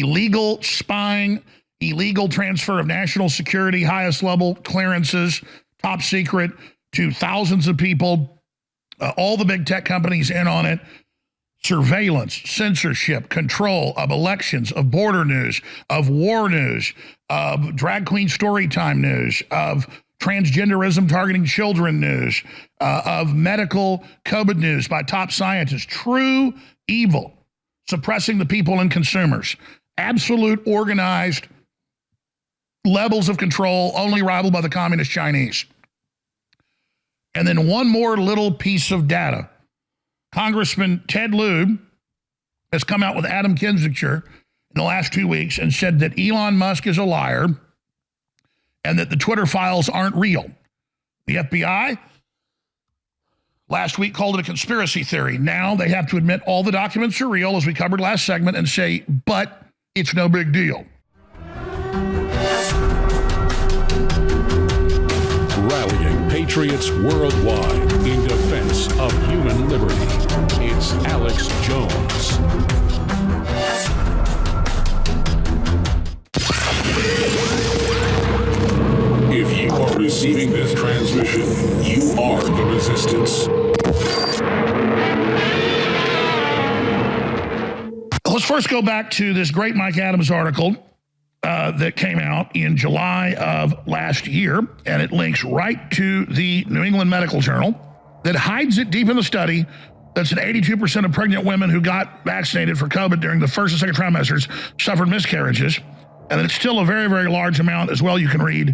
illegal spying, illegal transfer of national security, highest level clearances, top secret, to thousands of people, all the big tech companies in on it, surveillance, censorship, control of elections, of border news, of war news, of drag queen story time news, of transgenderism targeting children news, of medical COVID news by top scientists. True evil, suppressing the people and consumers. Absolute organized levels of control only rivaled by the communist Chinese. And then one more little piece of data. Congressman Ted Lieu has come out with Adam Kinzinger in the last 2 weeks and said that Elon Musk is a liar and that the Twitter files aren't real. The FBI last week called it a conspiracy theory. Now they have to admit all the documents are real, as we covered last segment, and say, but it's no big deal. Rallying patriots worldwide in defense of human liberty. It's Alex Jones. If you are receiving this transmission, you are the resistance. Let's first go back to this great Mike Adams article that came out in July of last year, and it links right to the New England Medical Journal that hides it deep in the study. That's an 82% of pregnant women who got vaccinated for COVID during the first and second trimesters suffered miscarriages. And it's still a very, very large amount as well. You can read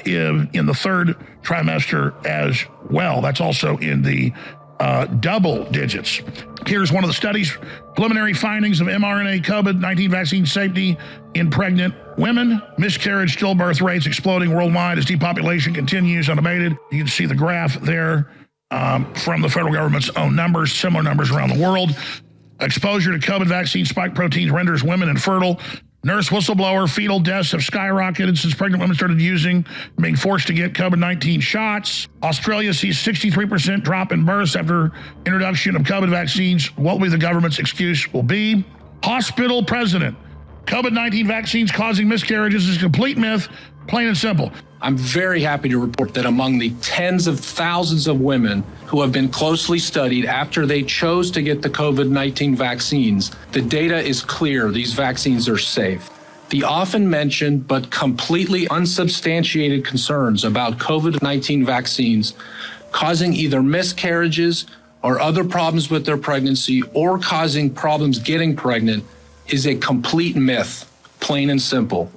in the third trimester as well. That's also in the double digits. Here's one of the studies. Preliminary findings of mRNA COVID-19 vaccine safety in pregnant women. Miscarriage, stillbirth rates exploding worldwide as depopulation continues unabated. You can see the graph there from the federal government's own numbers, similar numbers around the world. Exposure to COVID vaccine spike proteins renders women infertile. Nurse whistleblower, fetal deaths have skyrocketed since pregnant women started being forced to get COVID-19 shots. Australia sees 63% drop in births after introduction of COVID vaccines. What will the government's excuse will be? Hospital president. COVID-19 vaccines causing miscarriages is a complete myth, plain and simple. I'm very happy to report that among the tens of thousands of women who have been closely studied after they chose to get the COVID-19 vaccines, the data is clear. These vaccines are safe. The often mentioned but completely unsubstantiated concerns about COVID-19 vaccines causing either miscarriages or other problems with their pregnancy or causing problems getting pregnant is a complete myth, plain and simple.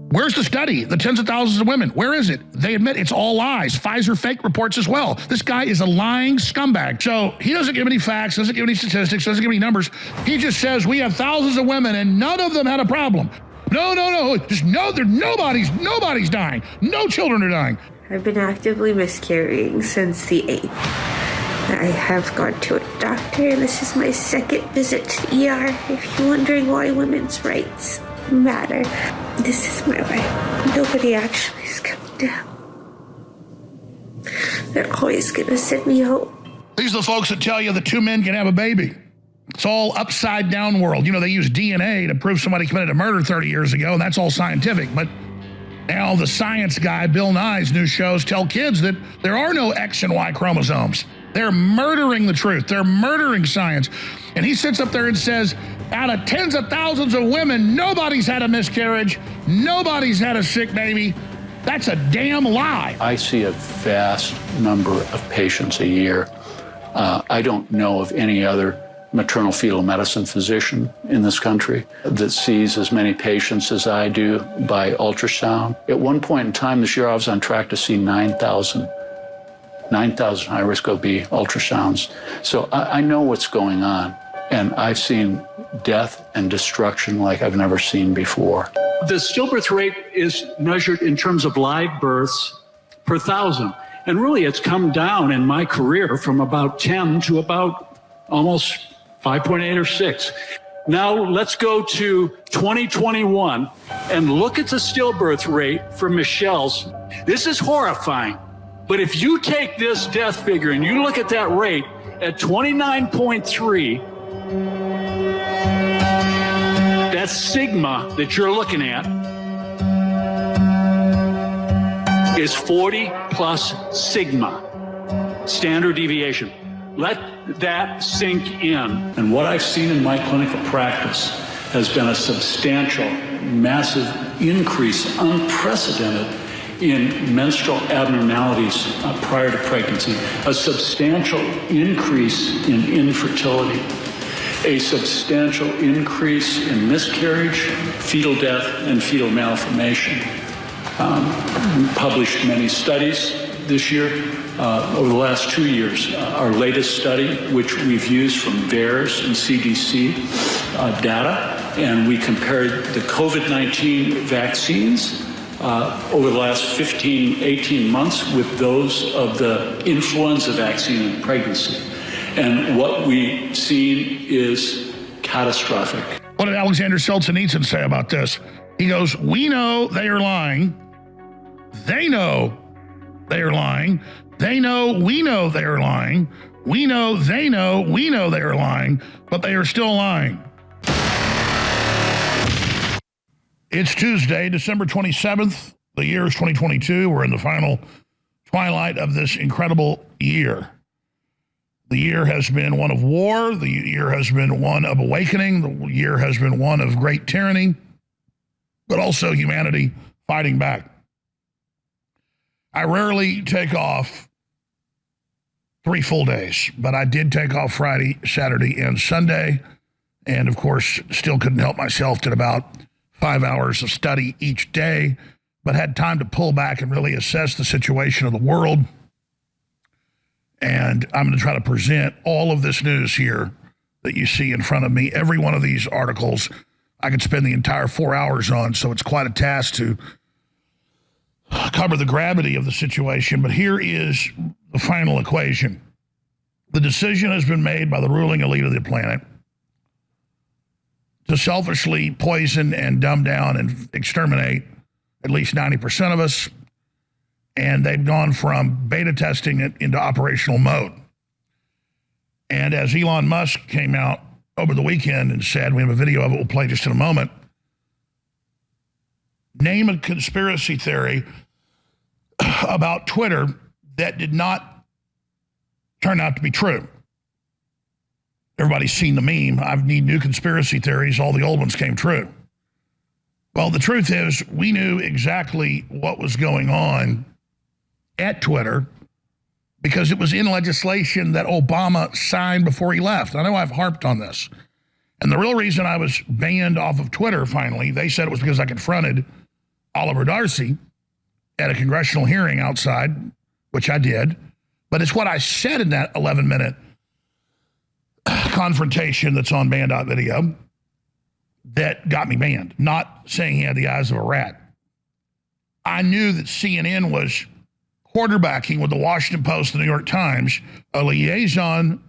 Where's the study? The tens of thousands of women. Where is it? They admit it's all lies. Pfizer fake reports as well. This guy is a lying scumbag. So he doesn't give any facts, doesn't give any statistics, doesn't give any numbers. He just says we have thousands of women and none of them had a problem. No. Just no, nobody's dying. No children are dying. I've been actively miscarrying since the 8th. I have gone to a doctor, and this is my second visit to the ER. If you're wondering why women's rights matter, this is my way. Nobody actually is coming down. They're always going to send me home. These are the folks that tell you that two men can have a baby. It's all upside down world. You know, they use DNA to prove somebody committed a murder 30 years ago, and that's all scientific. But now the science guy, Bill Nye's new shows tell kids that there are no X and Y chromosomes. They're murdering the truth. They're murdering science. And he sits up there and says, out of tens of thousands of women, nobody's had a miscarriage. Nobody's had a sick baby. That's a damn lie. I see a vast number of patients a year. I don't know of any other maternal fetal medicine physician in this country that sees as many patients as I do by ultrasound. At one point in time this year, I was on track to see 9,000 high-risk OB ultrasounds. So I know what's going on, and I've seen death and destruction like I've never seen before. The stillbirth rate is measured in terms of live births per 1,000. And really, it's come down in my career from about 10 to about almost 5.8 or 6. Now, let's go to 2021 and look at the stillbirth rate for Michelle's. This is horrifying. But if you take this death figure and you look at that rate at 29.3, That sigma that you're looking at is 40 plus sigma, standard deviation. Let that sink in. And what I've seen in my clinical practice has been a substantial, massive increase, unprecedented, in menstrual abnormalities prior to pregnancy, a substantial increase in infertility, a substantial increase in miscarriage, fetal death, and fetal malformation. We published many studies this year. Over the last 2 years, our latest study, which we've used from VAERS and CDC data, and we compared the COVID-19 vaccines over the last 15, 18 months with those of the influenza vaccine in pregnancy. And what we've seen is catastrophic. What did Alexander Solzhenitsyn say about this? He goes, we know they are lying. They know they are lying. They know we know they are lying. We know they know we know they are lying, but they are still lying. It's Tuesday, December 27th. The year is 2022. We're in the final twilight of this incredible year. The year has been one of war. The year has been one of awakening. The year has been one of great tyranny, but also humanity fighting back. I rarely take off 3 full days, but I did take off Friday, Saturday, and Sunday, and of course, still couldn't help myself. Did about 5 hours of study each day, but had time to pull back and really assess the situation of the world. And I'm going to try to present all of this news here that you see in front of me. Every one of these articles I could spend the entire 4 hours on, so it's quite a task to cover the gravity of the situation. But here is the final equation. The decision has been made by the ruling elite of the planet to selfishly poison and dumb down and exterminate at least 90% of us. And they've gone from beta testing it into operational mode. And as Elon Musk came out over the weekend and said, we have a video of it we'll play just in a moment, name a conspiracy theory about Twitter that did not turn out to be true. Everybody's seen the meme, I need new conspiracy theories, all the old ones came true. Well, the truth is, we knew exactly what was going on at Twitter because it was in legislation that Obama signed before he left. I know I've harped on this. And the real reason I was banned off of Twitter finally, they said it was because I confronted Oliver Darcy at a congressional hearing outside, which I did. But it's what I said in that 11-minute confrontation that's on banned.video that got me banned, not saying he had the eyes of a rat. I knew that CNN was quarterbacking with the Washington Post and the New York Times, a liaison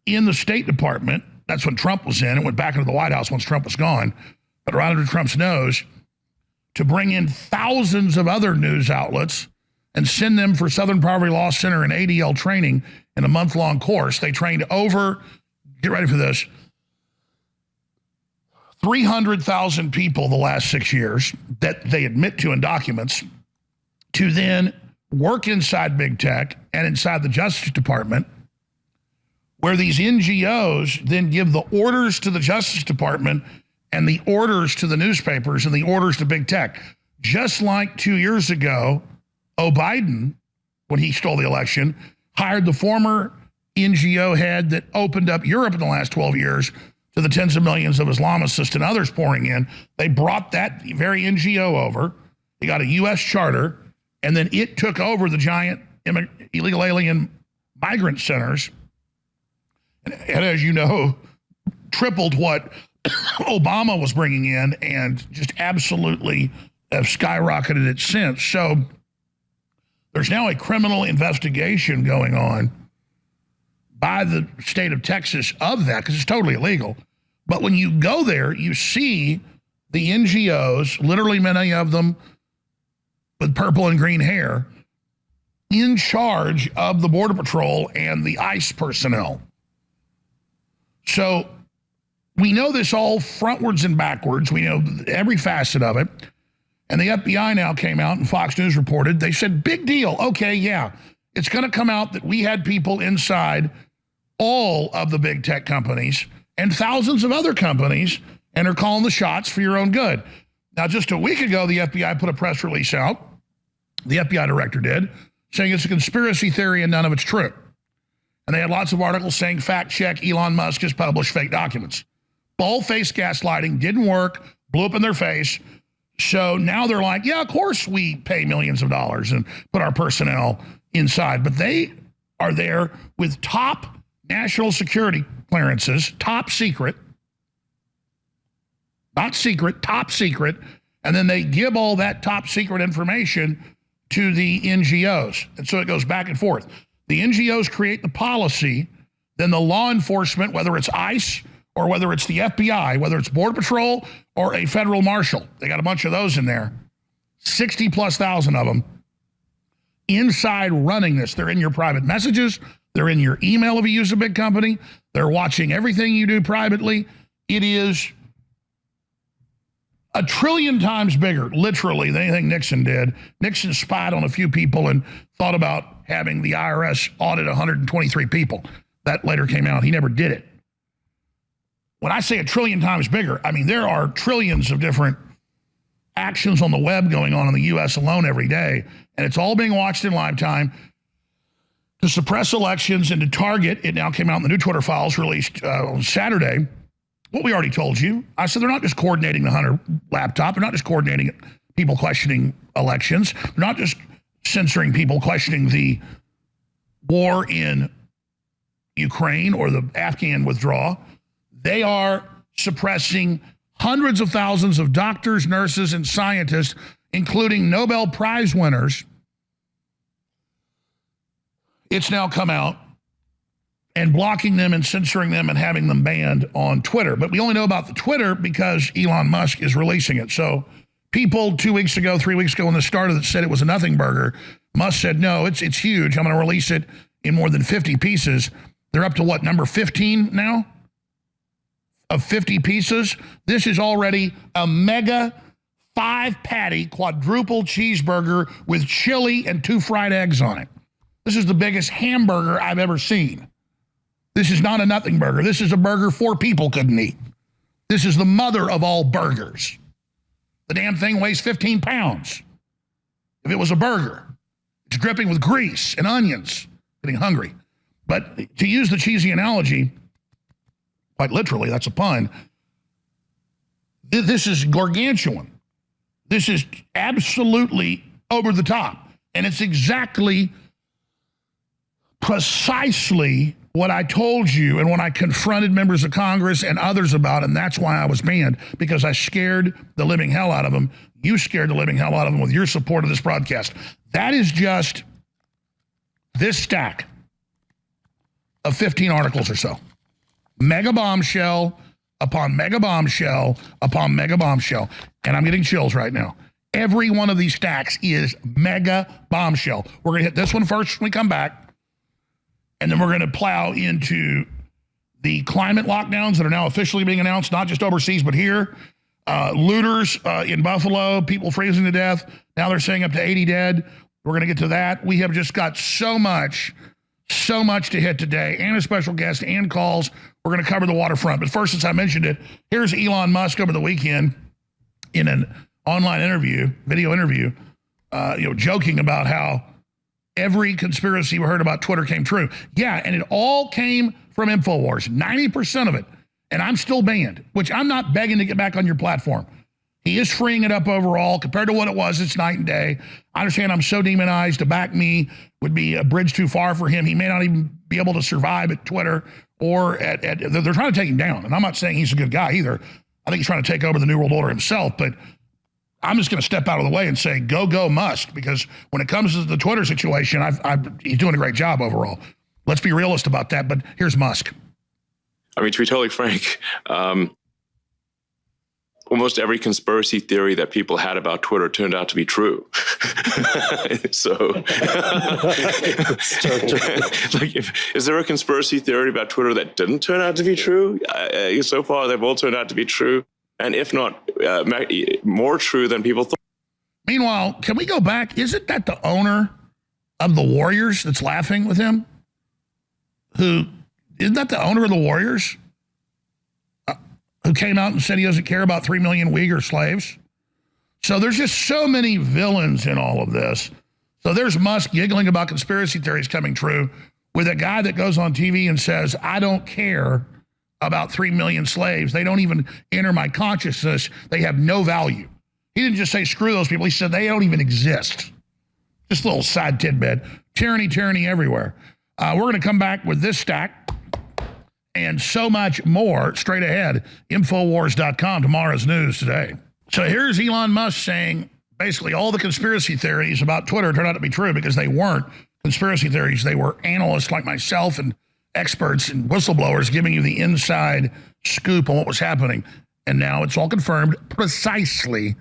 in the State Department. That's when Trump was in. It went back into the White House once Trump was gone, but right under Trump's nose, to bring in thousands of other news outlets and send them for Southern Poverty Law Center and ADL training in a month-long course. They trained over, get ready for this, 300,000 people the last 6 years that they admit to in documents to then work inside big tech and inside the Justice Department, where these NGOs then give the orders to the Justice Department and the orders to the newspapers and the orders to big tech. Just like 2 years ago, Biden, when he stole the election, hired the former NGO head that opened up Europe in the last 12 years to the tens of millions of Islamicists and others pouring in. They brought that very NGO over. He got a U.S. charter, and then it took over the giant illegal alien migrant centers. And as you know, tripled what Obama was bringing in and just absolutely have skyrocketed it since. So there's now a criminal investigation going on by the state of Texas of that, because it's totally illegal. But when you go there, you see the NGOs, literally many of them with purple and green hair, in charge of the Border Patrol and the ICE personnel. So We know this all frontwards and backwards. We know every facet of it. And the FBI now came out and Fox News reported. They said, big deal. Okay, yeah. It's going to come out that we had people inside all of the big tech companies and thousands of other companies and are calling the shots for your own good. Now, just a week ago, the FBI put a press release out. The FBI director did, saying it's a conspiracy theory and none of it's true. And they had lots of articles saying, fact check, Elon Musk has published fake documents. Bald-faced gaslighting didn't work, blew up in their face. So now they're like, yeah, of course we pay millions of dollars and put our personnel inside. But they are there with top national security clearances, top secret, not secret, top secret. And then they give all that top secret information to the NGOs. And so it goes back and forth. The NGOs create the policy, then the law enforcement, whether it's ICE or whether it's the FBI, whether it's Border Patrol or a federal marshal, they got a bunch of those in there, 60,000+ of them, inside running this. They're in your private messages. They're in your email if you use a big company. They're watching everything you do privately. It is a trillion times bigger, literally, than anything Nixon did. Nixon spied on a few people and thought about having the IRS audit 123 people. That later came out. He never did it. When I say a trillion times bigger, I mean there are trillions of different actions on the web going on in the U.S. alone every day, and it's all being watched in live time to suppress elections and to target. It now came out in the new Twitter files released on Saturday. What we already told you. I said they're not just coordinating the Hunter laptop. They're not just coordinating people questioning elections. They're not just censoring people questioning the war in Ukraine or the Afghan withdrawal. They are suppressing hundreds of thousands of doctors, nurses, and scientists, including Nobel Prize winners. It's now come out, and blocking them and censoring them and having them banned on Twitter. But we only know about the Twitter because Elon Musk is releasing it. So people 2 weeks ago, 3 weeks ago when this started that said it was a nothing burger, Musk said, no, it's huge. I'm going to release it in more than 50 pieces. They're up to what, number 15 now? Of 50 pieces. This is already a mega 5-patty quadruple cheeseburger with chili and 2 fried eggs on it. This is the biggest hamburger I've ever seen. This is not a nothing burger. This is a burger 4 people couldn't eat. This is the mother of all burgers. The damn thing weighs 15 pounds. If it was a burger, it's dripping with grease and onions. Getting hungry. But to use the cheesy analogy, quite literally, that's a pun, this is gargantuan. This is absolutely over the top. And it's exactly, precisely what I told you and when I confronted members of Congress and others about it, and that's why I was banned, because I scared the living hell out of them. You scared the living hell out of them with your support of this broadcast. That is just this stack of 15 articles or so. Mega bombshell upon mega bombshell upon mega bombshell. And I'm getting chills right now. Every one of these stacks is mega bombshell. We're going to hit this one first when we come back. And then we're going to plow into the climate lockdowns that are now officially being announced, not just overseas, but here. Looters in Buffalo, people freezing to death. Now they're saying up to 80 dead. We're going to get to that. We have just got so much to hit today, and a special guest and calls. We're going to cover the waterfront. But first, since I mentioned it, here's Elon Musk over the weekend in an online interview, video interview, joking about how every conspiracy we heard about Twitter came true. Yeah, and it all came from InfoWars, 90% of it. And I'm still banned, which I'm not begging to get back on your platform. He is freeing it up overall. Compared to what it was, it's night and day. I understand I'm so demonized. To back me would be a bridge too far for him. He may not even be able to survive at Twitter or they're trying to take him down. And I'm not saying he's a good guy either. I think he's trying to take over the New World Order himself, but I'm just going to step out of the way and say, go Musk, because when it comes to the Twitter situation, he's doing a great job overall. Let's be realist about that, but here's Musk. I mean, to be totally frank, one almost every conspiracy theory that people had about Twitter turned out to be true. Is there a conspiracy theory about Twitter that didn't turn out to be true? So far, they've all turned out to be true. And if not, more true than people thought. Meanwhile, can we go back? Isn't that the owner of the Warriors that's laughing with him? Isn't that the owner of the Warriors? Who came out and said he doesn't care about 3 million Uyghur slaves? So there's just so many villains in all of this. So there's Musk giggling about conspiracy theories coming true with a guy that goes on TV and says, I don't care about 3 million slaves. They don't even enter my consciousness. They have no value. He didn't just say screw those people. He said they don't even exist. Just a little side tidbit. Tyranny everywhere. We're going to come back with this stack and so much more straight ahead. Infowars.com, tomorrow's news today. So here's Elon Musk saying basically all the conspiracy theories about Twitter turned out to be true because they weren't conspiracy theories. They were analysts like myself and experts and whistleblowers giving you the inside scoop on what was happening. And now it's all confirmed precisely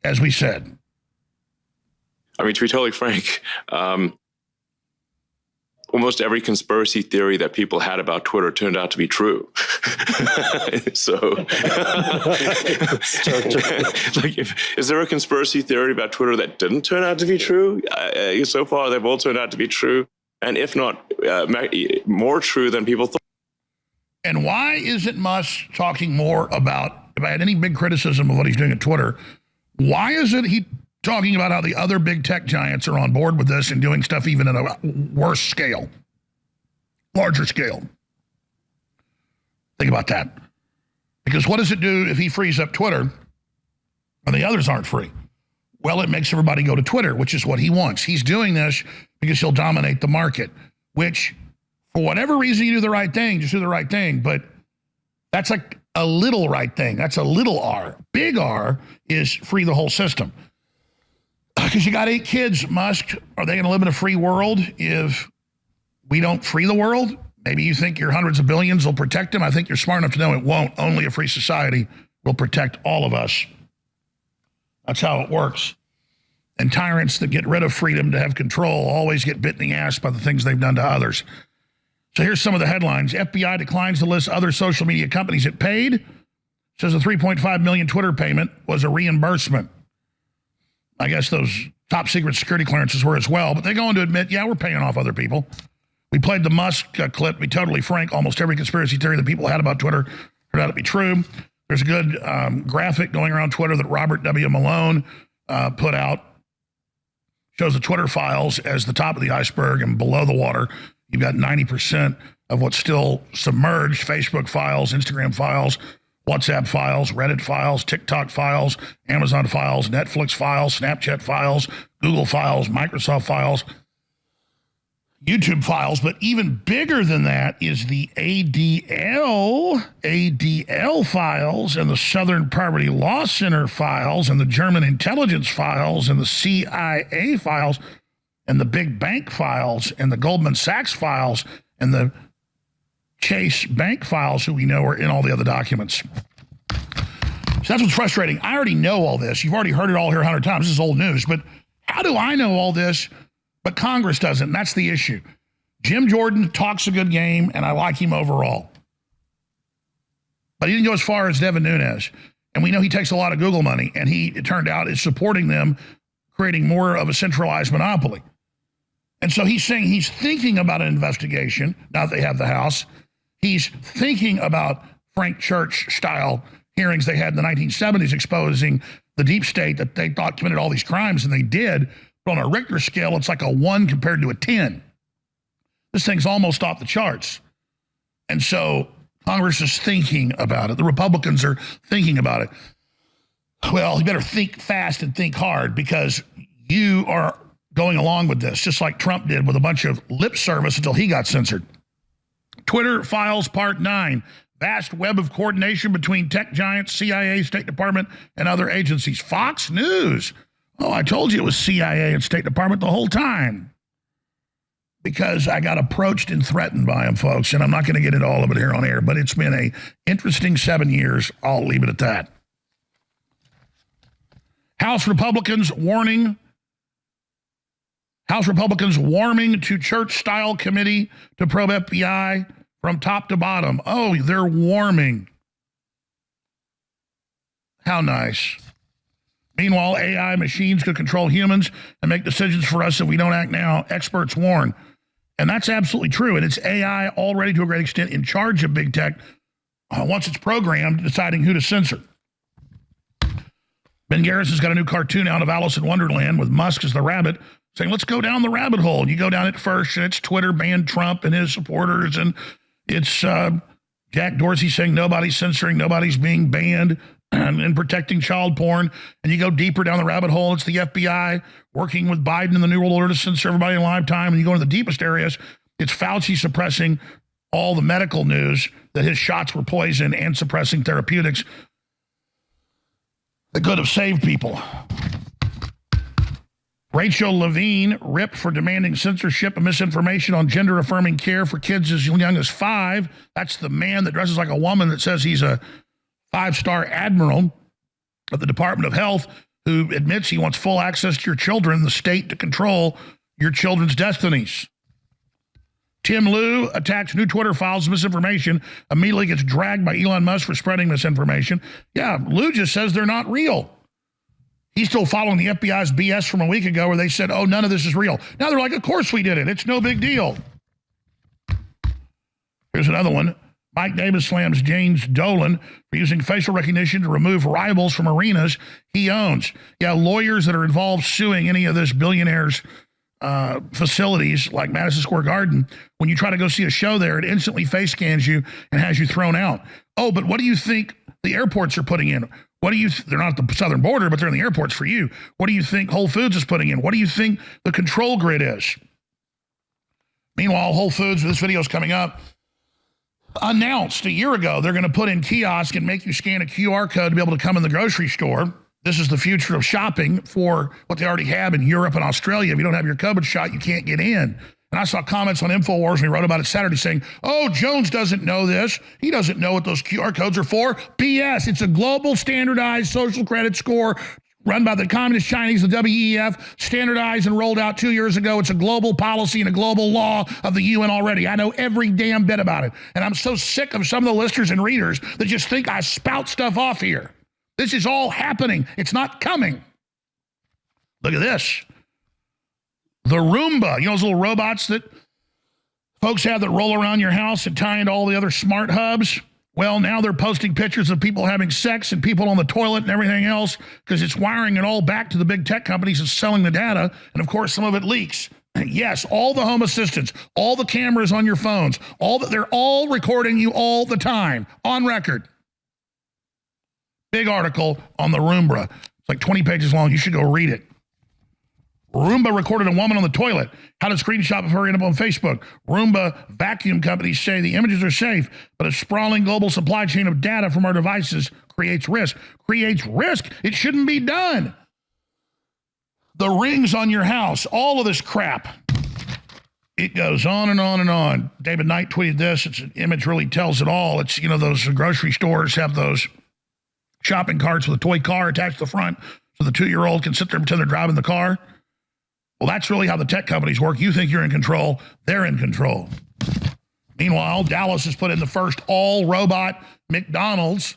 as we said. I mean, to be totally frank, almost every conspiracy theory that people had about Twitter turned out to be true. Is there a conspiracy theory about Twitter that didn't turn out to be true? So far, they've all turned out to be true. And if not, more true than people thought. And why isn't Musk talking more about, if I had any big criticism of what he's doing at Twitter, why isn't he talking about how the other big tech giants are on board with this and doing stuff even at a worse scale, larger scale? Think about that. Because what does it do if he frees up Twitter and the others aren't free? Well, it makes everybody go to Twitter, which is what he wants. He's doing this because he'll dominate the market, which for whatever reason you do the right thing, just do the right thing. But that's like a little right thing. That's a little R. Big R is free the whole system. Because you got 8 kids, Musk. Are they going to live in a free world if we don't free the world? Maybe you think your hundreds of billions will protect them. I think you're smart enough to know it won't. Only a free society will protect all of us. That's how it works. And tyrants that get rid of freedom to have control always get bit in the ass by the things they've done to others. So here's some of the headlines. FBI declines to list other social media companies it paid. Says the $3.5 million Twitter payment was a reimbursement. I guess those top secret security clearances were as well, but they go on to admit, yeah, we're paying off other people. We played the Musk clip. To be totally frank, almost every conspiracy theory that people had about Twitter turned out to be true. There's a good graphic going around Twitter that Robert W. Malone put out. Shows the Twitter files as the top of the iceberg, and below the water, you've got 90% of what's still submerged: Facebook files, Instagram files, WhatsApp files, Reddit files, TikTok files, Amazon files, Netflix files, Snapchat files, Google files, Microsoft files, YouTube files. But even bigger than that is the ADL files and the Southern Poverty Law Center files and the German intelligence files and the CIA files and the big bank files and the Goldman Sachs files and the Chase Bank files, who we know are in all the other documents. So that's what's frustrating. I already know all this. You've already heard it all here 100 times. This is old news. But how do I know all this, but Congress doesn't? And that's the issue. Jim Jordan talks a good game, and I like him overall. But he didn't go as far as Devin Nunes. And we know he takes a lot of Google money, and he, it turned out, is supporting them, creating more of a centralized monopoly. And so he's saying he's thinking about an investigation, now that they have the House. He's thinking about Frank Church-style hearings they had in the 1970s exposing the deep state that they thought committed all these crimes, and they did. But on a Richter scale, it's like a 1 compared to a 10. This thing's almost off the charts. And so Congress is thinking about it. The Republicans are thinking about it. Well, you better think fast and think hard, because you are going along with this, just like Trump did with a bunch of lip service until he got censored. Twitter Files Part 9, vast web of coordination between tech giants, CIA, State Department, and other agencies. Fox News. Oh, I told you it was CIA and State Department the whole time, because I got approached and threatened by them, folks, and I'm not going to get into all of it here on air, but it's been an interesting 7 years. I'll leave it at that. House Republicans warming to church-style committee to probe FBI from top to bottom. Oh, they're warming. How nice. Meanwhile, AI machines could control humans and make decisions for us if we don't act now, experts warn. And that's absolutely true. And it's AI already to a great extent in charge of big tech once it's programmed, deciding who to censor. Ben Garrison's got a new cartoon out of Alice in Wonderland with Musk as the rabbit, saying, let's go down the rabbit hole. You go down it first, and it's Twitter banned Trump and his supporters, and it's Jack Dorsey saying nobody's censoring, nobody's being banned, and protecting child porn. And you go deeper down the rabbit hole, it's the FBI working with Biden and the New World Order to censor everybody in lifetime. And you go into the deepest areas, it's Fauci suppressing all the medical news that his shots were poison and suppressing therapeutics that could have saved people. Rachel Levine ripped for demanding censorship and misinformation on gender-affirming care for kids as young as 5. That's the man that dresses like a woman that says he's a 5-star admiral of the Department of Health who admits he wants full access to your children, the state to control your children's destinies. Tim Liu attacks new Twitter files misinformation, immediately gets dragged by Elon Musk for spreading misinformation. Yeah, Liu just says they're not real. He's still following the FBI's BS from a week ago where they said, oh, none of this is real. Now they're like, of course we did it. It's no big deal. Here's another one. Mike Davis slams James Dolan for using facial recognition to remove rivals from arenas he owns. Yeah, lawyers that are involved suing any of this billionaires' facilities like Madison Square Garden, when you try to go see a show there, it instantly face scans you and has you thrown out. Oh, but what do you think the airports are putting in? What do you, they're not at the southern border, but they're in the airports for you. What do you think Whole Foods is putting in? What do you think the control grid is? Meanwhile, Whole Foods, this video is coming up, announced a year ago they're going to put in kiosk and make you scan a QR code to be able to come in the grocery store. This is the future of shopping for what they already have in Europe and Australia. If you don't have your COVID shot, you can't get in. And I saw comments on InfoWars when we wrote about it Saturday saying, oh, Jones doesn't know this. He doesn't know what those QR codes are for. BS. It's a global standardized social credit score run by the Communist Chinese, the WEF, standardized and rolled out 2 years ago. It's a global policy and a global law of the UN already. I know every damn bit about it. And I'm so sick of some of the listeners and readers that just think I spout stuff off here. This is all happening. It's not coming. Look at this. The Roomba, you know those little robots that folks have that roll around your house and tie into all the other smart hubs? Well, now they're posting pictures of people having sex and people on the toilet and everything else because it's wiring it all back to the big tech companies and selling the data. And of course, some of it leaks. Yes, all the home assistants, all the cameras on your phones, they're all recording you all the time on record. Big article on the Roomba. It's like 20 pages long. You should go read it. Roomba recorded a woman on the toilet. How to screenshot of her end up on Facebook. Roomba vacuum companies say the images are safe, but a sprawling global supply chain of data from our devices creates risk. Creates risk? It shouldn't be done. The rings on your house, all of this crap. It goes on and on and on. David Knight tweeted this. It's an image really tells it all. It's, you know, those grocery stores have those shopping carts with a toy car attached to the front so the 2-year-old can sit there and pretend they're driving the car. Well, that's really how the tech companies work. You think you're in control, they're in control. Meanwhile, Dallas has put in the first all-robot McDonald's.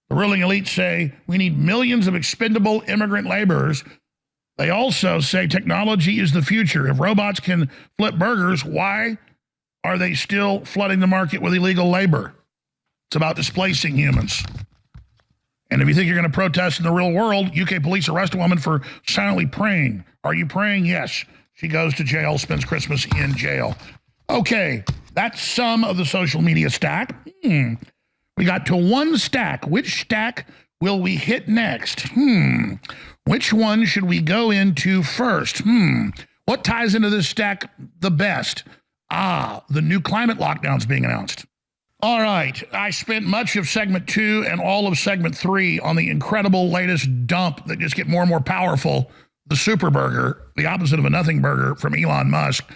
The ruling elite say we need millions of expendable immigrant laborers. They also say technology is the future. If robots can flip burgers, why are they still flooding the market with illegal labor? It's about displacing humans. And if you think you're going to protest in the real world, UK police arrest a woman for silently praying. Are you praying? Yes. She goes to jail, spends Christmas in jail. Okay, that's some of the social media stack. We got to one stack. Which stack will we hit next? Which one should we go into first? What ties into this stack the best? The new climate lockdowns being announced. All right, I spent much of segment 2 and all of segment 3 on the incredible latest dump that just get more and more powerful, the super burger, the opposite of a nothing burger from Elon Musk.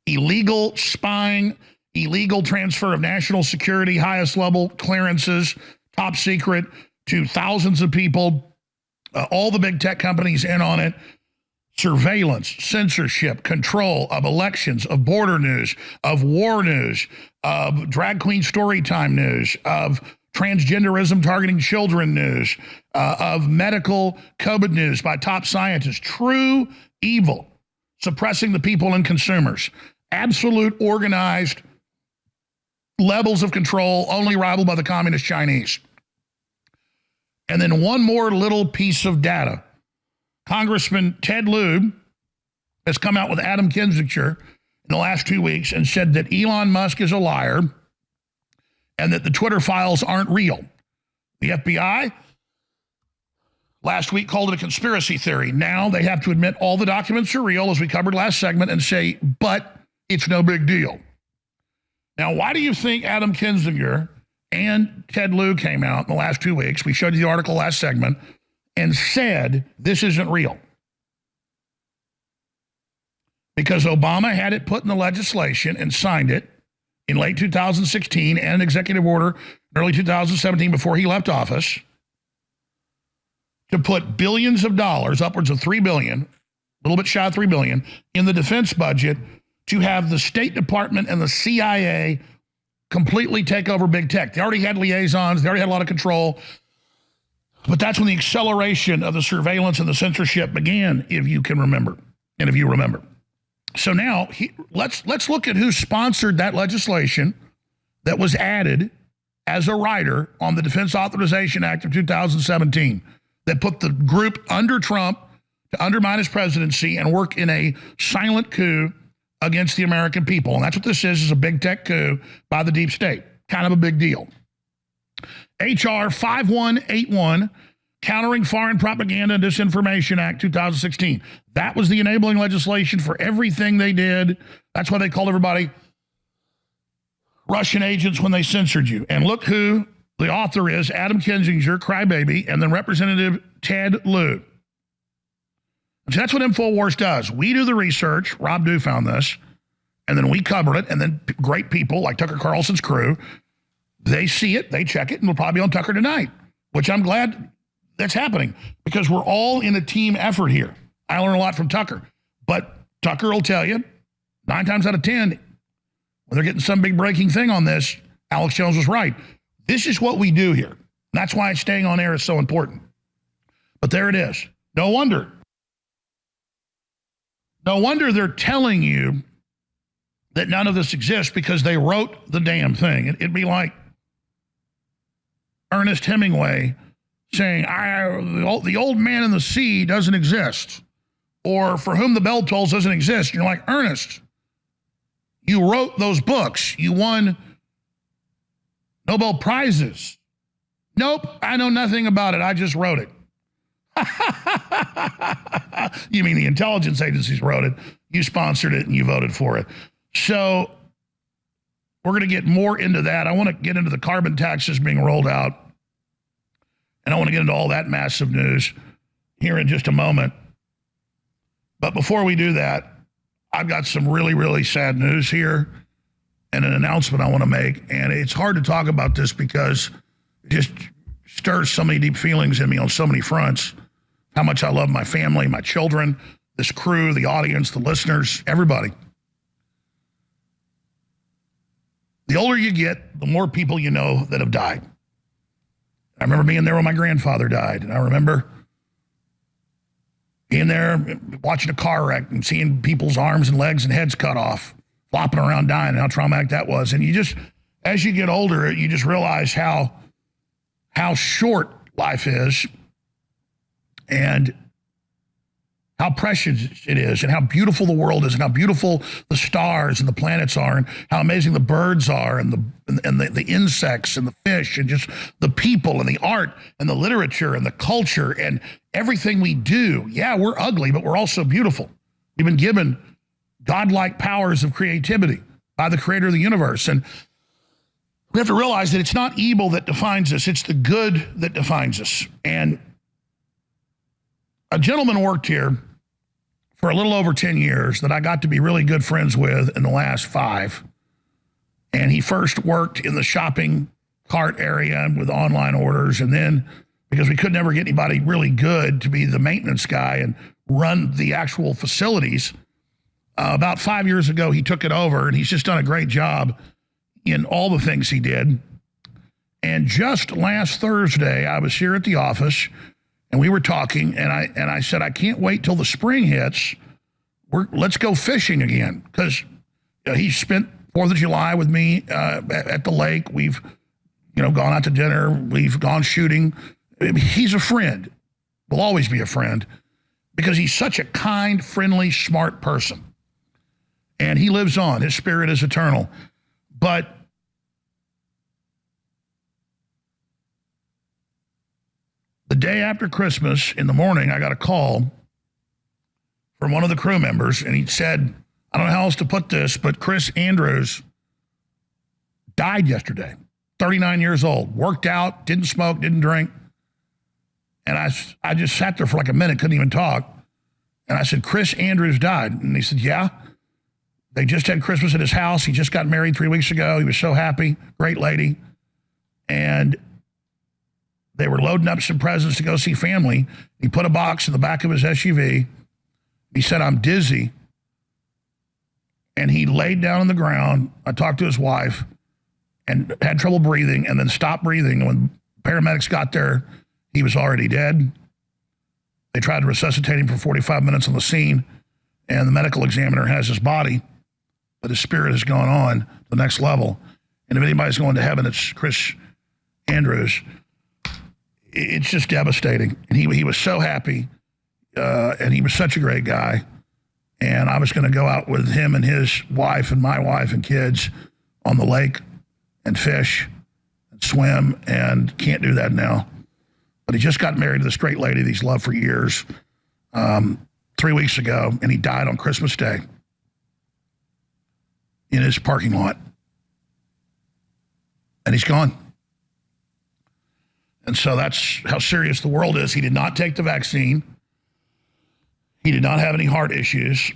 Illegal spying, illegal transfer of national security, highest level clearances, top secret to thousands of people all the big tech companies in on it. Surveillance, censorship, control of elections, of border news, of war news, of drag queen story time news, of transgenderism targeting children news, of medical COVID news by top scientists. True evil, suppressing the people and consumers. Absolute organized levels of control only rivaled by the communist Chinese. And then one more little piece of data. Congressman Ted Lieu has come out with Adam Kinzinger in the last 2 weeks and said that Elon Musk is a liar and that the Twitter files aren't real. The FBI last week called it a conspiracy theory. Now they have to admit all the documents are real, as we covered last segment, and say, but it's no big deal. Now, why do you think Adam Kinzinger and Ted Lieu came out in the last 2 weeks? We showed you the article last segment and said this isn't real. Because Obama had it put in the legislation and signed it in late 2016 and an executive order in early 2017 before he left office to put billions of dollars, upwards of $3 billion, a little bit shy of $3 billion, in the defense budget to have the State Department and the CIA completely take over big tech. They already had liaisons. They already had a lot of control. But that's when the acceleration of the surveillance and the censorship began, if you can remember, and if you remember. So now, let's look at who sponsored that legislation that was added as a rider on the Defense Authorization Act of 2017 that put the group under Trump to undermine his presidency and work in a silent coup against the American people. And that's what this is a big tech coup by the deep state. Kind of a big deal. H.R. 5181, Countering Foreign Propaganda and Disinformation Act 2016. That was the enabling legislation for everything they did. That's why they called everybody Russian agents when they censored you. And look who the author is, Adam Kinzinger, crybaby, and then Representative Ted Lieu. So that's what InfoWars does. We do the research. Rob Dew found this. And then we cover it. And then great people like Tucker Carlson's crew, they see it, they check it, and we'll probably be on Tucker tonight, which I'm glad that's happening because we're all in a team effort here. I learn a lot from Tucker. But Tucker will tell you 9 times out of 10, when they're getting some big breaking thing on this, Alex Jones was right. This is what we do here. That's why staying on air is so important. But there it is. No wonder they're telling you that none of this exists because they wrote the damn thing. It'd be like Ernest Hemingway saying, the old man in the sea doesn't exist, or For Whom the Bell Tolls doesn't exist. And you're like, Ernest, you wrote those books. You won Nobel Prizes. Nope, I know nothing about it. I just wrote it. You mean the intelligence agencies wrote it, you sponsored it, and you voted for it. So we're going to get more into that. I want to get into the carbon taxes being rolled out. And I want to get into all that massive news here in just a moment. But before we do that, I've got some really, really sad news here and an announcement I want to make. And it's hard to talk about this because it just stirs so many deep feelings in me on so many fronts. How much I love my family, my children, this crew, the audience, the listeners, everybody. The older you get, the more people you know that have died. I remember being there when my grandfather died, and I remember being there watching a car wreck and seeing people's arms and legs and heads cut off, flopping around dying, and how traumatic that was. And you just, as you get older, you just realize how short life is and how precious it is and how beautiful the world is and how beautiful the stars and the planets are and how amazing the birds are and the insects and the fish and just the people and the art and the literature and the culture and everything we do. Yeah, we're ugly, but we're also beautiful. We've been given godlike powers of creativity by the creator of the universe. And we have to realize that it's not evil that defines us. It's the good that defines us. And a gentleman worked here for a little over 10 years that I got to be really good friends with in the last 5. And he first worked in the shopping cart area with online orders and then because we could never get anybody really good to be the maintenance guy and run the actual facilities. About 5 years ago, he took it over, and he's just done a great job in all the things he did. And just last Thursday, I was here at the office, and we were talking, and I said, I can't wait till the spring hits. Let's go fishing again, because he spent 4th of July with me at the lake. We've gone out to dinner. We've gone shooting. He's a friend. Will always be a friend, because he's such a kind, friendly, smart person. And he lives on. His spirit is eternal. But the day after Christmas, in the morning, I got a call from one of the crew members, and he said, I don't know how else to put this, but Chris Andrews died yesterday, 39 years old, worked out, didn't smoke, didn't drink. And I just sat there for like a minute, couldn't even talk. And I said, Chris Andrews died. And he said, yeah. They just had Christmas at his house. He just got married 3 weeks ago. He was so happy, great lady. And they were loading up some presents to go see family. He put a box in the back of his SUV. He said, I'm dizzy. And he laid down on the ground. I talked to his wife and had trouble breathing, and then stopped breathing. And when paramedics got there, he was already dead. They tried to resuscitate him for 45 minutes on the scene, and the medical examiner has his body, but his spirit has gone on to the next level. And if anybody's going to heaven, it's Chris Andrews. It's just devastating. And he was so happy, and he was such a great guy. And I was going to go out with him and his wife and my wife and kids on the lake and fish and swim, and can't do that now. But he just got married to this great lady that he's loved for years 3 weeks ago, and he died on Christmas Day in his parking lot. And he's gone. And so that's how serious the world is. He did not take the vaccine. He did not have any heart issues.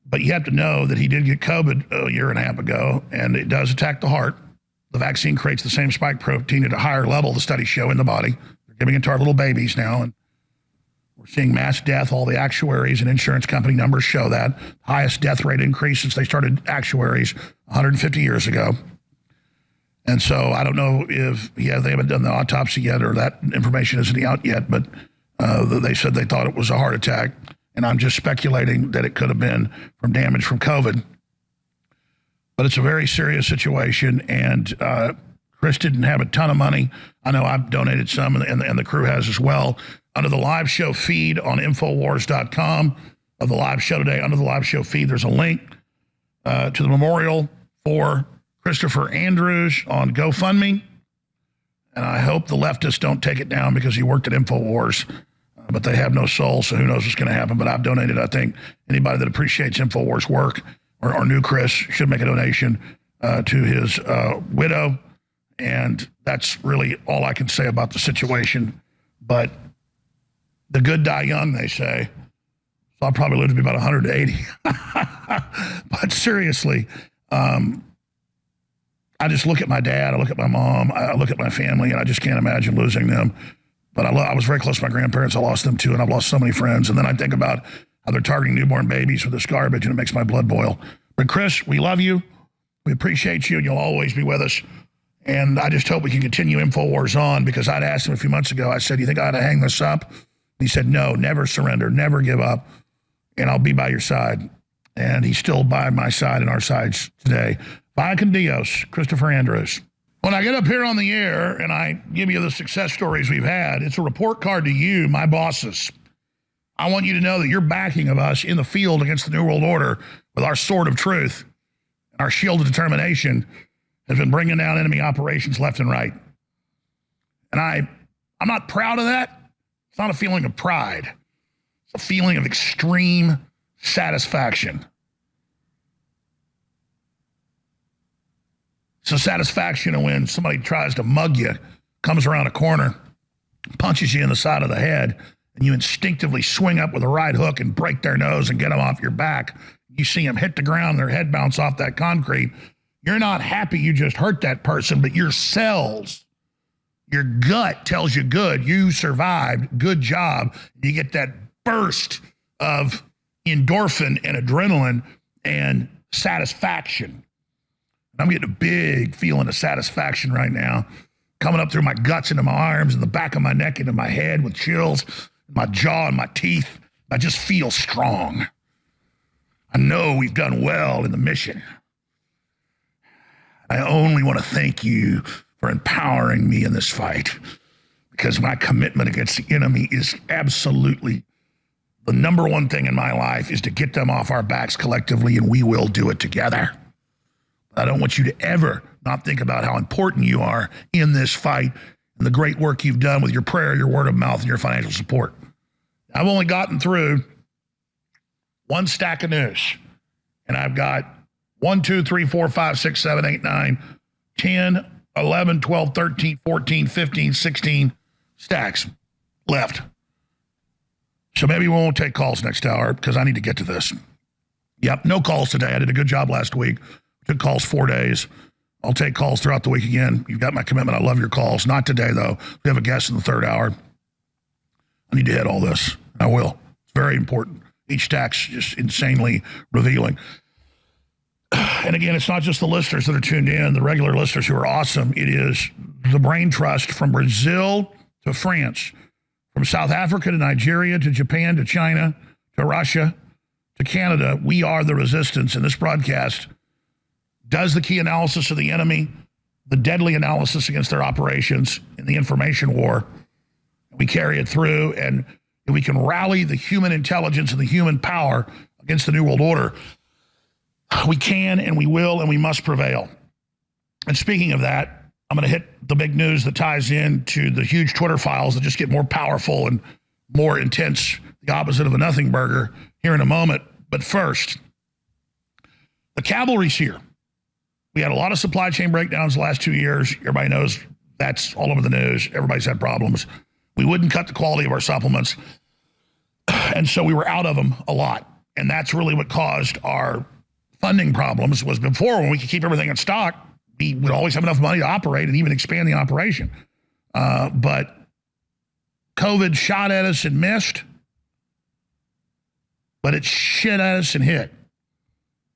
But you have to know that he did get COVID a year and a half ago, and it does attack the heart. The vaccine creates the same spike protein at a higher level, the studies show, in the body. They're giving it to our little babies now, and we're seeing mass death. All the actuaries and insurance company numbers show that. Highest death rate increase since they started actuaries 150 years ago. And so I don't know if they haven't done the autopsy yet, or that information isn't out yet, but they said they thought it was a heart attack. And I'm just speculating that it could have been from damage from COVID. But it's a very serious situation, and Chris didn't have a ton of money. I know I've donated some, and the crew has as well. Under the live show feed on Infowars.com of the live show today, under the live show feed, there's a link to the memorial for Christopher Andrews on GoFundMe. And I hope the leftists don't take it down, because he worked at Infowars, but they have no soul, so who knows what's going to happen. But I've donated. I think anybody that appreciates Infowars work or knew Chris should make a donation to his widow. And that's really all I can say about the situation. But the good die young, they say. So I'll probably live to be about 180. But seriously, I just look at my dad, I look at my mom, I look at my family, and I just can't imagine losing them. But I was very close to my grandparents. I lost them too, and I've lost so many friends. And then I think about how they're targeting newborn babies with this garbage, and it makes my blood boil. But Chris, we love you. We appreciate you, and you'll always be with us. And I just hope we can continue InfoWars on, because I'd asked him a few months ago, I said, you think I ought to hang this up? He said, no, never surrender, never give up, and I'll be by your side. And he's still by my side and our sides today. Vaya con Dios, Christopher Andrews. When I get up here on the air and I give you the success stories we've had, it's a report card to you, my bosses. I want you to know that you're backing of us in the field against the New World Order with our sword of truth. Our shield of determination has been bringing down enemy operations left and right. And I'm not proud of that. It's not a feeling of pride. It's a feeling of extreme satisfaction. It's a satisfaction when somebody tries to mug you, comes around a corner, punches you in the side of the head, and you instinctively swing up with a right hook and break their nose and get them off your back. You see them hit the ground, their head bounce off that concrete. You're not happy you just hurt that person, but your cells Your gut tells you good. You survived. Good job. You get that burst of endorphin and adrenaline and satisfaction. I'm getting a big feeling of satisfaction right now, coming up through my guts into my arms and the back of my neck into my head with chills, my jaw and my teeth. I just feel strong. I know we've done well in the mission. I only want to thank you for empowering me in this fight, because my commitment against the enemy is absolutely the number one thing in my life, is to get them off our backs collectively, and we will do it together. I don't want you to ever not think about how important you are in this fight and the great work you've done with your prayer, your word of mouth, and your financial support. I've only gotten through one stack of news, and I've got 1, 2, 3, 4, 5, 6, 7, 8, 9, 10, 11, 12, 13, 14, 15, 16 stacks left. So maybe we won't take calls next hour, because I need to get to this. Yep, no calls today. I did a good job last week. Took calls 4 days. I'll take calls throughout the week again. You've got my commitment. I love your calls. Not today, though. We have a guest in the third hour. I need to hit all this. I will. It's very important. Each stack's just insanely revealing. And again, it's not just the listeners that are tuned in, the regular listeners who are awesome. It is the brain trust from Brazil to France, from South Africa to Nigeria to Japan to China to Russia to Canada. We are the resistance, and this broadcast does the key analysis of the enemy, the deadly analysis against their operations in the information war. We carry it through, and if we can rally the human intelligence and the human power against the New World Order, we can and we will and we must prevail. And speaking of that, I'm going to hit the big news that ties into the huge Twitter files that just get more powerful and more intense, the opposite of a nothing burger, here in a moment. But first, the cavalry's here. We had a lot of supply chain breakdowns the last 2 years. Everybody knows that's all over the news. Everybody's had problems. We wouldn't cut the quality of our supplements, and so we were out of them a lot. And that's really what caused our funding problems. Was before, when we could keep everything in stock, we would always have enough money to operate and even expand the operation. But COVID shot at us and missed, but it shit at us and hit.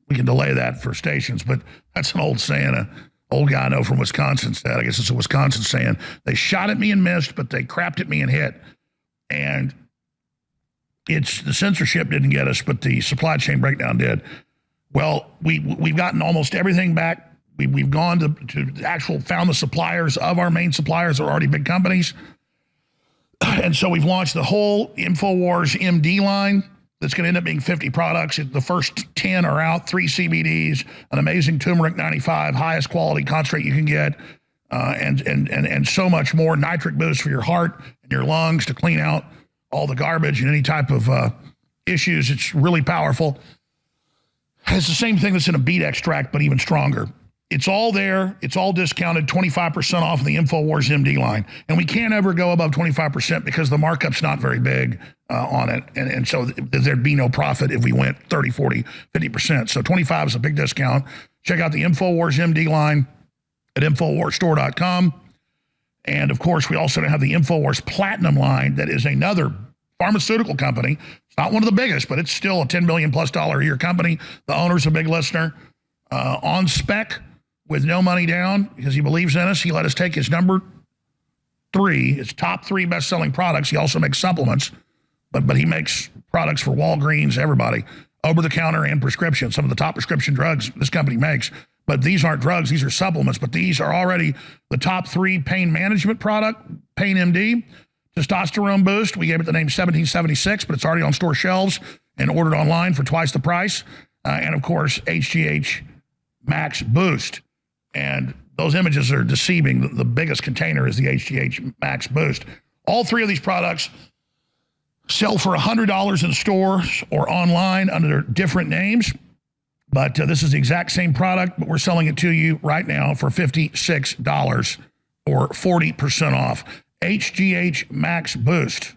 We can delay that for stations, but that's an old saying. An old guy I know from Wisconsin said, I guess it's a Wisconsin saying, they shot at me and missed, but they crapped at me and hit. And it's the censorship didn't get us, but the supply chain breakdown did. Well, we've gotten almost everything back. We've gone to found the suppliers of our main suppliers are already big companies. And so we've launched the whole InfoWars MD line. That's going to end up being 50 products. The first 10 are out, 3 CBDs, an amazing turmeric 95, highest quality concentrate you can get, and so much more. Nitric boost for your heart and your lungs to clean out all the garbage and any type of issues. It's really powerful. It's the same thing that's in a beet extract, but even stronger. It's all there. It's all discounted, 25% off of the InfoWars MD line. And we can't ever go above 25% because the markup's not very big on it. And so there'd be no profit if we went 30, 40, 50%. So 25 is a big discount. Check out the InfoWars MD line at InfoWarsStore.com. And, of course, we also have the InfoWars Platinum line that is another pharmaceutical company. It's not one of the biggest, but it's still a $10 million+ a year company. The owner's a big listener. On spec, with no money down, because he believes in us. He let us take his number 3, his top 3 best-selling products. He also makes supplements, but he makes products for Walgreens, everybody, over-the-counter and prescription, some of the top prescription drugs this company makes. But these aren't drugs, these are supplements, but these are already the top 3 pain management product, Pain MD, testosterone boost. We gave it the name 1776, but it's already on store shelves and ordered online for twice the price. And, of course, HGH Max Boost. And those images are deceiving. The biggest container is the HGH Max Boost. All 3 of these products sell for $100 in stores or online under different names. But this is the exact same product, but we're selling it to you right now for $56 or 40% off. HGH Max Boost.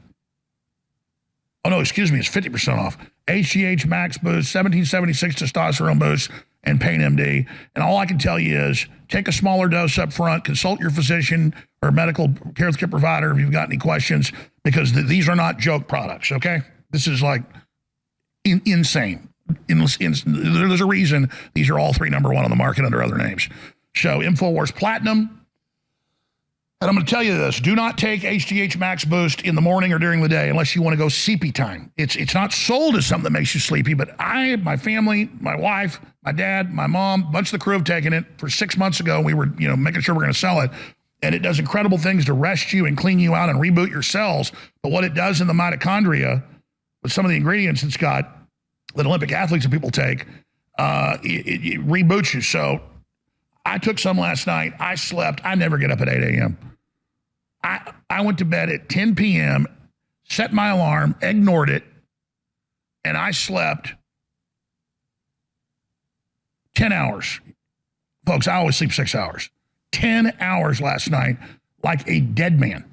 Oh, no, excuse me, it's 50% off. HGH Max Boost, 1776 testosterone boost, and Pain MD. And all I can tell you is take a smaller dose up front, consult your physician or medical care provider if you've got any questions, because these are not joke products, okay? This is like insane. There's a reason these are all 3 #1 on the market under other names. So InfoWars Platinum. And I'm going to tell you this, do not take HGH Max Boost in the morning or during the day unless you want to go sleepy time. It's not sold as something that makes you sleepy, but I, my family, my wife, my dad, my mom, a bunch of the crew have taken it for 6 months ago. We were, making sure we're going to sell it. And it does incredible things to rest you and clean you out and reboot your cells. But what it does in the mitochondria, with some of the ingredients it's got that Olympic athletes and people take, it reboots you. So I took some last night. I slept. I never get up at 8 a.m. I went to bed at 10 p.m., set my alarm, ignored it, and I slept 10 hours. Folks, I always sleep 6 hours. 10 hours last night like a dead man.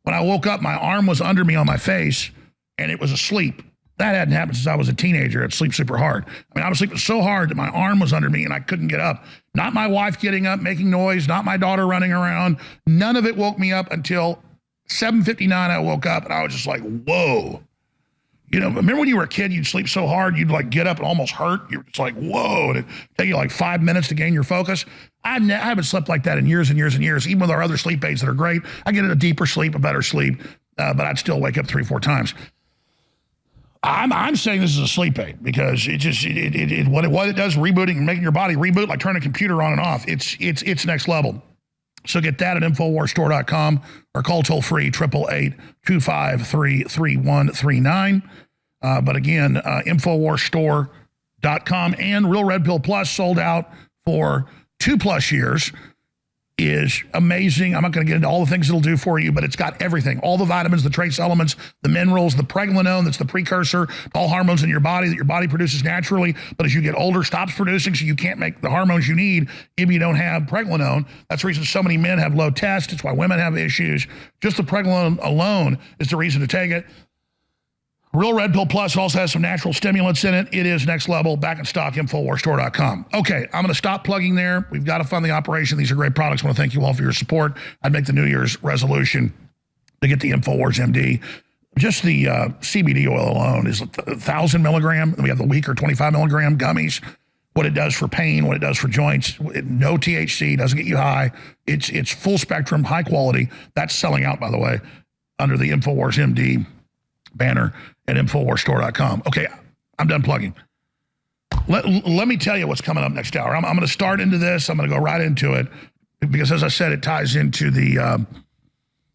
When I woke up, my arm was under me on my face, and it was asleep. That hadn't happened since I was a teenager. I'd sleep super hard. I was sleeping so hard that my arm was under me and I couldn't get up. Not my wife getting up, making noise, not my daughter running around. None of it woke me up until 7:59 I woke up, and I was just like, whoa. Remember when you were a kid, you'd sleep so hard, you'd like get up and almost hurt? You're just like, whoa. And it'd take you like 5 minutes to gain your focus. I haven't slept like that in years and years and years. Even with our other sleep aids that are great, I get a deeper sleep, a better sleep, but I'd still wake up 3-4 times. I'm saying this is a sleep aid because what it does, rebooting and making your body reboot, like turning a computer on and off. It's next level. So get that at InfoWarsStore.com or call toll free 888-253-3139. But again, InfoWarsStore.com, and Real Red Pill Plus sold out for 2+ years. Is amazing. I'm not going to get into all the things it'll do for you, but it's got everything. All the vitamins, the trace elements, the minerals, the pregnenolone that's the precursor to all hormones in your body that your body produces naturally, but as you get older, stops producing, so you can't make the hormones you need if you don't have pregnenolone. That's the reason so many men have low tests. It's why women have issues. Just the pregnenolone alone is the reason to take it. Real Red Pill Plus also has some natural stimulants in it. It is next level. Back in stock, InfoWarsStore.com. Okay, I'm going to stop plugging there. We've got to fund the operation. These are great products. I want to thank you all for your support. I'd make the New Year's resolution to get the InfoWars MD. Just the CBD oil alone is 1,000 milligram. We have the weaker 25 milligram gummies. What it does for pain, what it does for joints. No THC, doesn't get you high. It's full spectrum, high quality. That's selling out, by the way, under the InfoWars MD banner at InfoWarsStore.com. Okay, I'm done plugging. Let me tell you what's coming up next hour. I'm going to start into this. I'm going to go right into it because, as I said, it ties into the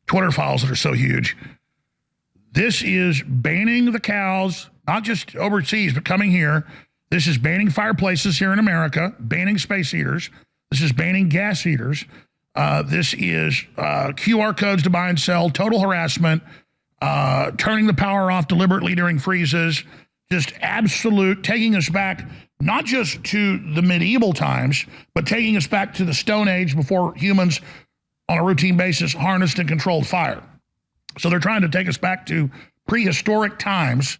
Twitter files that are so huge. This is banning the cows, not just overseas, but coming here. This is banning fireplaces here in America, banning space heaters. This is banning gas heaters. This is QR codes to buy and sell, total harassment, turning the power off deliberately during freezes, just absolute, taking us back not just to the medieval times, but taking us back to the Stone Age before humans on a routine basis harnessed and controlled fire. So they're trying to take us back to prehistoric times.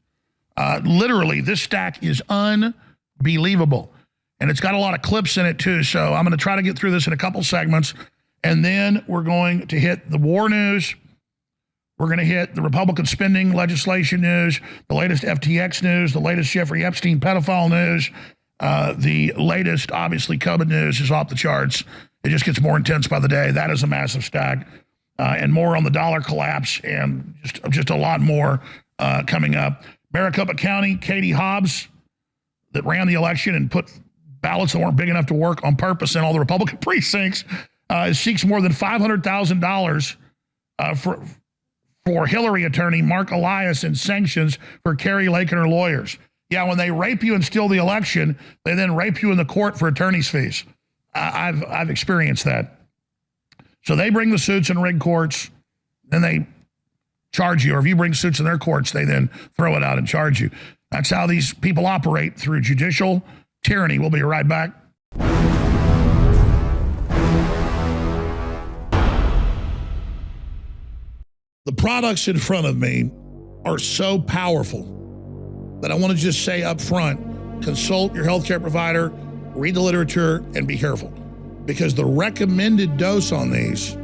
Literally, this stack is unbelievable. And it's got a lot of clips in it too. So I'm going to try to get through this in a couple segments. And then we're going to hit the war news. We're going to hit the Republican spending legislation news, the latest FTX news, the latest Jeffrey Epstein pedophile news, the latest, obviously, COVID news is off the charts. It just gets more intense by the day. That is a massive stack. And more on the dollar collapse and just a lot more coming up. Maricopa County, Katie Hobbs, that ran the election and put ballots that weren't big enough to work on purpose in all the Republican precincts, seeks more than $500,000 for Hillary attorney Mark Elias in sanctions for Carrie Lake and her lawyers. Yeah, when they rape you and steal the election, they then rape you in the court for attorney's fees. I've experienced that. So they bring the suits in rig courts, then they charge you. Or if you bring suits in their courts, they then throw it out and charge you. That's how these people operate, through judicial tyranny. We'll be right back. The products in front of me are so powerful that I want to just say up front, consult your healthcare provider, read the literature and be careful, because the recommended dose on these,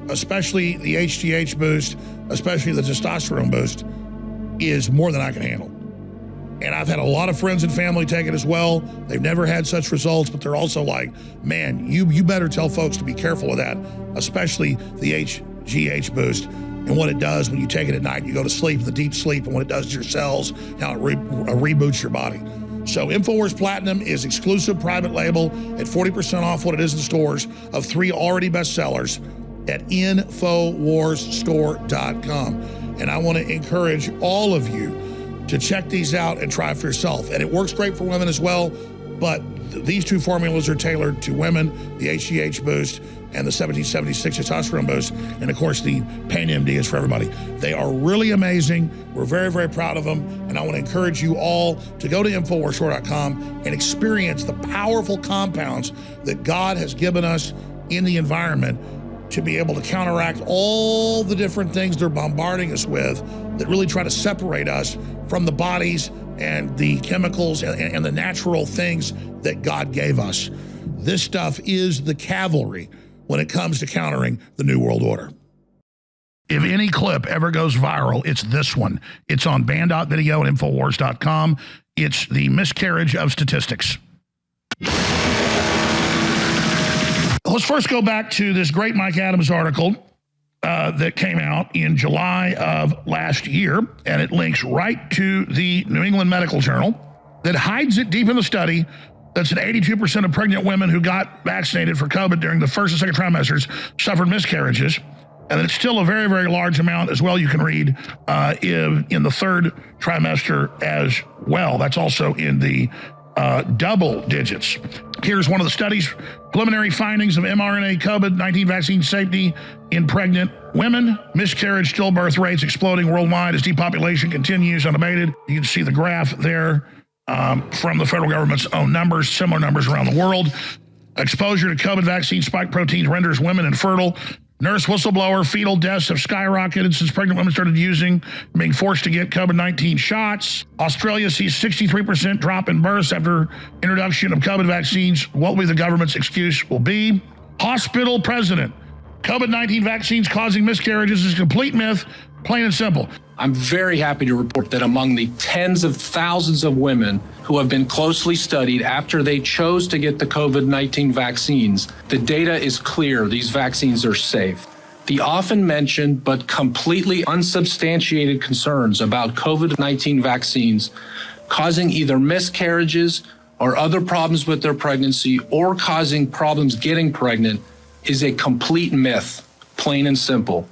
especially the HGH boost, especially the testosterone boost, is more than I can handle. And I've had a lot of friends and family take it as well. They've never had such results, but they're also like, man, you better tell folks to be careful with that, especially the HGH boost and what it does when you take it at night. You go to sleep, the deep sleep, and what it does to your cells, how it reboots your body. So InfoWars Platinum is exclusive private label at 40% off what it is in stores of 3 already bestsellers at InfoWarsStore.com. And I want to encourage all of you to check these out and try for yourself. And it works great for women as well, but these 2 formulas are tailored to women, the HGH boost and the 1776 testosterone boost. And of course, the Pain MD is for everybody. They are really amazing. We're very, very proud of them. And I want to encourage you all to go to InfoWarsStore.com and experience the powerful compounds that God has given us in the environment to be able to counteract all the different things they're bombarding us with that really try to separate us from the bodies and the chemicals and the natural things that God gave us. This stuff is the cavalry when it comes to countering the New World Order. If any clip ever goes viral, it's this one. It's on band.video at Infowars.com. It's the miscarriage of statistics. Let's first go back to this great Mike Adams article that came out in July of last year, and it links right to the New England Medical Journal that hides it deep in the study that said 82% of pregnant women who got vaccinated for COVID during the first and second trimesters suffered miscarriages, and it's still a very, very large amount as well. You can read in the third trimester as well. That's also in the double digits. Here's one of the study's preliminary findings of mRNA COVID-19 vaccine safety in pregnant women. Miscarriage, stillbirth rates exploding worldwide as depopulation continues unabated. You can see the graph there from the federal government's own numbers, similar numbers around the world. Exposure to COVID vaccine spike proteins renders women infertile. Nurse whistleblower fetal deaths have skyrocketed since pregnant women started being forced to get COVID-19 shots. Australia sees 63% drop in births after introduction of COVID vaccines. What will be the government's excuse will be? Hospital president. COVID-19 vaccines causing miscarriages is a complete myth, plain and simple. I'm very happy to report that among the tens of thousands of women who have been closely studied after they chose to get the COVID-19 vaccines, the data is clear. These vaccines are safe. The often mentioned but completely unsubstantiated concerns about COVID-19 vaccines causing either miscarriages or other problems with their pregnancy or causing problems getting pregnant is a complete myth, plain and simple.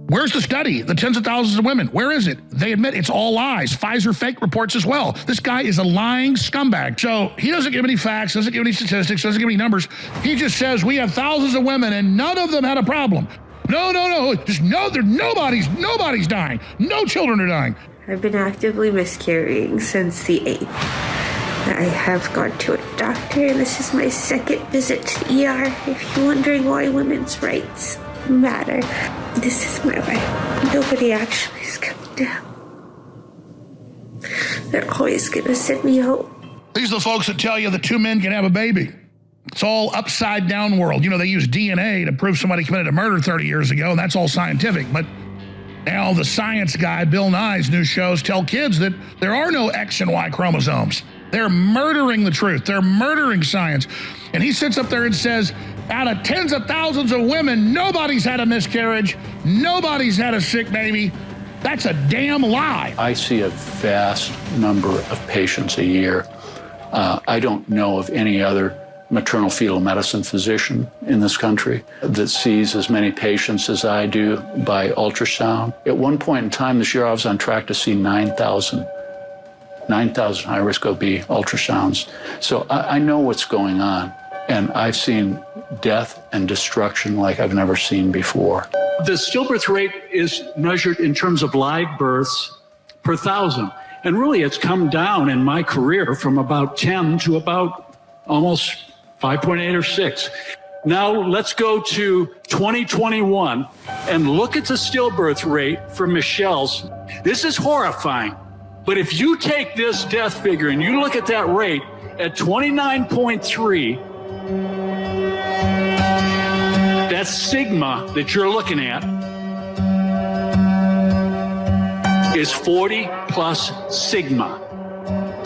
Where's the study? The tens of thousands of women. Where is it? They admit it's all lies. Pfizer fake reports as well. This guy is a lying scumbag. So he doesn't give any facts, doesn't give any statistics, doesn't give any numbers. He just says we have thousands of women and none of them had a problem. No. Just no, nobody's dying. No children are dying. I've been actively miscarrying since the 8th. I have gone to a doctor, and this is my 2nd visit to the ER. If you're wondering why women's rights matter, this is my life. Nobody actually is coming down. They're always gonna send me home. These are the folks that tell you that 2 men can have a baby. It's all upside down world. You know, they use DNA to prove somebody committed a murder 30 years ago, and that's all scientific. But now the science guy, Bill Nye's new shows tell kids that there are no X and Y chromosomes. They're murdering the truth. They're murdering science. And he sits up there and says, out of tens of thousands of women, nobody's had a miscarriage. Nobody's had a sick baby. That's a damn lie. I see a vast number of patients a year. I don't know of any other maternal fetal medicine physician in this country that sees as many patients as I do by ultrasound. At one point in time this year, I was on track to see 9,000 high-risk OB ultrasounds. So I know what's going on, and I've seen death and destruction like I've never seen before. The stillbirth rate is measured in terms of live births per 1,000. And really, it's come down in my career from about 10 to about almost 5.8 or 6. Now let's go to 2021 and look at the stillbirth rate for Michelle's. This is horrifying. But if you take this death figure and you look at that rate at 29.3, that sigma that you're looking at is 40 plus sigma,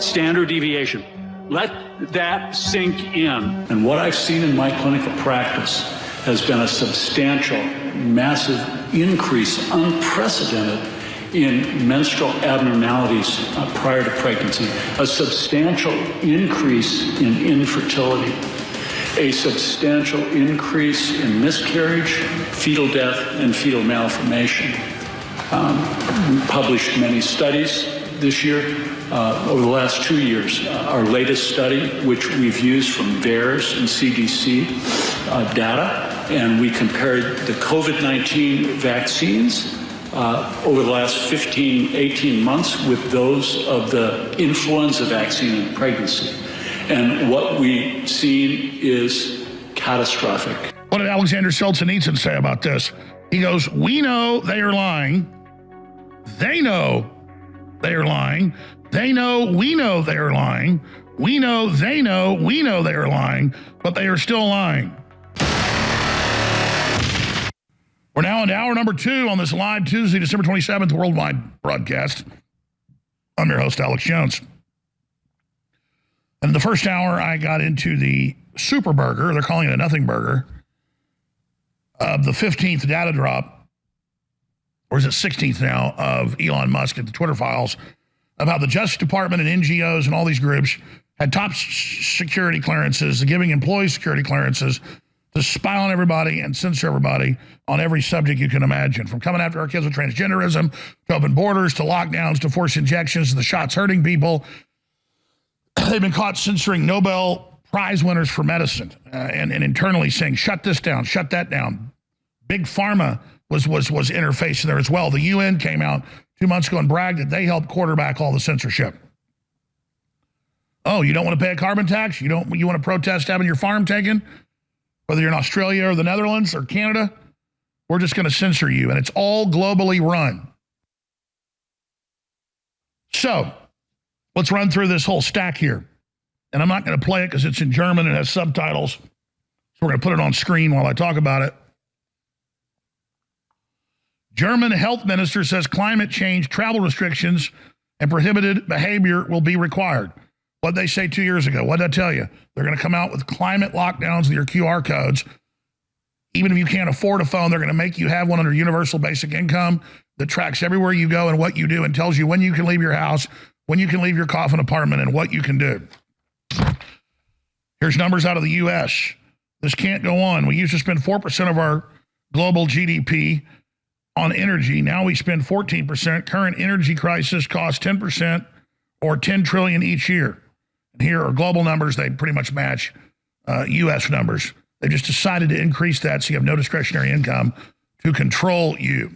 standard deviation. Let that sink in. And what I've seen in my clinical practice has been a substantial, massive increase, unprecedented, in menstrual abnormalities prior to pregnancy, a substantial increase in infertility, a substantial increase in miscarriage, fetal death, and fetal malformation. We published many studies this year, over the last 2 years. Our latest study, which we've used from VAERS and CDC data, and we compared the COVID-19 vaccines over the last 15, 18 months with those of the influenza vaccine in pregnancy. And what we've seen is catastrophic. What did Alexander Solzhenitsyn say about this? He goes, we know they are lying. They know they are lying. They know we know they are lying. We know they know we know they are lying, but they are still lying. We're now into hour number 2 on this live Tuesday, December 27th worldwide broadcast. I'm your host, Alex Jones. And in the first hour, I got into the super burger, they're calling it a nothing burger, of the 15th data drop, or is it 16th now, of Elon Musk at the Twitter files, about the Justice Department and NGOs and all these groups had top security clearances, giving employees security clearances to spy on everybody and censor everybody on every subject you can imagine, from coming after our kids with transgenderism, to open borders, to lockdowns, to forced injections, to the shots hurting people. They've been caught censoring Nobel Prize winners for medicine and internally saying, shut this down, shut that down. Big Pharma was interfacing there as well. The UN came out 2 months ago and bragged that they helped quarterback all the censorship. Oh, you don't want to pay a carbon tax? You want to protest having your farm taken? Whether you're in Australia or the Netherlands or Canada, we're just going to censor you. And it's all globally run. So let's run through this whole stack here. And I'm not going to play it because it's in German and has subtitles. So we're going to put it on screen while I talk about it. German health minister says climate change, travel restrictions, and prohibited behavior will be required. What did they say 2 years ago? What did I tell you? They're going to come out with climate lockdowns with your QR codes. Even if you can't afford a phone, they're going to make you have one under universal basic income that tracks everywhere you go and what you do and tells you when you can leave your house, when you can leave your coffin apartment, and what you can do. Here's numbers out of the U.S. This can't go on. We used to spend 4% of our global GDP on energy. Now we spend 14%. Current energy crisis costs 10% or $10 trillion each year. And here are global numbers. They pretty much match U.S. numbers. They just decided to increase that so you have no discretionary income to control you.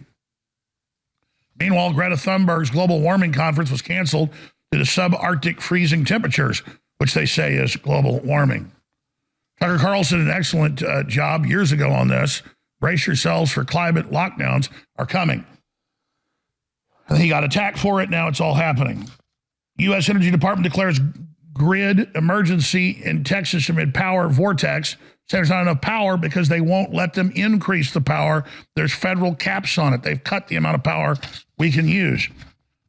Meanwhile, Greta Thunberg's global warming conference was canceled due to subarctic freezing temperatures, which they say is global warming. Tucker Carlson did an excellent job years ago on this. Brace yourselves for climate lockdowns are coming. And he got attacked for it. Now it's all happening. U.S. Energy Department declares grid emergency in Texas amid power vortex. Say there's not enough power because they won't let them increase the power. There's federal caps on it. They've cut the amount of power we can use.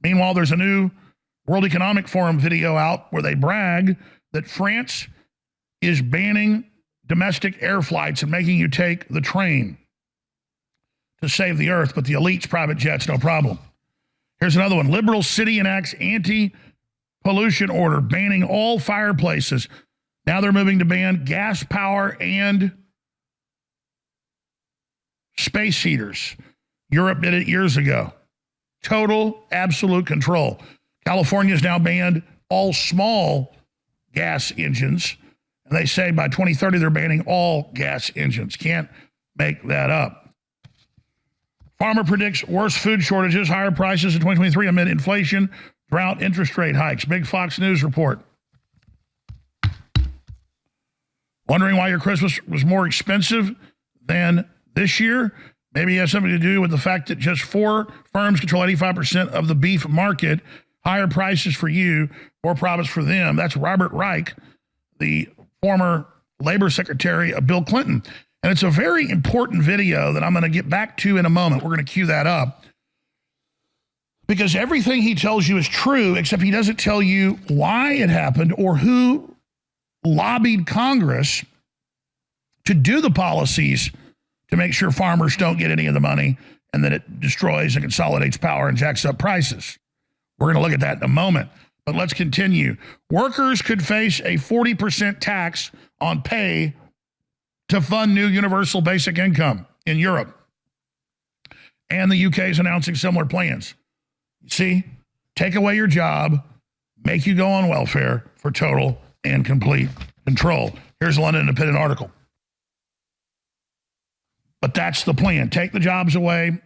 Meanwhile, there's a new World Economic Forum video out where they brag that France is banning domestic air flights and making you take the train to save the earth, but the elite's private jets, no problem. Here's another one. Liberal city enacts anti-pollution order banning all fireplaces. Now they're moving to ban gas power and space heaters. Europe did it years ago. Total, absolute control. California's now banned all small gas engines. And they say by 2030, they're banning all gas engines. Can't make that up. Farmer predicts worse food shortages, higher prices in 2023 amid inflation, drought, interest rate hikes. Big Fox News report. Wondering why your Christmas was more expensive than this year? Maybe it has something to do with the fact that just 4 firms control 85% of the beef market. higher prices for you, more profits for them. That's Robert Reich, the former labor secretary of Bill Clinton. And it's a very important video that I'm going to get back to in a moment. We're going to cue that up. Because everything he tells you is true, except he doesn't tell you why it happened or who lobbied Congress to do the policies to make sure farmers don't get any of the money and that it destroys and consolidates power and jacks up prices. We're going to look at that in a moment. But let's continue. Workers could face a 40% tax on pay to fund new universal basic income in Europe. And the UK is announcing similar plans. See, take away your job, make you go on welfare for total and complete control. Here's a London Independent article. But that's the plan. Take the jobs away,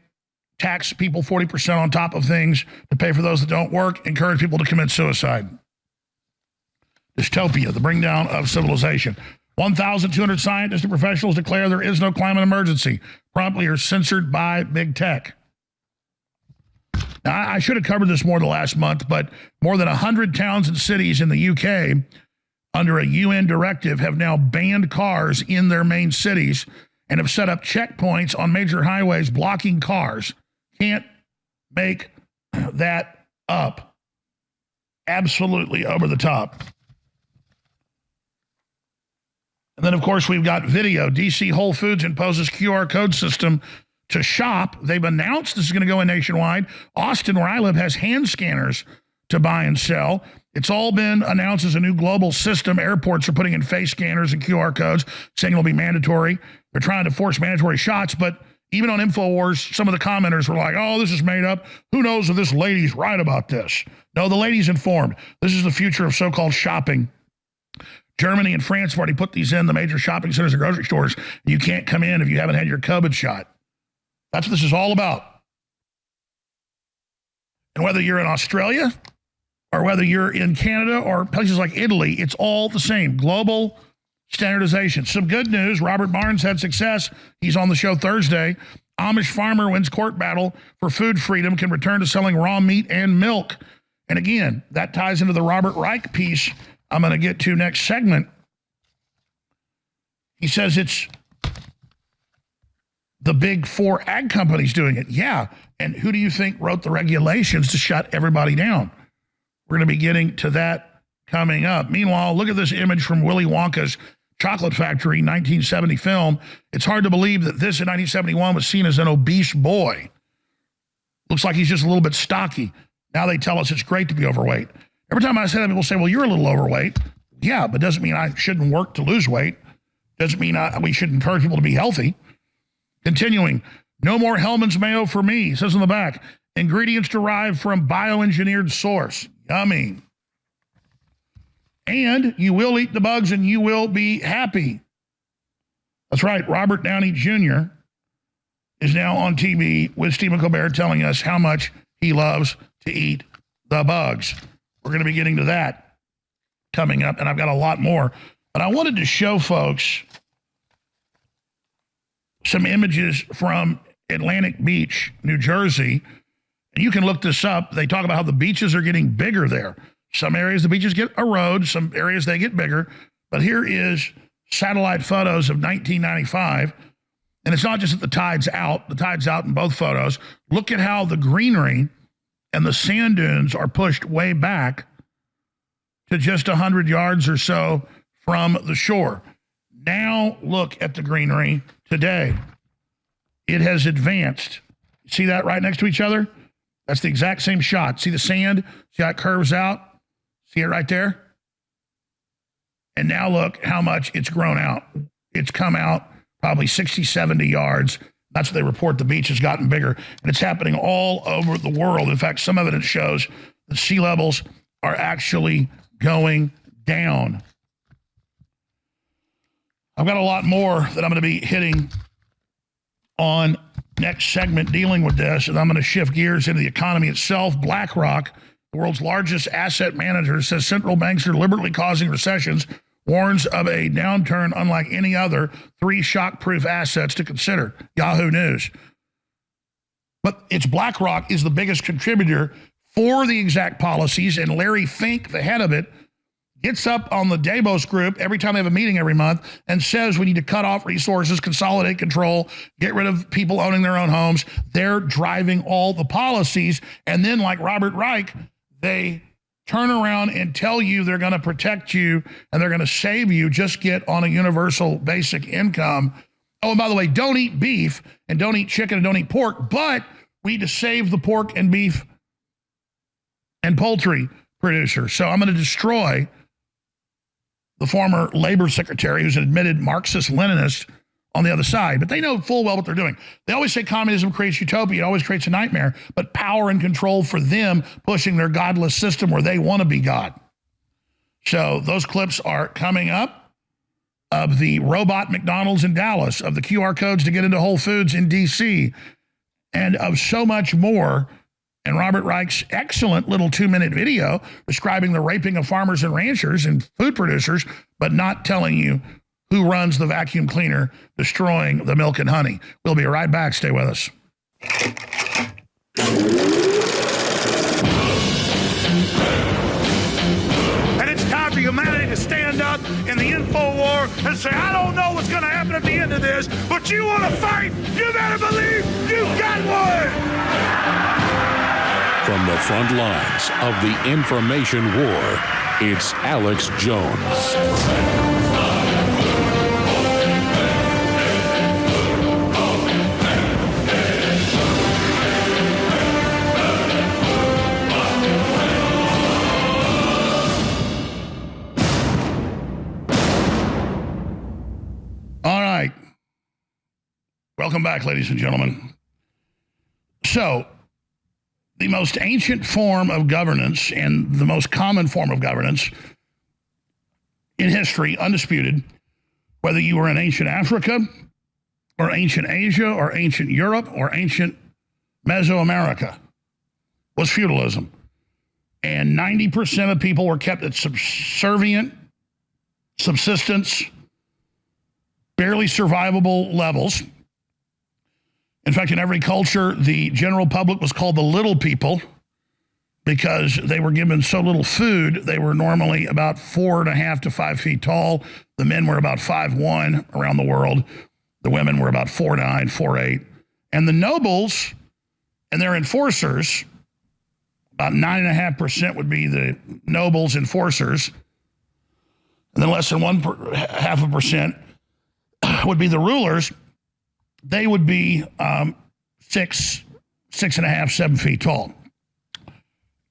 tax people 40% on top of things to pay for those that don't work, encourage people to commit suicide. Dystopia, the bring down of civilization. 1,200 scientists and professionals declare there is no climate emergency, promptly are censored by big tech. Now, I should have covered this more the last month, but more than 100 towns and cities in the UK under a UN directive have now banned cars in their main cities and have set up checkpoints on major highways blocking cars. Can't make that up. Absolutely over the top. And then, of course, we've got video. DC Whole Foods imposes QR code system to shop. They've announced this is going to go in nationwide. Austin, where I live, has hand scanners to buy and sell. It's all been announced as a new global system. Airports are putting in face scanners and QR codes, saying it'll be mandatory. They're trying to force mandatory shots, but even on InfoWars, some of the commenters were like, oh, this is made up. Who knows if this lady's right about this? No, the lady's informed. This is the future of so-called shopping. Germany and France have already put these in the major shopping centers and grocery stores. You can't come in if you haven't had your COVID shot. That's what this is all about. And whether you're in Australia or whether you're in Canada or places like Italy, it's all the same. Global standardization. Some good news. Robert Barnes had success. He's on the show Thursday. Amish farmer wins court battle for food freedom, can return to selling raw meat and milk. And again, that ties into the Robert Reich piece I'm going to get to next segment. He says it's the big four ag companies doing it. Yeah. And who do you think wrote the regulations to shut everybody down? We're going to be getting to that coming up. Meanwhile, look at this image from Willy Wonka's Chocolate Factory 1970 film. It's hard to believe that this in 1971 was seen as an obese boy. Looks like he's just a little bit stocky. Now they tell us it's great to be overweight. Every time I say that, people say, well, you're a little overweight. Yeah, but doesn't mean I shouldn't work to lose weight. Doesn't mean we should encourage people to be healthy. Continuing, no more Hellman's mayo for me, says on the back. Ingredients derived from bioengineered source. Yummy. And you will eat the bugs and you will be happy. That's right. Robert Downey Jr. is now on TV with Stephen Colbert telling us how much he loves to eat the bugs. We're going to be getting to that coming up, and I've got a lot more. But I wanted to show folks some images from Atlantic Beach, New Jersey. And you can look this up. They talk about how the beaches are getting bigger there. Some areas the beaches get eroded, some areas they get bigger. But here is satellite photos of 1995. And it's not just that the tide's out. The tide's out in both photos. Look at how the greenery and the sand dunes are pushed way back to just 100 yards or so from the shore. Now look at the greenery today. It has advanced. See that right next to each other? That's the exact same shot. See the sand? See how it curves out? See it right there? And now look how much it's grown out. It's come out probably 60, 70 yards. That's what they report. The beach has gotten bigger, and it's happening all over the world. In fact, some evidence shows that sea levels are actually going down. I've got a lot more that I'm going to be hitting on next segment dealing with this, and I'm going to shift gears into the economy itself. BlackRock, the world's largest asset manager, says central banks are deliberately causing recessions, warns of a downturn unlike any other, 3 shock-proof assets to consider. Yahoo News. But it's BlackRock is the biggest contributor, for the exact policies, and Larry Fink, the head of it, gets up on the Davos group every time they have a meeting every month and says we need to cut off resources, consolidate control, get rid of people owning their own homes. They're driving all the policies. And then, like Robert Reich, they turn around and tell you they're going to protect you and they're going to save you. Just get on a universal basic income. Oh, and by the way, don't eat beef and don't eat chicken and don't eat pork, but we need to save the pork and beef and poultry producers. So I'm going to destroy the former labor secretary, who's an admitted Marxist-Leninist, on the other side. But they know full well what they're doing. They always say communism creates utopia. It always creates a nightmare. But power and control for them, pushing their godless system where they want to be God. So those clips are coming up of the robot McDonald's in Dallas, of the QR codes to get into Whole Foods in D.C., and of so much more. And Robert Reich's excellent little 2-minute video describing the raping of farmers and ranchers and food producers, but not telling you who runs the vacuum cleaner destroying the milk and honey. We'll be right back. Stay with us. And it's time for humanity to stand up in the info war and say, I don't know what's going to happen at the end of this, but you want to fight, you better believe you got one. From the front lines of the information war, it's Alex Jones. All right. Welcome back, ladies and gentlemen. So, the most ancient form of governance and the most common form of governance in history, undisputed, whether you were in ancient Africa or ancient Asia or ancient Europe or ancient Mesoamerica, was feudalism. And 90% of people were kept at subservient, subsistence, barely survivable levels. In fact, in every culture, the general public was called the little people because they were given so little food. They were normally about 4.5 to 5 feet tall. The men were about 5'1" around the world. The women were about 4'9", 4'8". And the nobles and their enforcers, about 9.5% would be the nobles enforcers. And then less than 0.5% would be the rulers. They would be 6.5, 7 feet tall.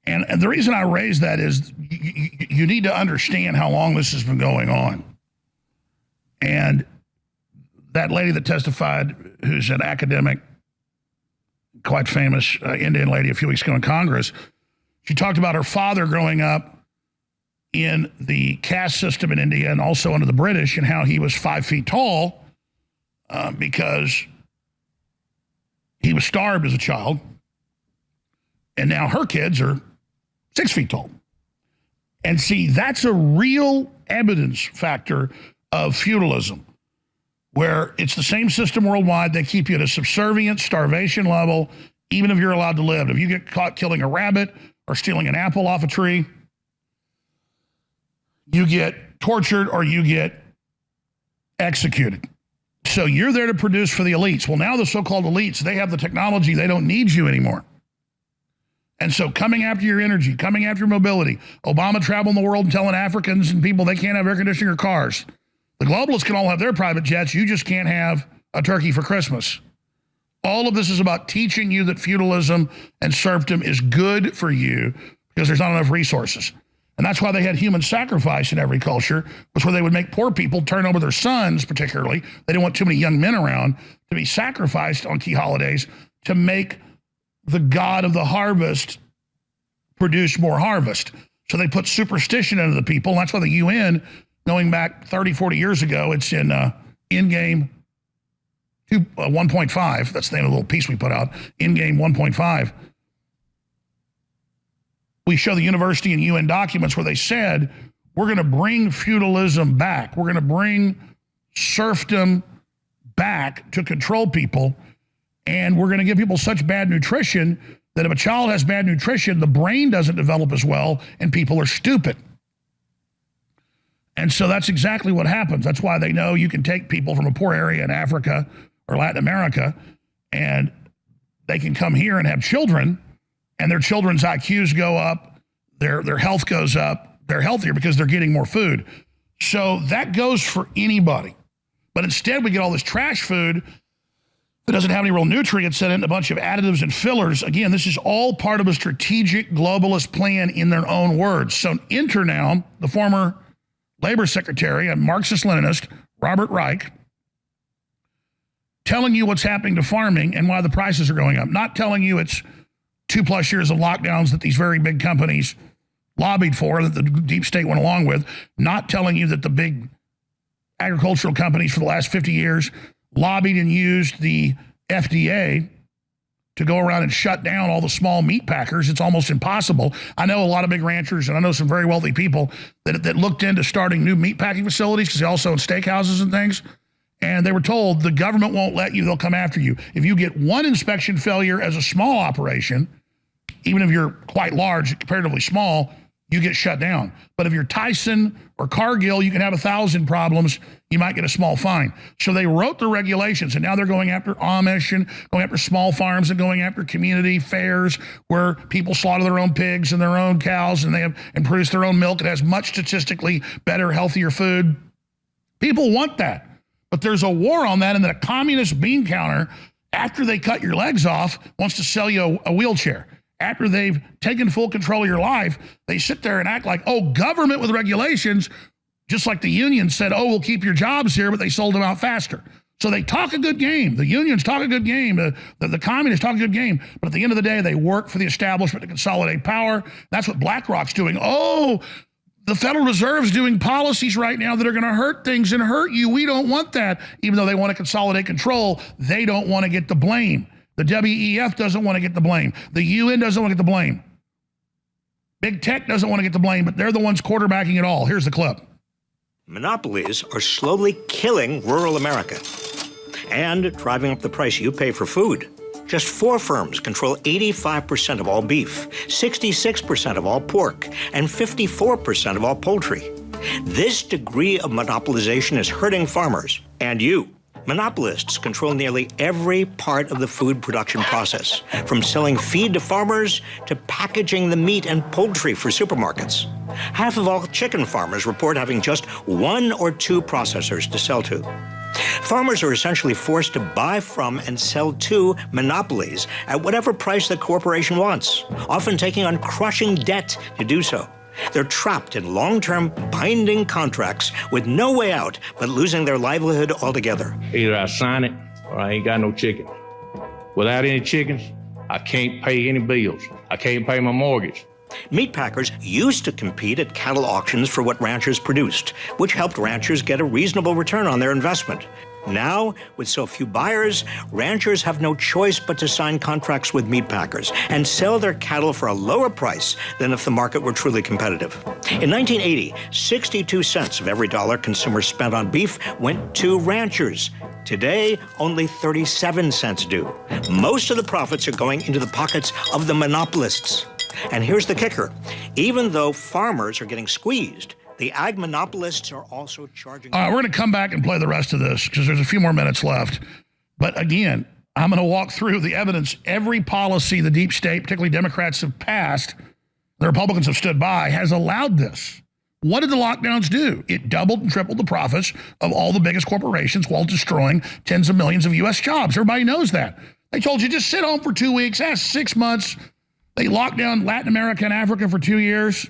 And the reason I raise that is you need to understand how long this has been going on. And that lady that testified, who's an academic, quite famous Indian lady a few weeks ago in Congress, she talked about her father growing up in the caste system in India and also under the British, and how he was 5 feet tall because he was starved as a child, and now her kids are 6 feet tall. And see, that's a real evidence factor of feudalism, where it's the same system worldwide. They keep you at a subservient starvation level, even if you're allowed to live. If you get caught killing a rabbit or stealing an apple off a tree, you get tortured or you get executed. So you're there to produce for the elites. Well, now the so-called elites, they have the technology. They don't need you anymore. And so coming after your energy, coming after your mobility, Obama traveling the world and telling Africans and people they can't have air conditioning or cars. The globalists can all have their private jets. You just can't have a turkey for Christmas. All of this is about teaching you that feudalism and serfdom is good for you because there's not enough resources. And that's why they had human sacrifice in every culture, was where they would make poor people turn over their sons, particularly. They didn't want too many young men around to be sacrificed on key holidays to make the god of the harvest produce more harvest. So they put superstition into the people. And that's why the UN, going back 30, 40 years ago, it's in in-game 1.5. That's the name of the little piece we put out, in-game 1.5. We show the university and UN documents where they said, we're going to bring feudalism back. We're going to bring serfdom back to control people. And we're going to give people such bad nutrition that if a child has bad nutrition, the brain doesn't develop as well and people are stupid. And so that's exactly what happens. That's why they know you can take people from a poor area in Africa or Latin America and they can come here and have children and their children's IQs go up, their health goes up, they're healthier because they're getting more food. So that goes for anybody. But instead we get all this trash food that doesn't have any real nutrients in it and a bunch of additives and fillers. Again, this is all part of a strategic globalist plan in their own words. So enter now the former Labor Secretary and Marxist-Leninist Robert Reich telling you what's happening to farming and why the prices are going up. Not telling you it's 2+ years of lockdowns that these very big companies lobbied for, that the deep state went along with. Not telling you that the big agricultural companies for the last 50 years lobbied and used the FDA to go around and shut down all the small meat packers. It's almost impossible. I know a lot of big ranchers, and I know some very wealthy people that looked into starting new meat packing facilities because they also own steakhouses and things. And they were told the government won't let you, they'll come after you. If you get one inspection failure as a small operation, even if you're quite large, comparatively small, you get shut down. But if you're Tyson or Cargill, you can have 1,000 problems, you might get a small fine. So they wrote the regulations, and now they're going after Amish and going after small farms and going after community fairs where people slaughter their own pigs and their own cows and and produce their own milk. It has much statistically better, healthier food. People want that. But there's a war on that, and then a communist bean counter, after they cut your legs off, wants to sell you a wheelchair. After they've taken full control of your life, they sit there and act like, oh, government with regulations, just like the union said, oh, we'll keep your jobs here, but they sold them out faster. So they talk a good game. The unions talk a good game. The communists talk a good game. But at the end of the day, they work for the establishment to consolidate power. That's what BlackRock's doing. Oh, the Federal Reserve's doing policies right now that are going to hurt things and hurt you. We don't want that. Even though they want to consolidate control, they don't want to get the blame. The WEF doesn't want to get the blame. The UN doesn't want to get the blame. Big tech doesn't want to get the blame, but they're the ones quarterbacking it all. Here's the clip. Monopolies are slowly killing rural America and driving up the price you pay for food. Just 4 firms control 85% of all beef, 66% of all pork, and 54% of all poultry. This degree of monopolization is hurting farmers and you. Monopolists control nearly every part of the food production process, from selling feed to farmers to packaging the meat and poultry for supermarkets. Half of all chicken farmers report having just 1 or 2 processors to sell to. Farmers are essentially forced to buy from and sell to monopolies at whatever price the corporation wants, often taking on crushing debt to do so. They're trapped in long-term binding contracts with no way out but losing their livelihood altogether. Either I sign it or I ain't got no chicken. Without any chickens, I can't pay any bills. I can't pay my mortgage. Meat packers used to compete at cattle auctions for what ranchers produced, which helped ranchers get a reasonable return on their investment. Now, with so few buyers, ranchers have no choice but to sign contracts with meat packers and sell their cattle for a lower price than if the market were truly competitive. In 1980, 62 cents of every dollar consumers spent on beef went to ranchers. Today, only 37 cents do. Most of the profits are going into the pockets of the monopolists. And here's the kicker. Even though farmers are getting squeezed, the ag monopolists are also charging... All right, we're going to come back and play the rest of this because there's a few more minutes left. But again, I'm going to walk through the evidence. Every policy the deep state, particularly Democrats, have passed, the Republicans have stood by, has allowed this. What did the lockdowns do? It doubled and tripled the profits of all the biggest corporations while destroying tens of millions of U.S. jobs. Everybody knows that. They told you just sit home for 2 weeks, 6 months. They locked down Latin America and Africa for 2 years.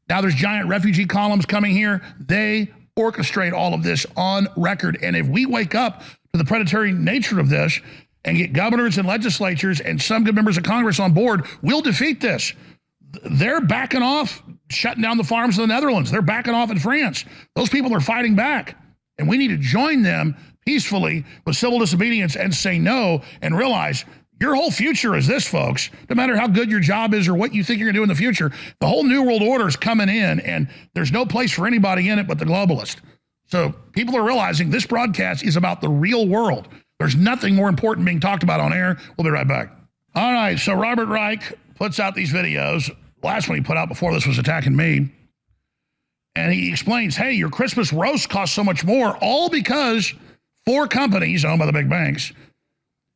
Now there's giant refugee columns coming here. They orchestrate all of this on record. And if we wake up to the predatory nature of this and get governors and legislatures and some good members of Congress on board, we'll defeat this. They're backing off, shutting down the farms in the Netherlands. They're backing off in France. Those people are fighting back. And we need to join them peacefully with civil disobedience and say no and realize your whole future is this, folks. No matter how good your job is or what you think you're going to do in the future, the whole New World Order is coming in, and there's no place for anybody in it but the globalist. So people are realizing this broadcast is about the real world. There's nothing more important being talked about on air. We'll be right back. All right, so Robert Reich puts out these videos. The last one he put out before this was attacking me. And he explains, hey, your Christmas roast costs so much more, all because 4 companies owned by the big banks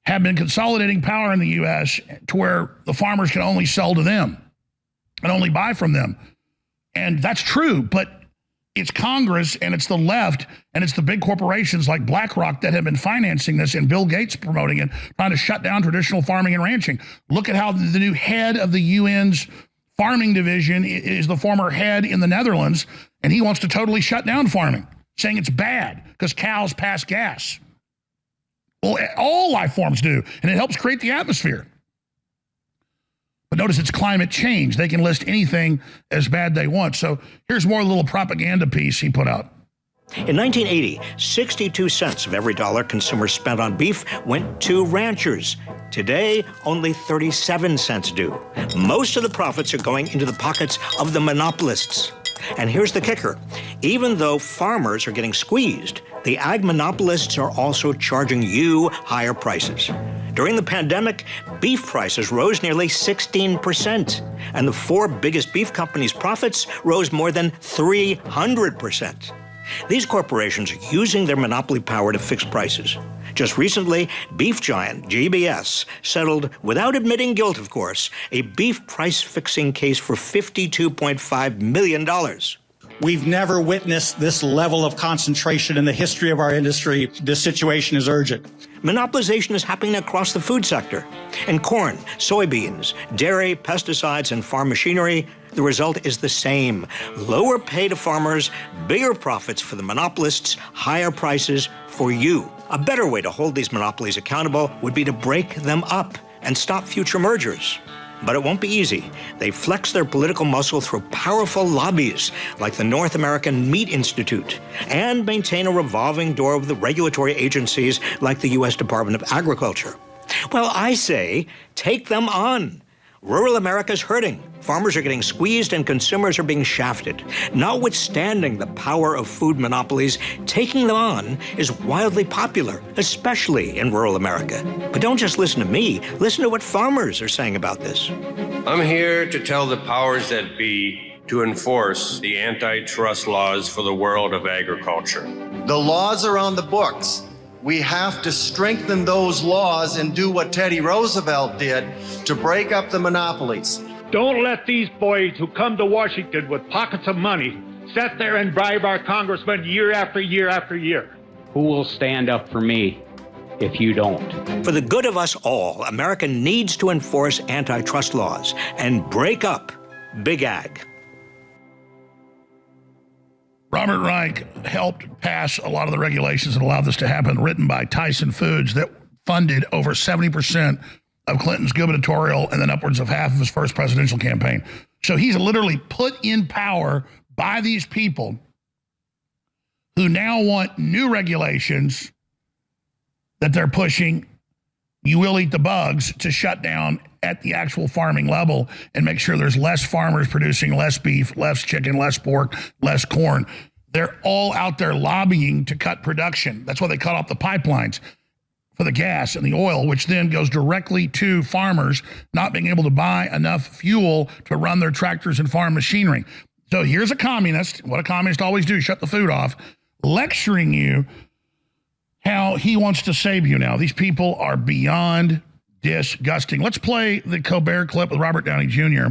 have been consolidating power in the U.S. to where the farmers can only sell to them and only buy from them. And that's true, but it's Congress and it's the left and it's the big corporations like BlackRock that have been financing this, and Bill Gates promoting it, trying to shut down traditional farming and ranching. Look at how the new head of the UN's farming division is the former head in the Netherlands, and he wants to totally shut down farming, saying it's bad because cows pass gas. Well, all life forms do, and it helps create the atmosphere. But notice it's climate change. They can list anything as bad they want. So here's more little propaganda piece he put out. In 1980, 62 cents of every dollar consumers spent on beef went to ranchers. Today, only 37 cents do. Most of the profits are going into the pockets of the monopolists. And here's the kicker. Even though farmers are getting squeezed, the ag monopolists are also charging you higher prices. During the pandemic, beef prices rose nearly 16%, and the 4 biggest beef companies' profits rose more than 300%. These corporations are using their monopoly power to fix prices. Just recently, beef giant JBS settled, without admitting guilt, of course, a beef price-fixing case for $52.5 million. We've never witnessed this level of concentration in the history of our industry. This situation is urgent. Monopolization is happening across the food sector. In corn, soybeans, dairy, pesticides, and farm machinery, the result is the same. Lower pay to farmers, bigger profits for the monopolists, higher prices for you. A better way to hold these monopolies accountable would be to break them up and stop future mergers. But it won't be easy. They flex their political muscle through powerful lobbies like the North American Meat Institute, and maintain a revolving door with the regulatory agencies like the U.S. Department of Agriculture. Well, I say, take them on. Rural America's hurting. Farmers are getting squeezed and consumers are being shafted. Notwithstanding the power of food monopolies, taking them on is wildly popular, especially in rural America. But don't just listen to me. Listen to what farmers are saying about this. I'm here to tell the powers that be to enforce the antitrust laws for the world of agriculture. The laws are on the books. We have to strengthen those laws and do what Teddy Roosevelt did to break up the monopolies. Don't let these boys who come to Washington with pockets of money sit there and bribe our congressmen year after year after year. Who will stand up for me if you don't? For the good of us all, America needs to enforce antitrust laws and break up Big Ag. Robert Reich helped pass a lot of the regulations that allowed this to happen, written by Tyson Foods, that funded over 70% of Clinton's gubernatorial and then upwards of half of his first presidential campaign. So he's literally put in power by these people who now want new regulations that they're pushing. You will eat the bugs to shut down at the actual farming level and make sure there's less farmers producing less beef, less chicken, less pork, less corn. They're all out there lobbying to cut production. That's why they cut off the pipelines for the gas and the oil, which then goes directly to farmers not being able to buy enough fuel to run their tractors and farm machinery. So here's a communist, what a communist always do, shut the food off, lecturing you how he wants to save you now. These people are beyond disgusting. Let's play the Colbert clip with Robert Downey Jr.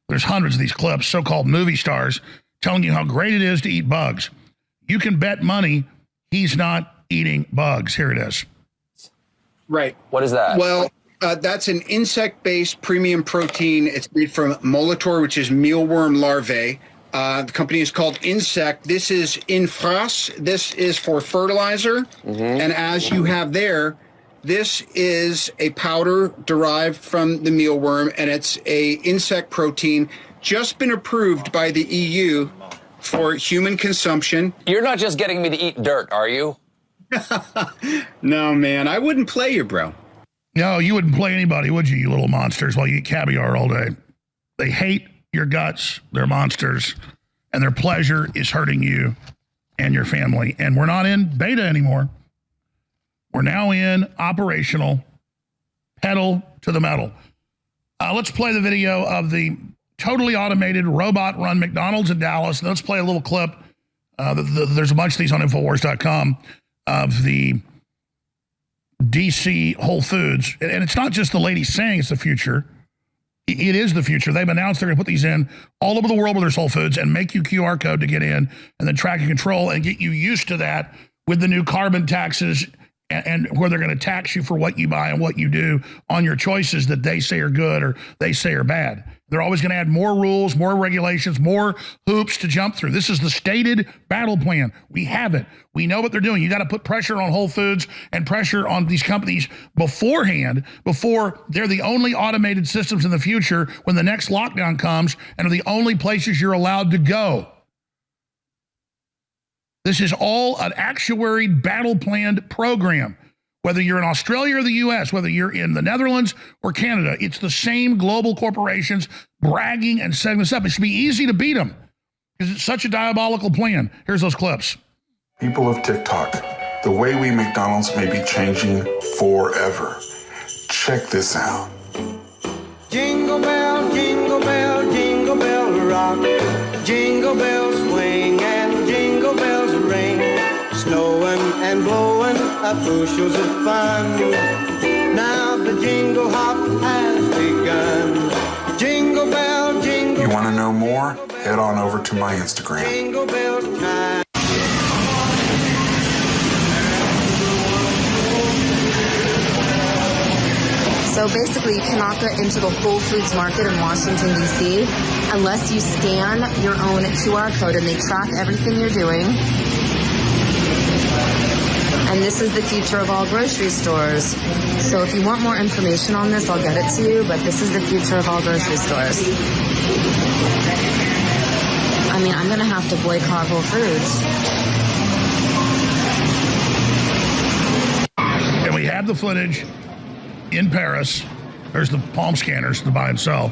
There's hundreds of these clips, so-called movie stars, telling you how great it is to eat bugs. You can bet money he's not eating bugs. Here it is. Right. What is that? Well, that's an insect-based premium protein. It's made from Molitor, which is mealworm larvae. The company is called Insect. This is 𝓐. This is for fertilizer. And as you have there, this is a powder derived from the mealworm, and it's a insect protein just been approved by the EU for human consumption. You're not just getting me to eat dirt, are you? No, man, I wouldn't play you, bro. No, you wouldn't play anybody, would you, you little monsters, while you eat caviar all day? They hate your guts. They're monsters, and their pleasure is hurting you and your family. And we're not in beta anymore. We're now in operational pedal to the metal. Let's play the video of the totally automated robot-run McDonald's in Dallas. And let's play a little clip. There's a bunch of these on Infowars.com of the DC Whole Foods. And it's not just the lady saying it's the future. It is the future. They've announced they're going to put these in all over the world where there's Whole Foods and make you QR code to get in and then track and control and get you used to that with the new carbon taxes and where they're going to tax you for what you buy and what you do on your choices that they say are good or they say are bad. They're always going to add more rules, more regulations, more hoops to jump through. This is the stated battle plan. We have it. We know what they're doing. You got to put pressure on Whole Foods and pressure on these companies beforehand, before they're the only automated systems in the future when the next lockdown comes and are the only places you're allowed to go. This is all an actuaried, battle-planned program. Whether you're in Australia or the U.S., whether you're in the Netherlands or Canada, it's the same global corporations bragging and setting this up. It should be easy to beat them because it's such a diabolical plan. Here's those clips. People of TikTok, the way we McDonald's may be changing forever. Check this out. Jingle bell, jingle bell rock. Jingle bells swing and jingle bells ring. Snowing and blowing up bushels of fun. Now the jingle hop has begun. Jingle bell, jingle. You want to know more? Head on over to my Instagram. Jingle bells chime. So basically, you cannot get into the Whole Foods market in Washington, D.C. unless you scan your own QR code and they track everything you're doing. And this is the future of all grocery stores. So if you want more information on this, I'll get it to you, but this is the future of all grocery stores. I mean, I'm going to have to boycott Whole Foods. And we have the footage in Paris. There's the palm scanners to buy and sell.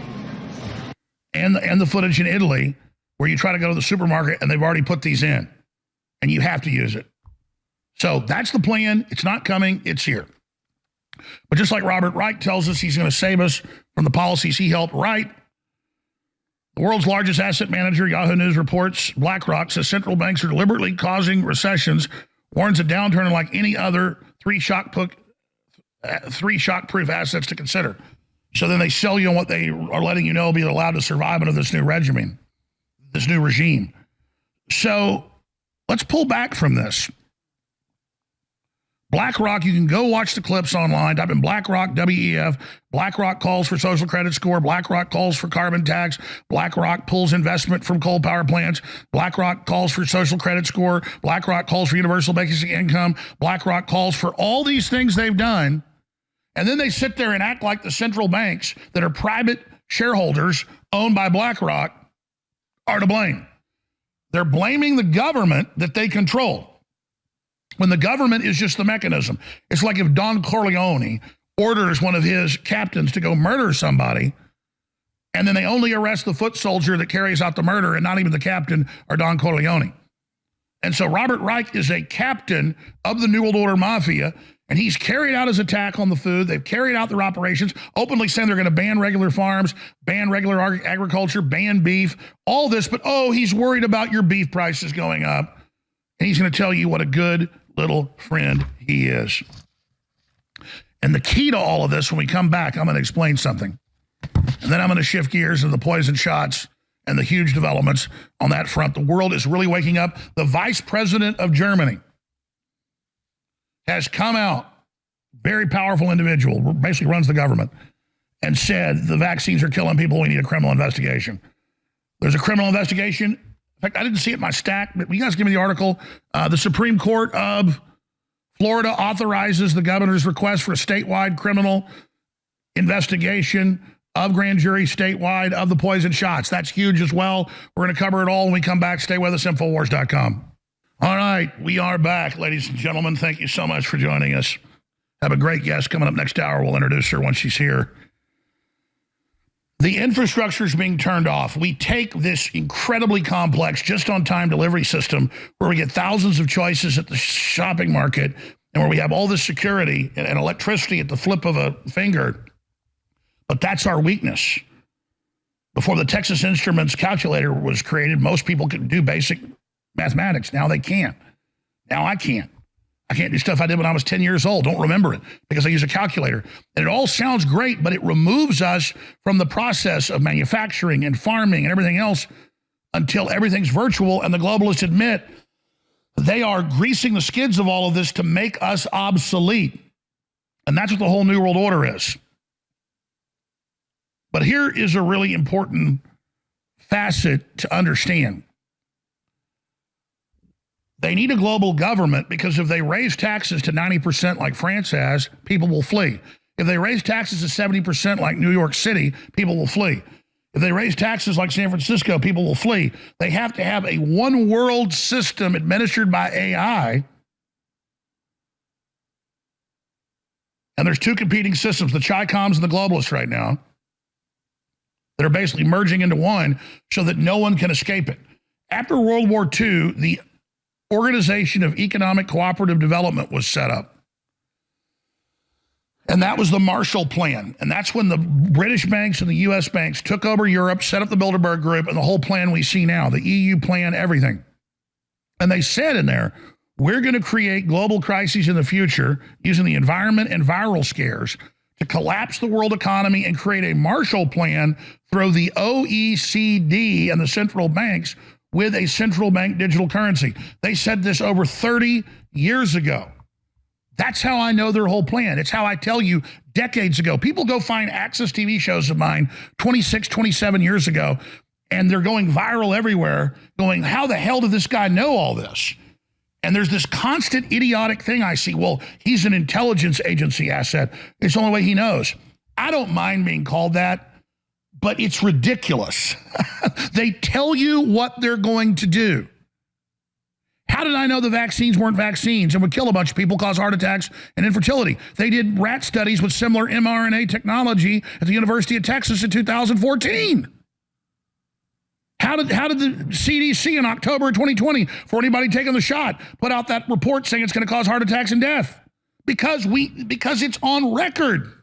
And the footage in Italy where you try to go to the supermarket and they've already put these in. And you have to use it. So that's the plan. It's not coming. It's here. But just like Robert Reich tells us he's going to save us from the policies he helped write, the world's largest asset manager, Yahoo News reports, BlackRock says central banks are deliberately causing recessions, warns a downturn unlike any other three shock-proof assets to consider. So then they sell you on what they are letting you know will be allowed to survive under this new regime. So let's pull back from this. BlackRock, you can go watch the clips online. Type in BlackRock, WEF. BlackRock calls for social credit score. BlackRock calls for carbon tax. BlackRock pulls investment from coal power plants. BlackRock calls for social credit score. BlackRock calls for universal basic income. BlackRock calls for all these things they've done. And then they sit there and act like the central banks that are private shareholders owned by BlackRock are to blame. They're blaming the government that they control, when the government is just the mechanism. It's like if Don Corleone orders one of his captains to go murder somebody, and then they only arrest the foot soldier that carries out the murder and not even the captain or Don Corleone. And so Robert Reich is a captain of the New World Order Mafia, and he's carried out his attack on the food. They've carried out their operations, openly saying they're going to ban regular farms, ban regular agriculture, ban beef, all this. But, oh, he's worried about your beef prices going up. And he's going to tell you what a good little friend he is. And the key to all of this, when we come back, I'm going to explain something. And then I'm going to shift gears to the poison shots and the huge developments on that front. The world is really waking up. The vice president of Germany has come out, very powerful individual, basically runs the government, and said the vaccines are killing people. We need a criminal investigation. There's a criminal investigation. In fact, I didn't see it in my stack, but you guys give me the article. The Supreme Court of Florida authorizes the governor's request for a statewide criminal investigation of grand jury statewide of the poison shots. That's huge as well. We're going to cover it all when we come back. Stay with us, Infowars.com. All right, we are back, ladies and gentlemen. Thank you so much for joining us. Have a great guest coming up next hour. We'll introduce her once she's here. The infrastructure is being turned off. We take this incredibly complex just-on-time delivery system where we get thousands of choices at the shopping market and where we have all this security and electricity at the flip of a finger. But that's our weakness. Before the Texas Instruments calculator was created, most people could do basic mathematics. Now they can't. Now I can't. I can't do stuff I did when I was 10 years old. Don't remember it because I use a calculator. And it all sounds great, but it removes us from the process of manufacturing and farming and everything else until everything's virtual. And the globalists admit they are greasing the skids of all of this to make us obsolete. And that's what the whole New World Order is. But here is a really important facet to understand. They need a global government because if they raise taxes to 90% like France has, people will flee. If they raise taxes to 70% like New York City, people will flee. If they raise taxes like San Francisco, people will flee. They have to have a one world system administered by AI. And there's two competing systems, the Chi-Coms and the globalists right now, that are basically merging into one so that no one can escape it. After World War II, the Organization of Economic Cooperative Development was set up. And that was the Marshall Plan. And that's when the British banks and the U.S. banks took over Europe, set up the Bilderberg Group, and the whole plan we see now, the EU plan, everything. And they said in there, we're going to create global crises in the future using the environment and viral scares to collapse the world economy and create a Marshall Plan through the OECD and the central banks with a central bank digital currency. They said this over 30 years ago. That's how I know their whole plan. It's how I tell you decades ago. People go find Access TV shows of mine 26, 27 years ago, and they're going viral everywhere, going, how the hell did this guy know all this? And there's this constant idiotic thing I see. Well, he's an intelligence agency asset. It's the only way he knows. I don't mind being called that, but it's ridiculous. They tell you what they're going to do. How did I know the vaccines weren't vaccines and would kill a bunch of people, cause heart attacks and infertility? They did rat studies with similar mRNA technology at the University of Texas in 2014. How did the CDC in October of 2020, for anybody taking the shot, put out that report saying it's going to cause heart attacks and death? Because it's on record.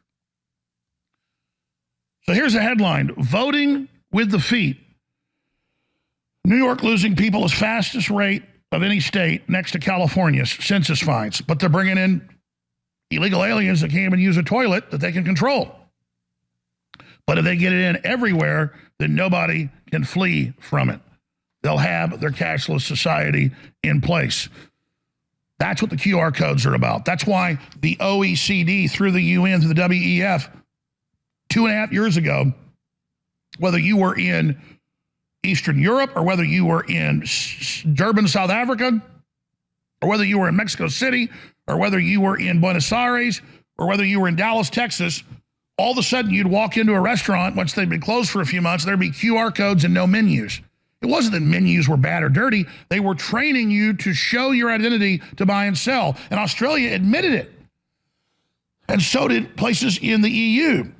So here's a headline: voting with the feet. New York losing people as fastest rate of any state next to California's census finds, but they're bringing in illegal aliens that can't even use a toilet that they can control. But if they get it in everywhere, then nobody can flee from it. They'll have their cashless society in place. That's what the QR codes are about. That's why the OECD, through the UN, through the WEF, 2.5 years ago, whether you were in Eastern Europe or whether you were in Durban, South Africa, or whether you were in Mexico City, or whether you were in Buenos Aires, or whether you were in Dallas, Texas, all of a sudden you'd walk into a restaurant, once they'd been closed for a few months, there'd be QR codes and no menus. It wasn't that menus were bad or dirty. They were training you to show your identity to buy and sell. And Australia admitted it. And so did places in the EU.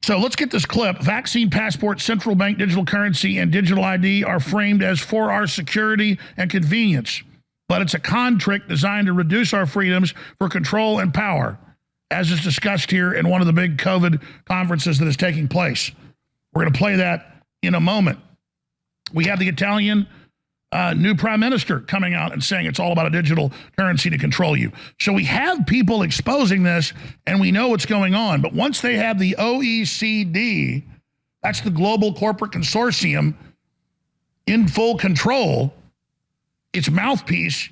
So let's get this clip. Vaccine passport, central bank digital currency, and digital ID are framed as for our security and convenience. But it's a con trick designed to reduce our freedoms for control and power, as is discussed here in one of the big COVID conferences that is taking place. We're going to play that in a moment. We have the Italian new prime minister coming out and saying it's all about a digital currency to control you. So we have people exposing this, and we know what's going on. But once they have the OECD, that's the global corporate consortium, in full control, its mouthpiece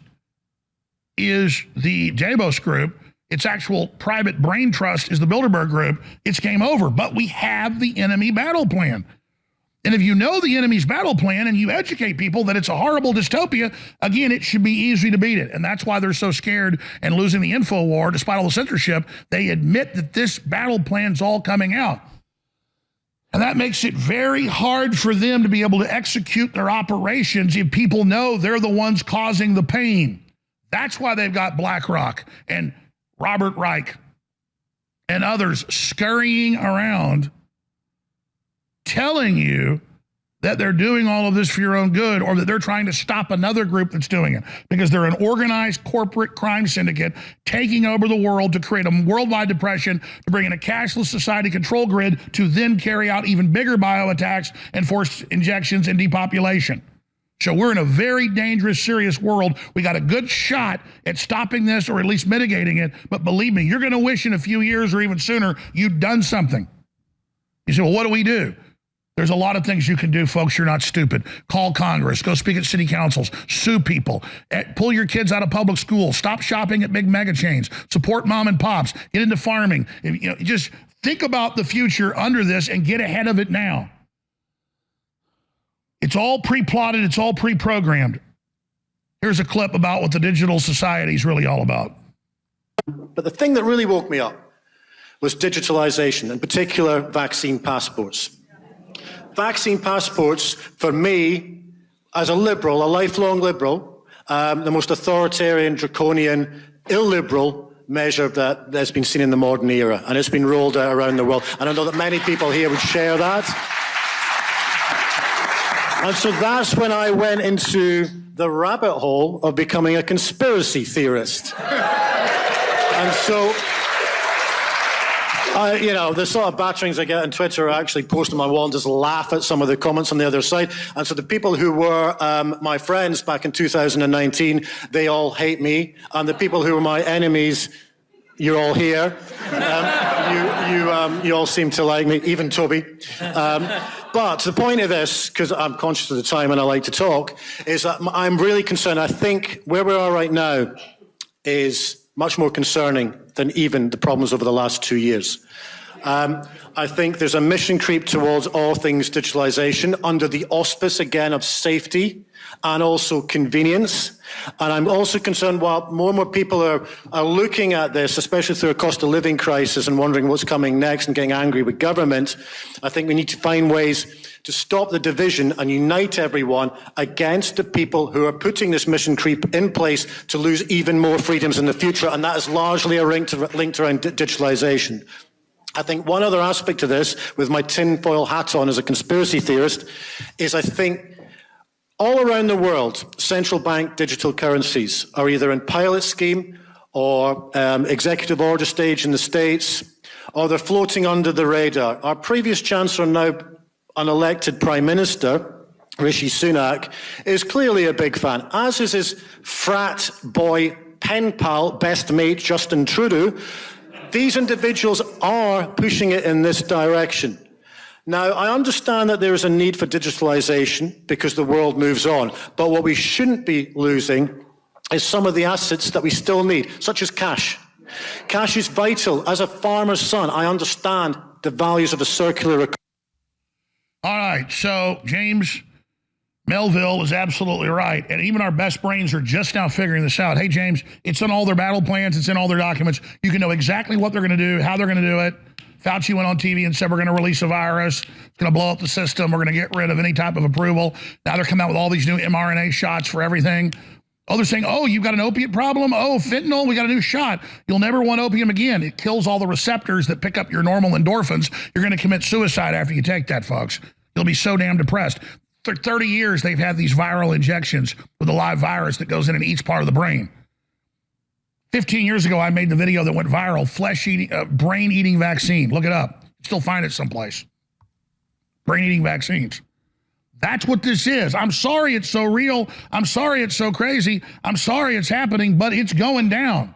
is the Davos Group. Its actual private brain trust is the Bilderberg Group. It's game over. But we have the enemy battle plan. And if you know the enemy's battle plan and you educate people that it's a horrible dystopia, again, it should be easy to beat it. And that's why they're so scared and losing the info war, despite all the censorship. They admit that this battle plan's all coming out. And that makes it very hard for them to be able to execute their operations if people know they're the ones causing the pain. That's why they've got BlackRock and Robert Reich and others scurrying around telling you that they're doing all of this for your own good, or that they're trying to stop another group that's doing it, because they're an organized corporate crime syndicate taking over the world to create a worldwide depression, to bring in a cashless society control grid, to then carry out even bigger bio-attacks and forced injections and depopulation. So we're in a very dangerous, serious world. We got a good shot at stopping this, or at least mitigating it, but believe me, you're going to wish in a few years or even sooner you'd done something. You say, well, what do we do? There's a lot of things you can do, folks. You're not stupid. Call Congress. Go speak at city councils. Sue people. Pull your kids out of public school. Stop shopping at big mega chains. Support mom and pops. Get into farming. Just think about the future under this and get ahead of it now. It's all pre-plotted. It's all pre-programmed. Here's a clip about what the digital society is really all about. But the thing that really woke me up was digitalization, in particular vaccine passports. Vaccine passports, for me, as a liberal, a lifelong liberal, the most authoritarian, draconian, illiberal measure that has been seen in the modern era, and it's been rolled out around the world. And I know that many people here would share that. And so that's when I went into the rabbit hole of becoming a conspiracy theorist. And so, the sort of batterings I get on Twitter, I actually post on my wall and just laugh at some of the comments on the other side. And so the people who were my friends back in 2019, they all hate me. And the people who were my enemies, you're all here. You all seem to like me, even Toby. But the point of this, because I'm conscious of the time and I like to talk, is that I'm really concerned. I think where we are right now is much more concerning than even the problems over the last 2 years. I think there's a mission creep towards all things digitalization under the auspice, again, of safety and also convenience. And I'm also concerned while more and more people are looking at this, especially through a cost of living crisis and wondering what's coming next and getting angry with government, I think we need to find ways to stop the division and unite everyone against the people who are putting this mission creep in place to lose even more freedoms in the future. And that is largely linked around digitalization. I think one other aspect of this, with my tinfoil hat on as a conspiracy theorist, is I think all around the world, central bank digital currencies are either in pilot scheme or executive order stage in the States, or they're floating under the radar. Our previous Chancellor, now unelected Prime Minister, Rishi Sunak, is clearly a big fan, as is his frat boy pen pal, best mate, Justin Trudeau. These individuals are pushing it in this direction. Now, I understand that there is a need for digitalization because the world moves on, but what we shouldn't be losing is some of the assets that we still need, such as cash. Cash is vital. As a farmer's son, I understand the values of a circular economy. All right, so James Melville is absolutely right, and even our best brains are just now figuring this out. Hey, James, it's in all their battle plans. It's in all their documents. You can know exactly what they're going to do, how they're going to do it. Fauci went on TV and said we're going to release a virus. It's going to blow up the system. We're going to get rid of any type of approval. Now they're coming out with all these new mRNA shots for everything. Oh, they're saying, oh, you've got an opiate problem? Oh, fentanyl, we got a new shot. You'll never want opium again. It kills all the receptors that pick up your normal endorphins. You're going to commit suicide after you take that, folks. You'll be so damn depressed. For 30 years, they've had these viral injections with a live virus that goes in and eats part of the brain. 15 years ago, I made the video that went viral, brain-eating vaccine. Look it up. Still find it someplace. Brain-eating vaccines. That's what this is. I'm sorry it's so real. I'm sorry it's so crazy. I'm sorry it's happening, but it's going down.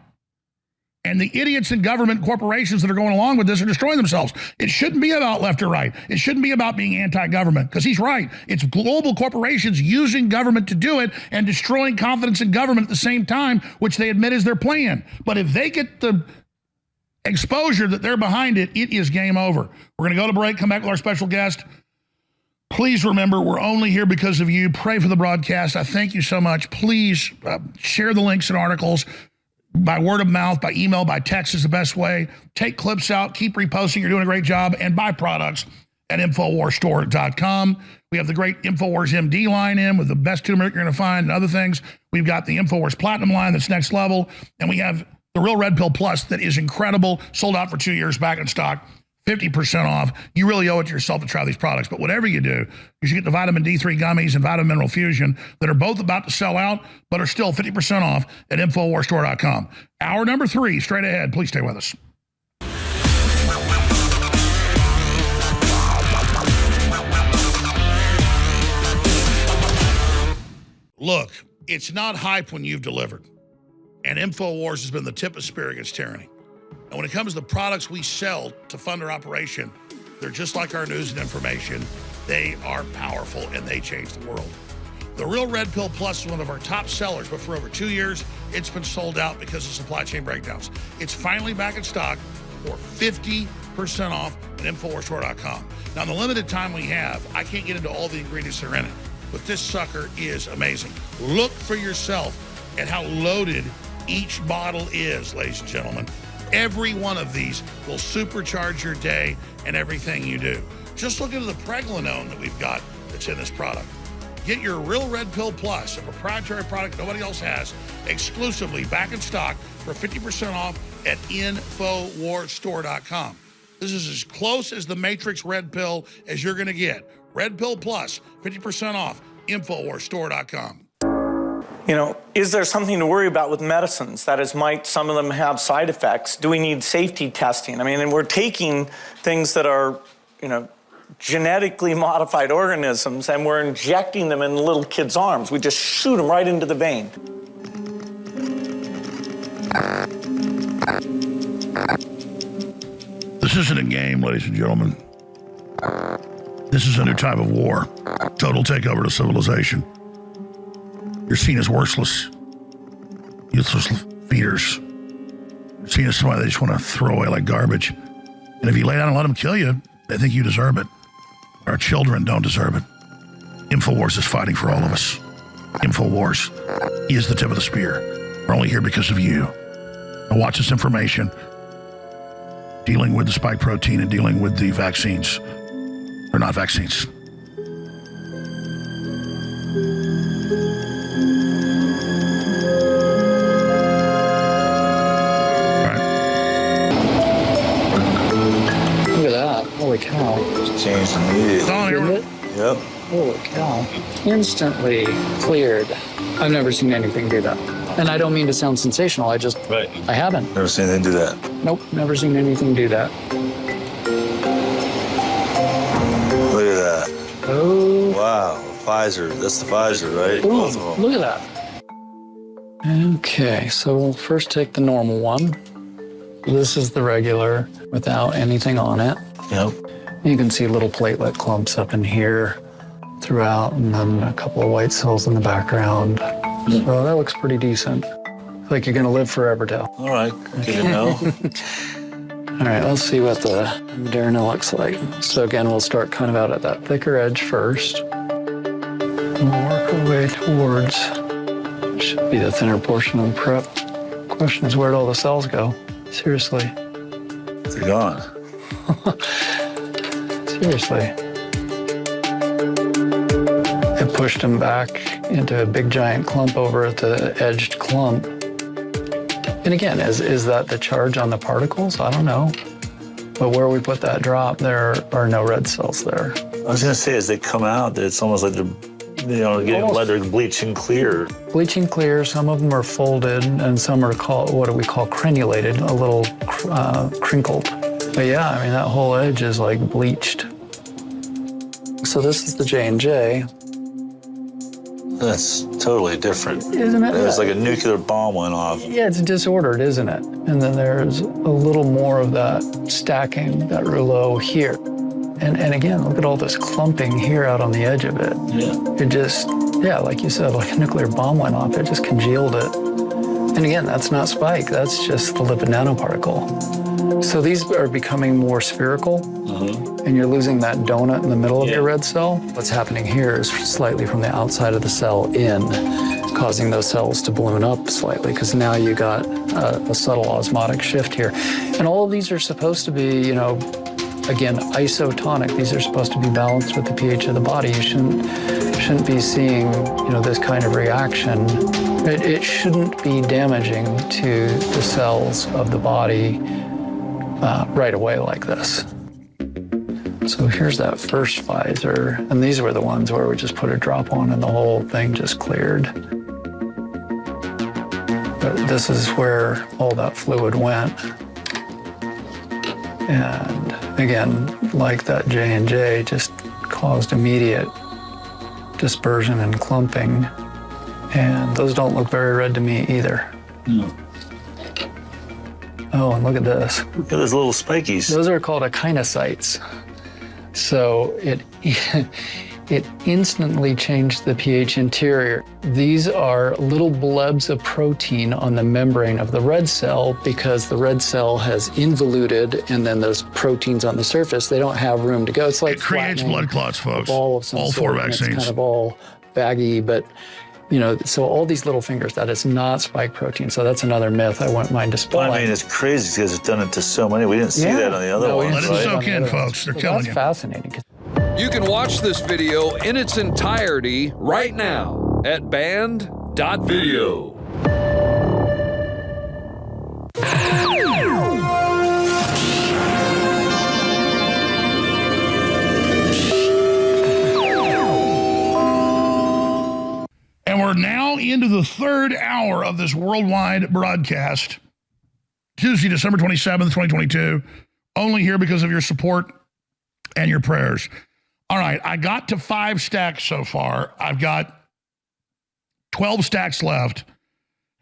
And the idiots in government corporations that are going along with this are destroying themselves. It shouldn't be about left or right. It shouldn't be about being anti-government, because he's right. It's global corporations using government to do it and destroying confidence in government at the same time, which they admit is their plan. But if they get the exposure that they're behind it, it is game over. We're going to go to break, come back with our special guest. Please remember, we're only here because of you. Pray for the broadcast. I thank you so much. Please share the links and articles. By word of mouth, by email, by text is the best way. Take clips out, keep reposting. You're doing a great job. And buy products at InfoWarsStore.com. We have the great InfoWars MD line in with the best turmeric you're going to find and other things. We've got the InfoWars Platinum line that's next level. And we have the Real Red Pill Plus that is incredible. Sold out for 2 years, back in stock. 50% off. You really owe it to yourself to try these products. But whatever you do, you should get the vitamin D3 gummies and vitamin mineral fusion that are both about to sell out, but are still 50% off at InfoWarsStore.com. Hour number 3, straight ahead. Please stay with us. Look, it's not hype when you've delivered. And InfoWars has been the tip of the spear against tyranny. And when it comes to the products we sell to fund our operation, they're just like our news and information. They are powerful and they change the world. The Real Red Pill Plus is one of our top sellers, but for over 2 years, it's been sold out because of supply chain breakdowns. It's finally back in stock for 50% off at InfoWarsStore.com. Now, in the limited time we have, I can't get into all the ingredients that are in it, but this sucker is amazing. Look for yourself at how loaded each bottle is, ladies and gentlemen. Every one of these will supercharge your day and everything you do. Just look into the pregnenolone that we've got that's in this product. Get your Real Red Pill Plus, a proprietary product nobody else has, exclusively back in stock for 50% off at InfoWarsStore.com. This is as close as the Matrix Red Pill as you're going to get. Red Pill Plus, 50% off, InfoWarsStore.com. You know, is there something to worry about with medicines? That is, might some of them have side effects? Do we need safety testing? I mean, and we're taking things that are, you know, genetically modified organisms and we're injecting them in little kids' arms. We just shoot them right into the vein. This isn't a game, ladies and gentlemen. This is a new type of war. Total takeover to civilization. You're seen as worthless, useless feeders. You're seen as somebody they just want to throw away like garbage. And if you lay down and let them kill you, they think you deserve it. Our children don't deserve it. InfoWars is fighting for all of us. InfoWars is the tip of the spear. We're only here because of you. Now watch this information. Dealing with the spike protein and dealing with the vaccines. Or not vaccines. Holy cow. Changed immediately. Yep. Holy cow. Instantly cleared. I've never seen anything do that. And I don't mean to sound sensational, I haven't. Never seen anything do that. Nope, never seen anything do that. Look at that. Oh. Wow, Pfizer. That's the Pfizer, right? Boom. Both of them. Look at that. Okay, so we'll first take the normal one. This is the regular without anything on it. Yep. You can see little platelet clumps up in here throughout, and then a couple of white cells in the background. So that looks pretty decent. Like you're gonna live forever, Dale. All right, good to know. All right, let's see what the Moderna looks like. So again, we'll start kind of out at that thicker edge first. We'll work our way towards, should be the thinner portion of the prep. Question is, where'd all the cells go? Seriously. They're gone. Seriously. It pushed them back into a big giant clump over at the edged clump. And again, is that the charge on the particles? I don't know. But where we put that drop, there are no red cells there. I was going to say, as they come out, it's almost like they're, you know, getting leather bleaching clear. Bleaching clear, some of them are folded, and some are called, what do we call, crenulated, a little crinkled. But yeah, I mean, that whole edge is like bleached. So this is the J&J. That's totally different. Isn't it? It's like a nuclear bomb went off. Yeah, it's disordered, isn't it? And then there's a little more of that stacking, that rouleau here. And again, look at all this clumping here out on the edge of it. Yeah. It just, yeah, like you said, like a nuclear bomb went off, it just congealed it. And again, that's not spike, that's just the lipid nanoparticle. So these are becoming more spherical, and you're losing that donut in the middle of your red cell. What's happening here is slightly from the outside of the cell in, causing those cells to balloon up slightly, because now you got a subtle osmotic shift here. And all of these are supposed to be, you know, again, isotonic. These are supposed to be balanced with the pH of the body. You shouldn't be seeing, you know, this kind of reaction. It shouldn't be damaging to the cells of the body right away like this. So here's that first Pfizer, and these were the ones where we just put a drop on and the whole thing just cleared. But this is where all that fluid went. And again, like that J&J, just caused immediate dispersion and clumping. And those don't look very red to me either. No. Oh, and look at this. Look at those little spikies. Those are called echinocytes. So it instantly changed the pH interior. These are little blebs of protein on the membrane of the red cell because the red cell has involuted, and then those proteins on the surface, they don't have room to go. It's like it creates blood clots, folks. All 4 vaccines. It's kind of all baggy, but you know, so all these little fingers, that is not spike protein. So that's another myth I wouldn't mind dispelling. I mean, it's crazy because it's done it to so many. We didn't see that on the other ones. Let it soak in, folks. They're killing you. That's fascinating. You can watch this video in its entirety right now at band.video. And we're now into the 3rd hour of this worldwide broadcast, Tuesday, December 27th, 2022, only here because of your support and your prayers. All right, I got to 5 stacks so far. I've got 12 stacks left,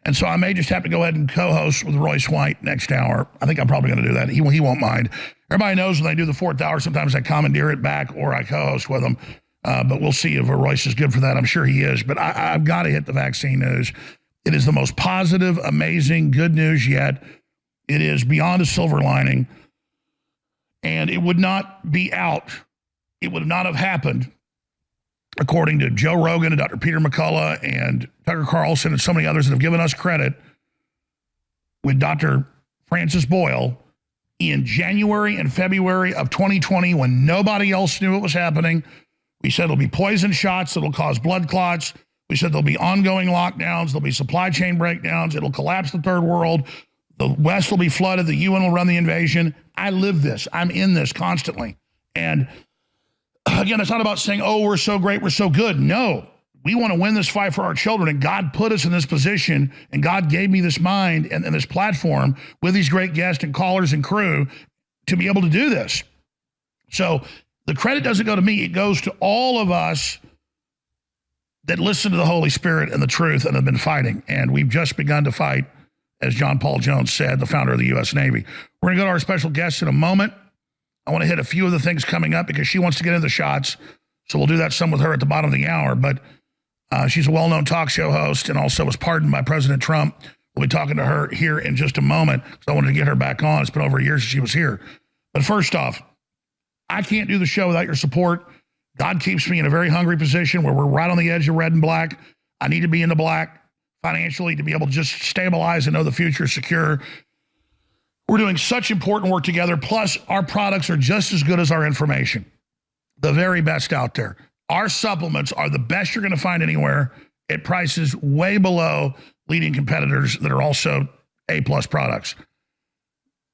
and so I may just have to go ahead and co-host with Royce White next hour. I think I'm probably going to do that. He won't mind. Everybody knows when they do the 4th hour, sometimes I commandeer it back or I co-host with them. But we'll see if Royce is good for that. I'm sure he is. But I've got to hit the vaccine news. It is the most positive, amazing, good news yet. It is beyond a silver lining. And it would not be out. It would not have happened, according to Joe Rogan and Dr. Peter McCullough and Tucker Carlson and so many others that have given us credit, with Dr. Francis Boyle in January and February of 2020 when nobody else knew what was happening. We said it'll be poison shots that'll cause blood clots. We said there'll be ongoing lockdowns. There'll be supply chain breakdowns. It'll collapse the third world. The West will be flooded. The UN will run the invasion. I live this. I'm in this constantly. And again, it's not about saying, oh, we're so great, we're so good. No, we want to win this fight for our children. And God put us in this position. And God gave me this mind and this platform with these great guests and callers and crew to be able to do this. So the credit doesn't go to me. It goes to all of us that listen to the Holy Spirit and the truth and have been fighting. And we've just begun to fight, as John Paul Jones said, the founder of the U.S. Navy. We're going to go to our special guest in a moment. I want to hit a few of the things coming up because she wants to get into the shots. So we'll do that some with her at the bottom of the hour. But she's a well-known talk show host and also was pardoned by President Trump. We'll be talking to her here in just a moment because I wanted to get her back on. It's been over a year since she was here. But first off, I can't do the show without your support. God keeps me in a very hungry position where we're right on the edge of red and black. I need to be in the black financially to be able to just stabilize and know the future is secure. We're doing such important work together. Plus, our products are just as good as our information. The very best out there. Our supplements are the best you're going to find anywhere at prices way below leading competitors that are also A-plus products.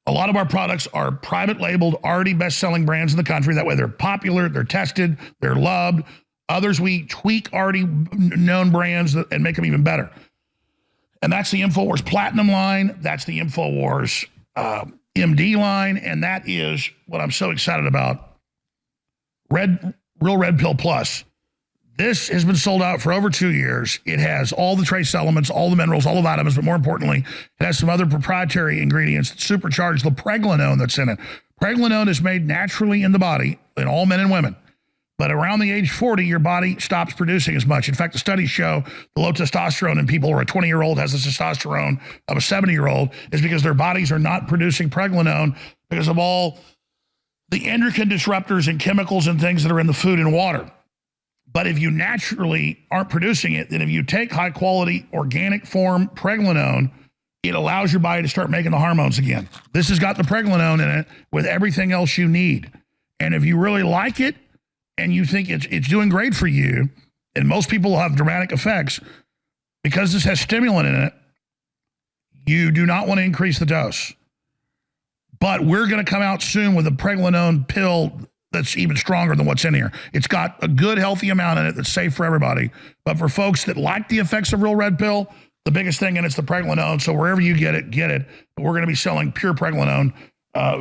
A lot of our products are private labeled, already best-selling brands in the country. That way they're popular, they're tested, they're loved. Others, we tweak already known brands and make them even better. And that's the InfoWars Platinum line. That's the InfoWars MD line. And that is what I'm so excited about. Real Red Pill Plus. This has been sold out for over 2 years. It has all the trace elements, all the minerals, all the vitamins, but more importantly, it has some other proprietary ingredients that supercharge the pregnenolone that's in it. Pregnenolone is made naturally in the body in all men and women. But around the age 40, your body stops producing as much. In fact, the studies show the low testosterone in people where a 20-year-old has the testosterone of a 70-year-old is because their bodies are not producing pregnenolone because of all the endocrine disruptors and chemicals and things that are in the food and water. But if you naturally aren't producing it, then if you take high-quality organic form pregnenolone, it allows your body to start making the hormones again. This has got the pregnenolone in it with everything else you need. And if you really like it and you think it's doing great for you, and most people will have dramatic effects, because this has stimulant in it, you do not want to increase the dose. But we're going to come out soon with a pregnenolone pill that's even stronger than what's in here. It's got a good, healthy amount in it that's safe for everybody. But for folks that like the effects of Real Red Pill, the biggest thing in it's the pregnenolone. So wherever you get it, get it. But we're going to be selling pure pregnenolone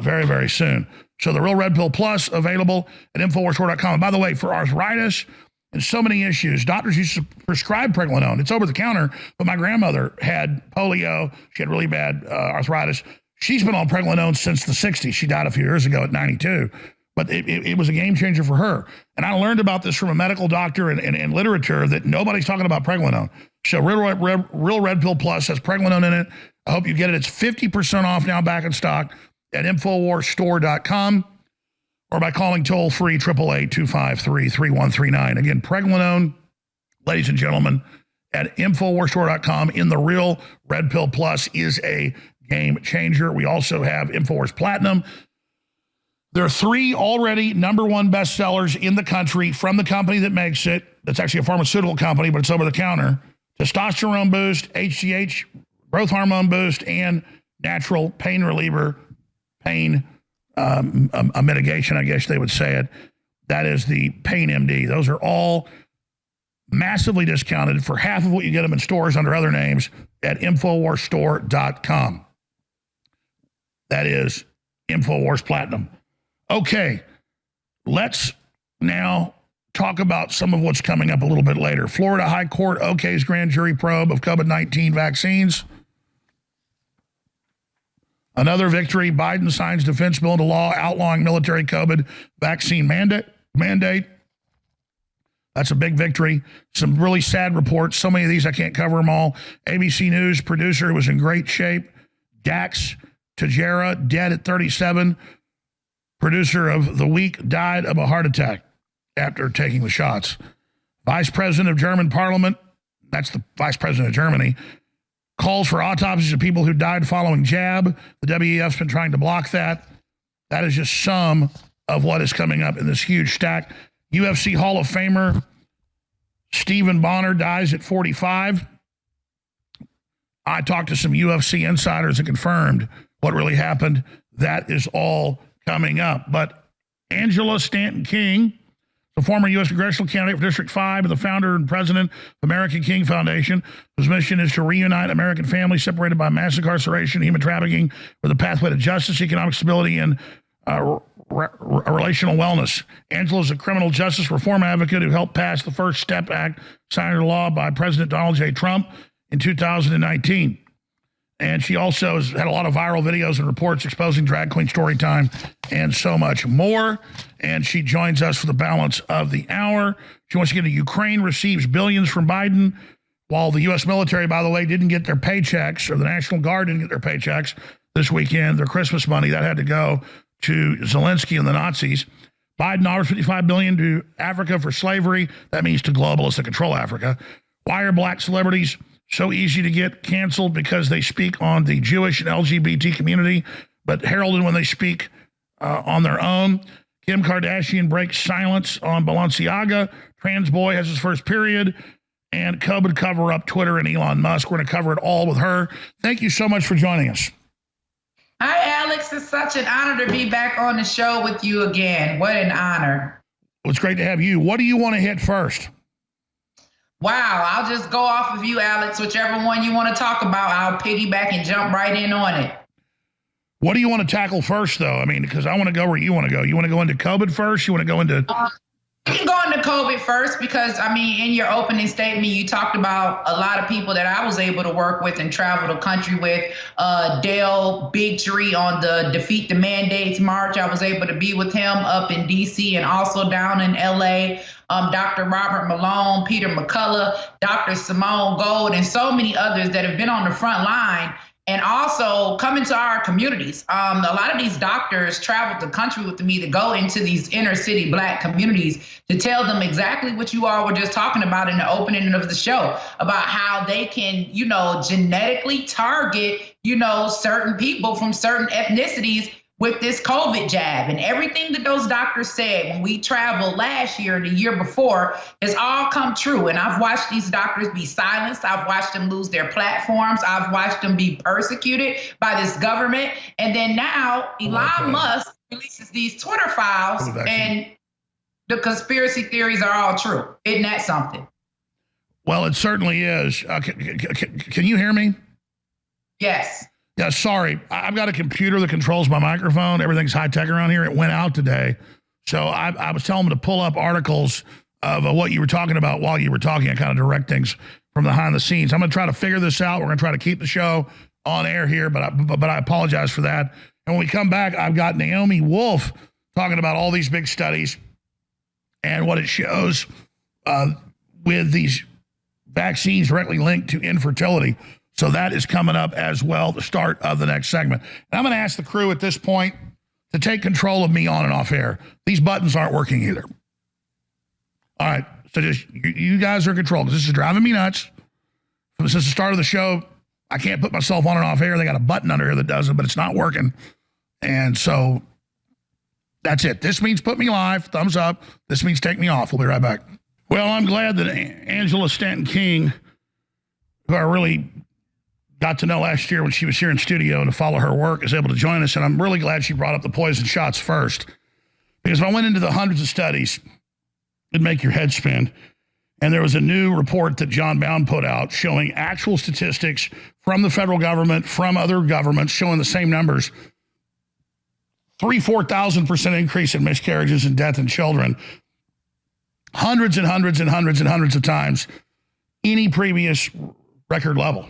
very, very soon. So the Real Red Pill Plus available at InfoWarsStore.com. And by the way, for arthritis and so many issues, doctors used to prescribe pregnenolone. It's over the counter, but my grandmother had polio. She had really bad arthritis. She's been on pregnenolone since the 60s. She died a few years ago at 92. But it was a game changer for her. And I learned about this from a medical doctor and literature that nobody's talking about pregnenolone. So Real Red Pill Plus has pregnenolone in it. I hope you get it. It's 50% off now, back in stock at InfoWarsStore.com or by calling toll-free 888-253-3139. Again, pregnenolone, ladies and gentlemen, at InfoWarsStore.com in the Real Red Pill Plus is a game changer. We also have InfoWars Platinum. There are 3 already #1 bestsellers in the country from the company that makes it. That's actually a pharmaceutical company, but it's over the counter. Testosterone boost, HGH, growth hormone boost, and natural pain reliever, pain a mitigation, I guess they would say it. That is the Pain MD. Those are all massively discounted for half of what you get them in stores under other names at InfoWarsStore.com. That is InfoWars Platinum. Okay, let's now talk about some of what's coming up a little bit later. Florida High Court okays grand jury probe of COVID-19 vaccines. Another victory, Biden signs defense bill into law outlawing military COVID vaccine mandate. That's a big victory. Some really sad reports. So many of these, I can't cover them all. ABC News producer who was in great shape, Dax Tejera, dead at 37. Producer of The Week died of a heart attack after taking the shots. Vice President of German Parliament, that's the Vice President of Germany, calls for autopsies of people who died following jab. The WEF's been trying to block that. That is just some of what is coming up in this huge stack. UFC Hall of Famer Stephen Bonner dies at 45. I talked to some UFC insiders that confirmed what really happened. That is all coming up. But Angela Stanton King, the former U.S. congressional candidate for District 5 and the founder and president of American King Foundation, whose mission is to reunite American families separated by mass incarceration, human trafficking, with a pathway to justice, economic stability, and relational wellness. Angela is a criminal justice reform advocate who helped pass the First Step Act, signed into law by President Donald J. Trump in 2019. And she also has had a lot of viral videos and reports exposing drag queen story time and so much more. And she joins us for the balance of the hour. She wants to get to Ukraine, receives billions from Biden, while the U.S. military, by the way, didn't get their paychecks, or the National Guard didn't get their paychecks this weekend, their Christmas money. That had to go to Zelensky and the Nazis. Biden offers $55 billion to Africa for slavery. That means to globalists that control Africa. Why are black celebrities so easy to get canceled? Because they speak on the Jewish and LGBT community, but heralded when they speak on their own. Kim Kardashian breaks silence on Balenciaga. Trans boy has his first period. And COVID cover-up Twitter and Elon Musk. We're going to cover it all with her. Thank you so much for joining us. Hi, Alex. It's such an honor to be back on the show with you again. What an honor. Well, it's great to have you. What do you want to hit first? Wow, I'll just go off of you, Alex. Whichever one you want to talk about, I'll piggyback and jump right in on it. What do you want to tackle first, though? I mean, because I want to go where you want to go. You want to go into COVID first? You want to go into... You can go into COVID first because, I mean, in your opening statement, you talked about a lot of people that I was able to work with and travel the country with. Dale Bigtree on the Defeat the Mandates March. I was able to be with him up in D.C. and also down in L.A. Dr. Robert Malone, Peter McCullough, Dr. Simone Gold, and so many others that have been on the front line and also come into our communities. A lot of these doctors traveled the country with me to go into these inner city Black communities to tell them exactly what you all were just talking about in the opening of the show, about how they can, you know, genetically target, you know, certain people from certain ethnicities with this COVID jab. And everything that those doctors said when we traveled last year and the year before has all come true. And I've watched these doctors be silenced. I've watched them lose their platforms. I've watched them be persecuted by this government. And then now Elon Musk releases these Twitter files and the conspiracy theories are all true. Isn't that something? Well, it certainly is. Can you hear me? Yes. Yeah, sorry. I've got a computer that controls my microphone. Everything's high-tech around here. It went out today. So I was telling them to pull up articles of what you were talking about while you were talking. I kind of direct things from behind the scenes. I'm going to try to figure this out. We're going to try to keep the show on air here, but I apologize for that. And when we come back, I've got Naomi Wolf talking about all these big studies and what it shows with these vaccines directly linked to infertility. So that is coming up as well, the start of the next segment. And I'm going to ask the crew at this point to take control of me on and off air. These buttons aren't working either. All right, so just you guys are in control because this is driving me nuts. Since the start of the show, I can't put myself on and off air. They got a button under here that does it, but it's not working. And so that's it. This means put me live, thumbs up. This means take me off. We'll be right back. Well, I'm glad that Angela Stanton King, who I really got to know last year when she was here in studio and to follow her work, is able to join us. And I'm really glad she brought up the poison shots first. Because if I went into the hundreds of studies, it'd make your head spin. And there was a new report that John Bound put out showing actual statistics from the federal government, from other governments, showing the same numbers. 4,000% increase in miscarriages and death in children. Hundreds and hundreds and hundreds and hundreds of times any previous record level.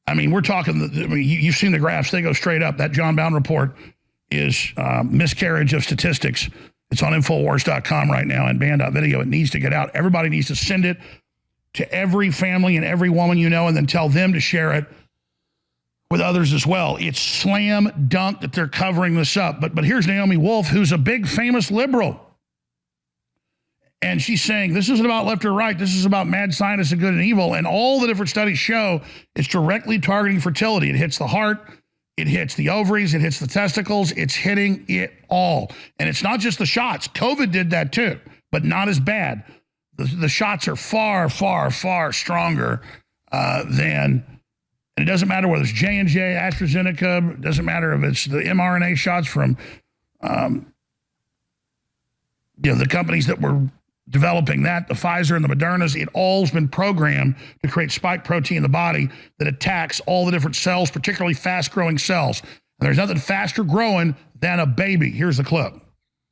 I mean, we're talking, you've seen the graphs, they go straight up. That John Bound report is miscarriage of statistics. It's on Infowars.com right now and band.video. It needs to get out. Everybody needs to send it to every family and every woman you know and then tell them to share it with others as well. It's slam dunk that they're covering this up. But here's Naomi Wolf, who's a big famous liberal. And she's saying, this isn't about left or right. This is about mad scientists and good and evil. And all the different studies show it's directly targeting fertility. It hits the heart. It hits the ovaries. It hits the testicles. It's hitting it all. And it's not just the shots. COVID did that too, but not as bad. The shots are far, far, far stronger than, and it doesn't matter whether it's J&J, AstraZeneca. It doesn't matter if it's the mRNA shots from the companies that were developing that, the Pfizer and the Modernas. It all's been programmed to create spike protein in the body that attacks all the different cells, particularly fast-growing cells. And there's nothing faster growing than a baby. Here's the clip.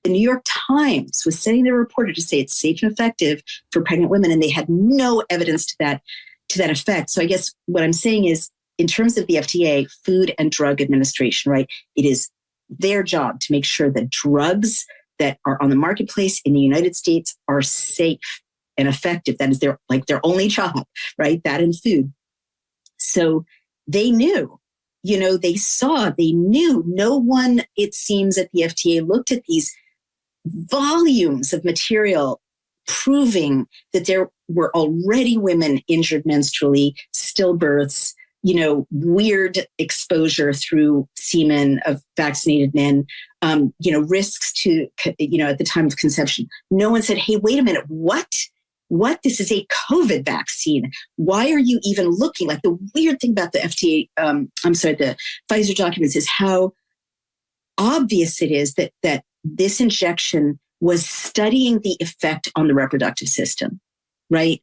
The New York Times was sending their reporter to say it's safe and effective for pregnant women, and they had no evidence to that effect. So I guess what I'm saying is, in terms of the FDA, Food and Drug Administration, right, it is their job to make sure that drugs that are on the marketplace in the United States are safe and effective. That is their only job, right? That and food. So they knew, they knew. No one, it seems, at the FDA looked at these volumes of material proving that there were already women injured menstrually, stillbirths, weird exposure through semen of vaccinated men, risks to, at the time of conception. No one said, hey, wait a minute, what? This is a COVID vaccine. Why are you even looking? Like, the weird thing about the FDA, the Pfizer documents is how obvious it is that this injection was studying the effect on the reproductive system, right?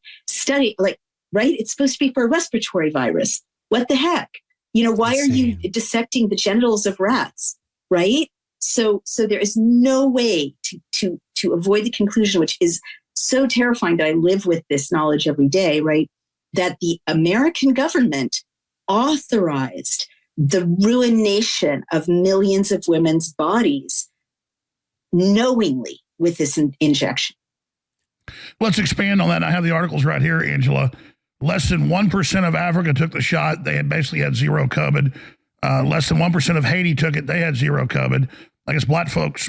Right? It's supposed to be for a respiratory virus. What the heck? Why are you dissecting the genitals of rats, right? So there is no way to avoid the conclusion, which is so terrifying that I live with this knowledge every day, right? That the American government authorized the ruination of millions of women's bodies knowingly with this injection. Let's expand on that. I have the articles right here, Angela. Less than 1% of Africa took the shot. They had basically had zero COVID. Less than 1% of Haiti took it. They had zero COVID. I guess black folks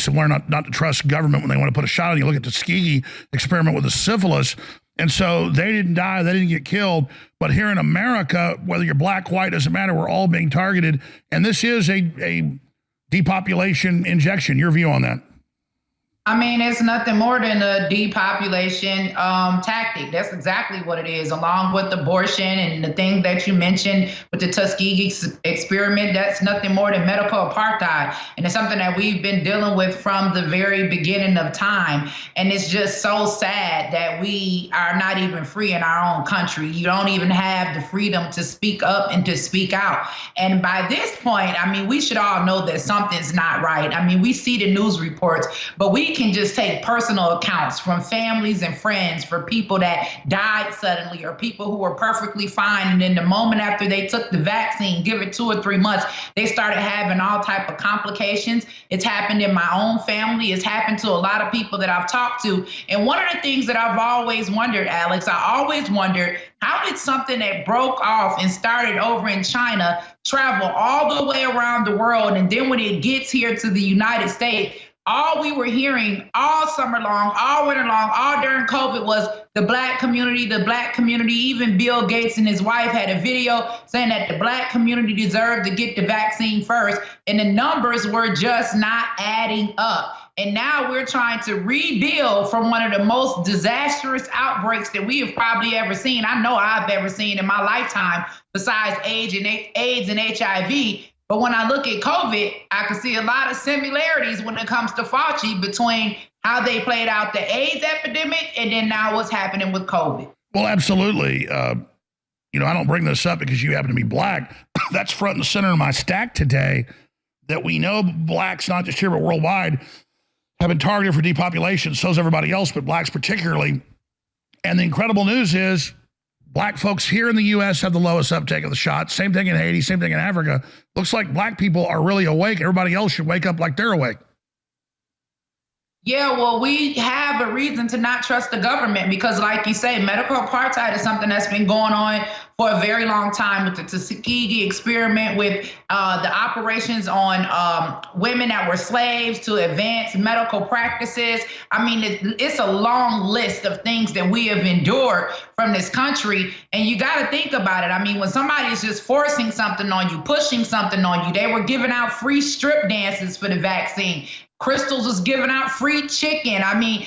have learned not to trust government when they want to put a shot on you. Look at the Tuskegee experiment with the syphilis. And so they didn't die. They didn't get killed. But here in America, whether you're black, white, doesn't matter. We're all being targeted. And this is a depopulation injection. Your view on that? I mean, it's nothing more than a depopulation tactic. That's exactly what it is, along with abortion and the thing that you mentioned with the Tuskegee experiment. That's nothing more than medical apartheid. And it's something that we've been dealing with from the very beginning of time. And it's just so sad that we are not even free in our own country. You don't even have the freedom to speak up and to speak out. And by this point, I mean, we should all know that something's not right. I mean, we see the news reports, but we can just take personal accounts from families and friends for people that died suddenly or people who were perfectly fine. And then the moment after they took the vaccine, give it 2 or 3 months, they started having all type of complications. It's happened in my own family. It's happened to a lot of people that I've talked to. And one of the things that I've always wondered, Alex, I always wondered, how did something that broke off and started over in China travel all the way around the world? And then when it gets here to the United States, all we were hearing all summer long, all winter long, all during COVID was the black community, the black community. Even Bill Gates and his wife had a video saying that the black community deserved to get the vaccine first. And the numbers were just not adding up. And now we're trying to rebuild from one of the most disastrous outbreaks that we have probably ever seen. I know I've ever seen in my lifetime, besides AIDS and HIV. But when I look at COVID, I can see a lot of similarities when it comes to Fauci between how they played out the AIDS epidemic and then now what's happening with COVID. Well, absolutely. You know, I don't bring this up because you happen to be black. That's front and center in my stack today, that we know blacks, not just here but worldwide, have been targeted for depopulation. So is everybody else, but blacks particularly. And the incredible news is black folks here in the U.S. have the lowest uptake of the shot. Same thing in Haiti, same thing in Africa. Looks like black people are really awake. Everybody else should wake up like they're awake. Yeah, well, we have a reason to not trust the government because, like you say, medical apartheid is something that's been going on for a very long time, with the Tuskegee experiment, with the operations on women that were slaves to advance medical practices. I mean, it's a long list of things that we have endured from this country. And you got to think about it. I mean, when somebody is just forcing something on you, pushing something on you, they were giving out free strip dances for the vaccine. Crystals was giving out free chicken. I mean,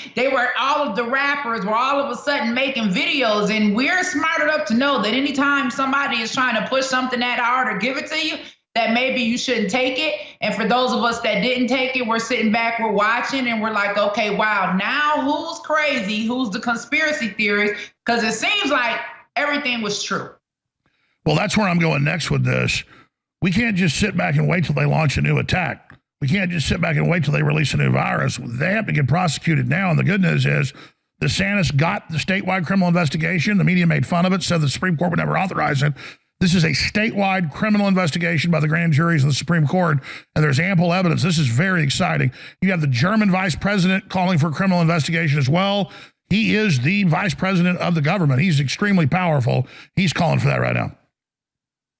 all of the rappers were all of a sudden making videos, and we're smart enough to know that anytime somebody is trying to push something that hard or give it to you, that maybe you shouldn't take it. And for those of us that didn't take it, we're sitting back, we're watching, and we're like, okay, wow, now who's crazy? Who's the conspiracy theorist? Because it seems like everything was true. Well, that's where I'm going next with this. We can't just sit back and wait till they launch a new attack. We can't just sit back and wait till they release a new virus. They have to get prosecuted now. And the good news is DeSantis got the statewide criminal investigation. The media made fun of it, said the Supreme Court would never authorize it. This is a statewide criminal investigation by the grand juries of the Supreme Court, and there's ample evidence. This is very exciting. You have the German vice president calling for a criminal investigation as well. He is the vice president of the government. He's extremely powerful. He's calling for that right now.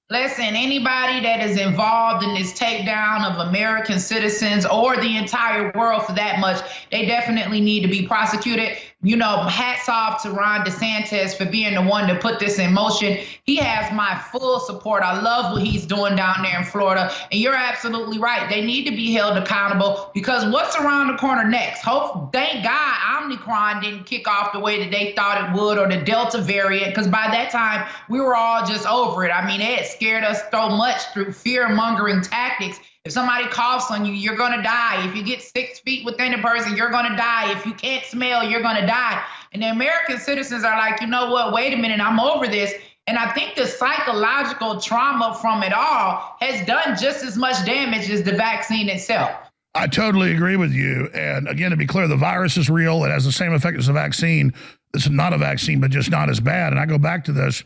Listen, anybody that is involved in this takedown of American citizens or the entire world for that much, they definitely need to be prosecuted. You know, hats off to Ron DeSantis for being the one to put this in motion. He has my full support. I love what he's doing down there in Florida. And you're absolutely right. They need to be held accountable because what's around the corner next? Thank God Omicron didn't kick off the way that they thought it would, or the Delta variant, because by that time we were all just over it. I mean, it scared us so much through fear-mongering tactics. If somebody coughs on you, you're going to die. If you get 6 feet within a person, you're going to die. If you can't smell, you're going to die. And the American citizens are like, you know what, wait a minute, I'm over this. And I think the psychological trauma from it all has done just as much damage as the vaccine itself. I totally agree with you. And again, to be clear, the virus is real. It has the same effect as a vaccine. This is not a vaccine, but just not as bad. And I go back to this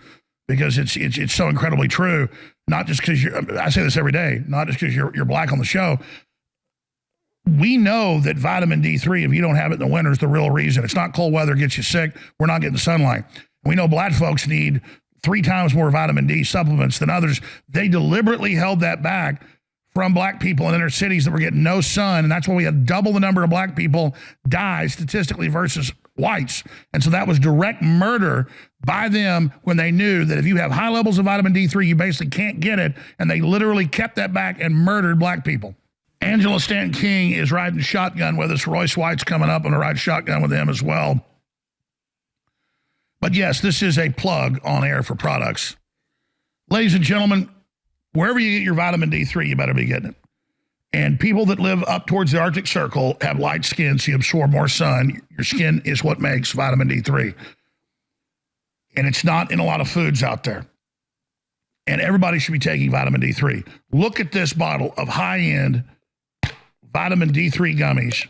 because it's so incredibly true. Not just because I say this every day, not just because you're black on the show. We know that vitamin D3, if you don't have it in the winter, is the real reason. It's not cold weather gets you sick. We're not getting sunlight. We know black folks need 3 times more vitamin D supplements than others. They deliberately held that back from black people in inner cities that were getting no sun. And that's why we had double the number of black people die statistically versus whites. And so that was direct murder by them when they knew that if you have high levels of vitamin D3, you basically can't get it. And they literally kept that back and murdered black people. Angela Stanton King is riding shotgun with us. Royce White's coming up on a ride shotgun with him as well. But yes, this is a plug on air for products. Ladies and gentlemen, wherever you get your vitamin D3, you better be getting it. And people that live up towards the Arctic Circle have light skin, so you absorb more sun. Your skin is what makes vitamin D3. And it's not in a lot of foods out there. And everybody should be taking vitamin D3. Look at this bottle of high-end vitamin D3 gummies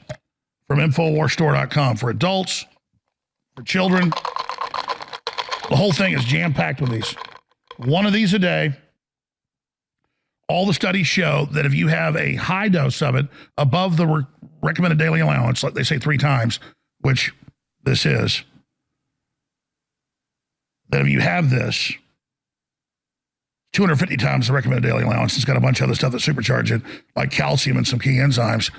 from InfoWarsStore.com for adults, for children. The whole thing is jam-packed with these. One of these a day. All the studies show that if you have a high dose of it above the recommended daily allowance, like they say 3 times, which this is, that if you have this, 250 times the recommended daily allowance, it's got a bunch of other stuff that supercharge it, like calcium and some key enzymes,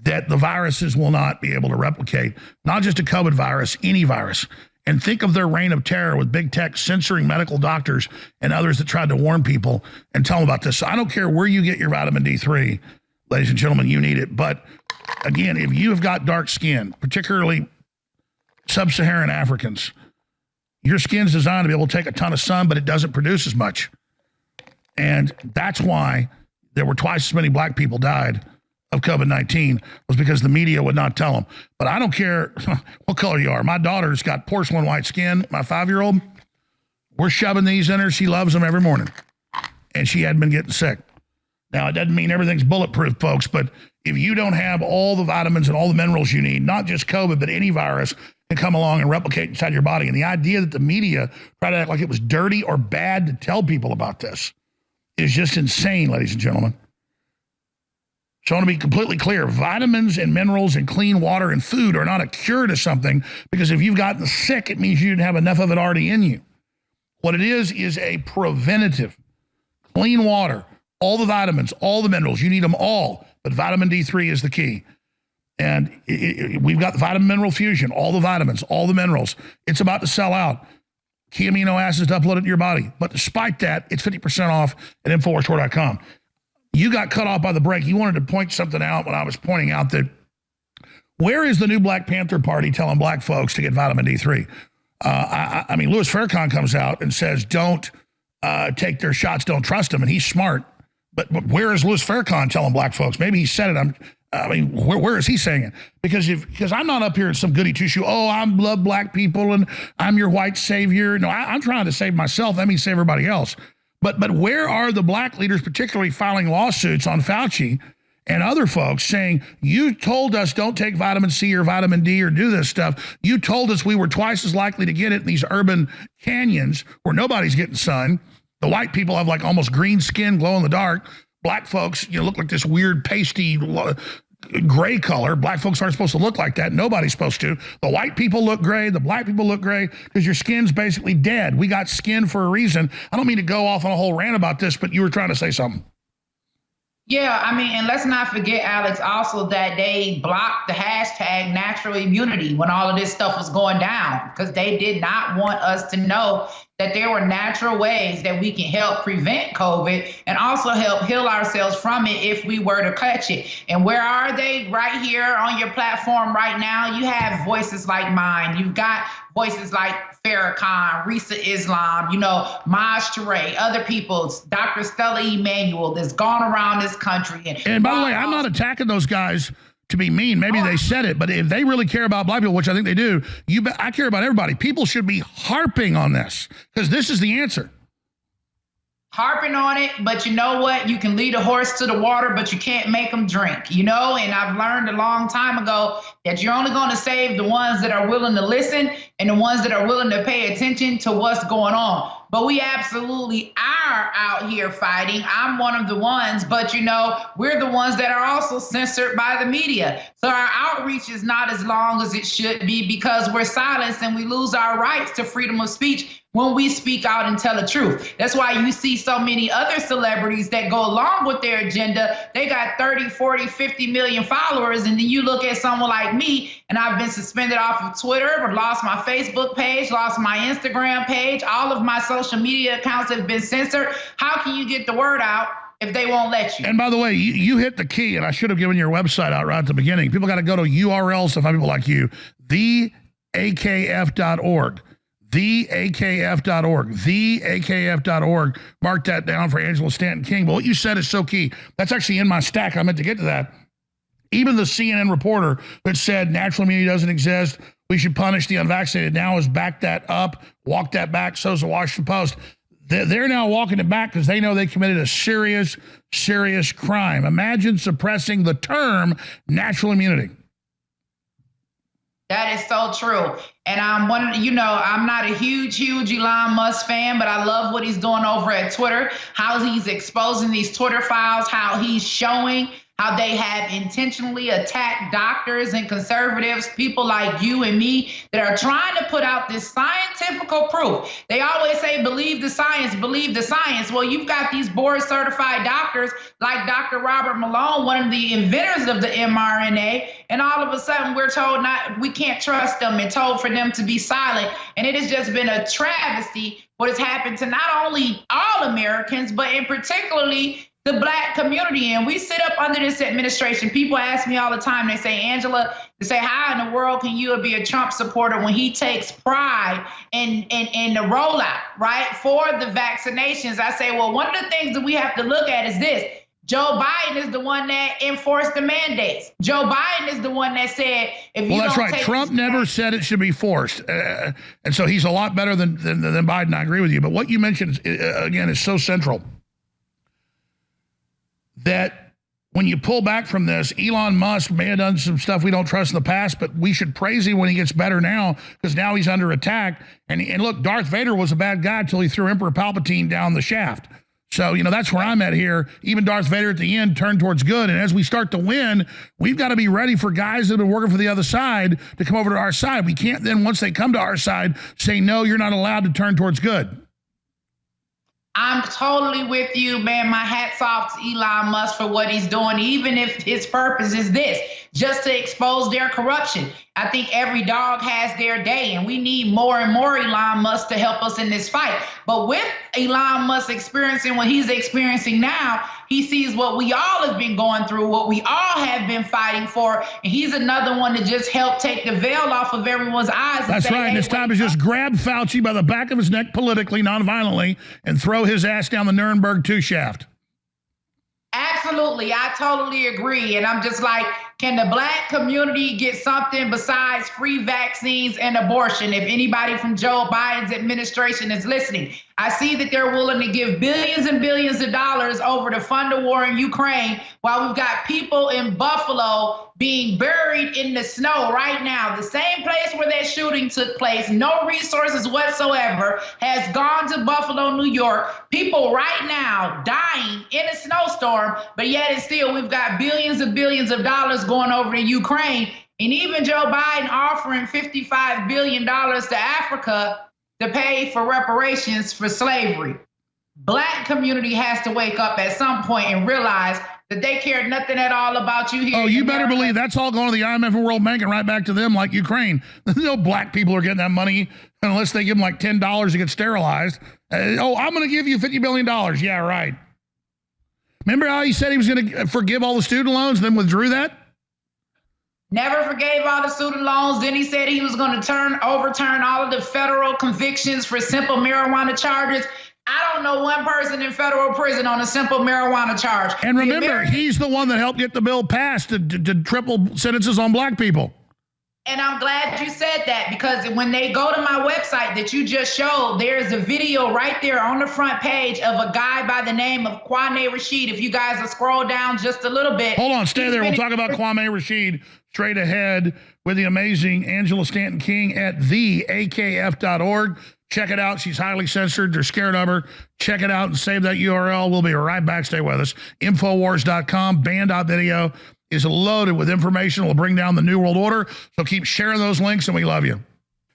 that the viruses will not be able to replicate, not just a COVID virus, any virus. And think of their reign of terror with big tech censoring medical doctors and others that tried to warn people and tell them about this. So I don't care where you get your vitamin D3, ladies and gentlemen, you need it. But again, if you have got dark skin, particularly sub-Saharan Africans, your skin's designed to be able to take a ton of sun, but it doesn't produce as much. And that's why there were twice as many black people died of COVID-19, was because the media would not tell them. But I don't care what color you are. My daughter's got porcelain white skin, my 5-year-old. We're shoving these in her. She loves them every morning. And she hadn't been getting sick. Now, it doesn't mean everything's bulletproof, folks, but if you don't have all the vitamins and all the minerals you need, not just COVID, but any virus can come along and replicate inside your body. And the idea that the media tried to act like it was dirty or bad to tell people about this is just insane, ladies and gentlemen. So I want to be completely clear. Vitamins and minerals and clean water and food are not a cure to something, because if you've gotten sick, it means you didn't have enough of it already in you. What it is a preventative. Clean water, all the vitamins, all the minerals, you need them all. But vitamin D3 is the key. And we've got the vitamin mineral fusion, all the vitamins, all the minerals. It's about to sell out. Key amino acids to upload it to your body. But despite that, it's 50% off at InfoWarsStore.com. You got cut off by the break. You wanted to point something out when I was pointing out that where is the new Black Panther Party telling black folks to get vitamin D3? I mean, Louis Farrakhan comes out and says, don't take their shots, don't trust them, and he's smart. But where is Louis Farrakhan telling black folks? Maybe he said it. I mean, where is he saying it? Because I'm not up here at some goody two-shoe, I love black people and I'm your white savior. No, I'm trying to save myself. That means save everybody else. But where are the black leaders, particularly filing lawsuits on Fauci and other folks saying, you told us don't take vitamin C or vitamin D or do this stuff. You told us we were twice as likely to get it in these urban canyons where nobody's getting sun. The white people have like almost green skin, glow in the dark. Black folks, look like this weird pasty gray color. Black folks aren't supposed to look like that. Nobody's supposed to. The white people look gray. The black people look gray because your skin's basically dead. We got skin for a reason. I don't mean to go off on a whole rant about this, but you were trying to say something. Yeah, I mean, and let's not forget, Alex, also that they blocked the hashtag natural immunity when all of this stuff was going down, because they did not want us to know that there were natural ways that we can help prevent COVID and also help heal ourselves from it if we were to catch it. And where are they? Right here on your platform right now. You have voices like mine. You've got voices like Farrakhan, Risa Islam, Maj Touré, other people, Dr. Stella Emanuel that's gone around this country. And by the way, I'm not attacking those guys to be mean. Maybe they said it, but if they really care about black people, which I think they do, I care about everybody. People should be harping on this because this is the answer. Harping on it, but you know what? You can lead a horse to the water, but you can't make them drink, And I've learned a long time ago that you're only going to save the ones that are willing to listen and the ones that are willing to pay attention to what's going on. But we absolutely are out here fighting. I'm one of the ones, but we're the ones that are also censored by the media. So our outreach is not as long as it should be because we're silenced and we lose our rights to freedom of speech when we speak out and tell the truth. That's why you see so many other celebrities that go along with their agenda. They got 30, 40, 50 million followers. And then you look at someone like me, and I've been suspended off of Twitter, lost my Facebook page, lost my Instagram page. All of my social media accounts have been censored. How can you get the word out if they won't let you. And by the way, you hit the key, and I should have given your website out right at the beginning. People got to go to URLs to find people like you. TheAKF.org. TheAKF.org. TheAKF.org. Mark that down for Angela Stanton King. But what you said is so key. That's actually in my stack. I meant to get to that. Even the CNN reporter that said natural immunity doesn't exist, we should punish the unvaccinated, now has backed that up, walked that back. So is the Washington Post. They're now walking it back because they know they committed a serious, serious crime. Imagine suppressing the term natural immunity. That is so true. And I'm I'm not a huge Elon Musk fan, but I love what he's doing over at Twitter, how he's exposing these Twitter files, how he's showing how they have intentionally attacked doctors and conservatives, people like you and me that are trying to put out this scientific proof. They always say, believe the science, believe the science. Well, you've got these board certified doctors like Dr. Robert Malone, one of the inventors of the mRNA, and all of a sudden we're told we can't trust them and told for them to be silent. And it has just been a travesty what has happened to not only all Americans, but in particularly the Black community. And we sit up under this administration. People ask me all the time, they say, Angela, they say, how in the world can you be a Trump supporter when he takes pride in the rollout, right, for the vaccinations? I say, well, one of the things that we have to look at is this. Joe Biden is the one that enforced the mandates. Joe Biden is the one that said, if you that's don't right. Trump never said it should be forced. And so he's a lot better than Biden. I agree with you. But what you mentioned, again, is so central. That when you pull back from this, Elon Musk may have done some stuff we don't trust in the past, but we should praise him when he gets better now, because now he's under attack. And look, Darth Vader was a bad guy until he threw Emperor Palpatine down the shaft. So, that's where I'm at here. Even Darth Vader at the end turned towards good. And as we start to win, we've got to be ready for guys that have been working for the other side to come over to our side. We can't then, once they come to our side, say, no, you're not allowed to turn towards good. I'm totally with you, man. My hat's off to Elon Musk for what he's doing, even if his purpose is this, just to expose their corruption. I think every dog has their day, and we need more and more Elon Musk to help us in this fight. But with Elon Musk experiencing what he's experiencing now, he sees what we all have been going through, what we all have been fighting for, and he's another one to just help take the veil off of everyone's eyes. That's right, and it's time to just grab Fauci by the back of his neck politically, non-violently, and throw his ass down the Nuremberg 2 shaft. Absolutely, I totally agree. And I'm just like, can the Black community get something besides free vaccines and abortion? If anybody from Joe Biden's administration is listening, I see that they're willing to give billions and billions of dollars over to fund a war in Ukraine, while we've got people in Buffalo being buried in the snow right now. The same place where that shooting took place, no resources whatsoever, has gone to Buffalo, New York. People right now dying in a snowstorm, but yet and still we've got billions and billions of dollars going over to Ukraine. And even Joe Biden offering $55 billion to Africa to pay for reparations for slavery. Black community has to wake up at some point and realize that they care nothing at all about you here. Oh, you better believe that's all going to the IMF and World Bank and right back to them like Ukraine. No Black people are getting that money unless they give them like $10 to get sterilized. I'm going to give you $50 billion. Yeah, right. Remember how he said he was going to forgive all the student loans, then withdrew that? Never forgave all the student loans. Then he said he was going to overturn all of the federal convictions for simple marijuana charges. I don't know one person in federal prison on a simple marijuana charge. And remember, he's the one that helped get the bill passed to triple sentences on Black people. And I'm glad you said that, because when they go to my website that you just showed, there's a video right there on the front page of a guy by the name of Kwame Rashid. If you guys will scroll down just a little bit. Hold on, stay there. We'll talk about Kwame Rashid straight ahead with the amazing Angela Stanton King at theakf.org. Check it out. She's highly censored. They're scared of her. Check it out and save that URL. We'll be right back. Stay with us. Infowars.com, band.video is loaded with information. We'll bring down the New World Order. So keep sharing those links, and we love you.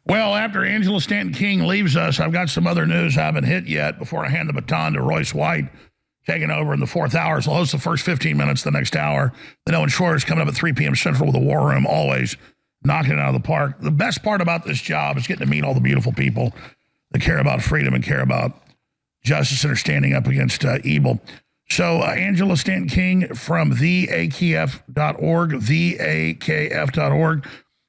Well, after Angela Stanton King leaves us, I've got some other news I haven't hit yet before I hand the baton to Royce White, taking over in the fourth hour. So I'll host the first 15 minutes the next hour. Then Owen Schroeder's coming up at 3 p.m. Central with the War Room, always knocking it out of the park. The best part about this job is getting to meet all the beautiful people that care about freedom and care about justice and are standing up against evil. So Angela Stanton King from theakf.org, theakf.org.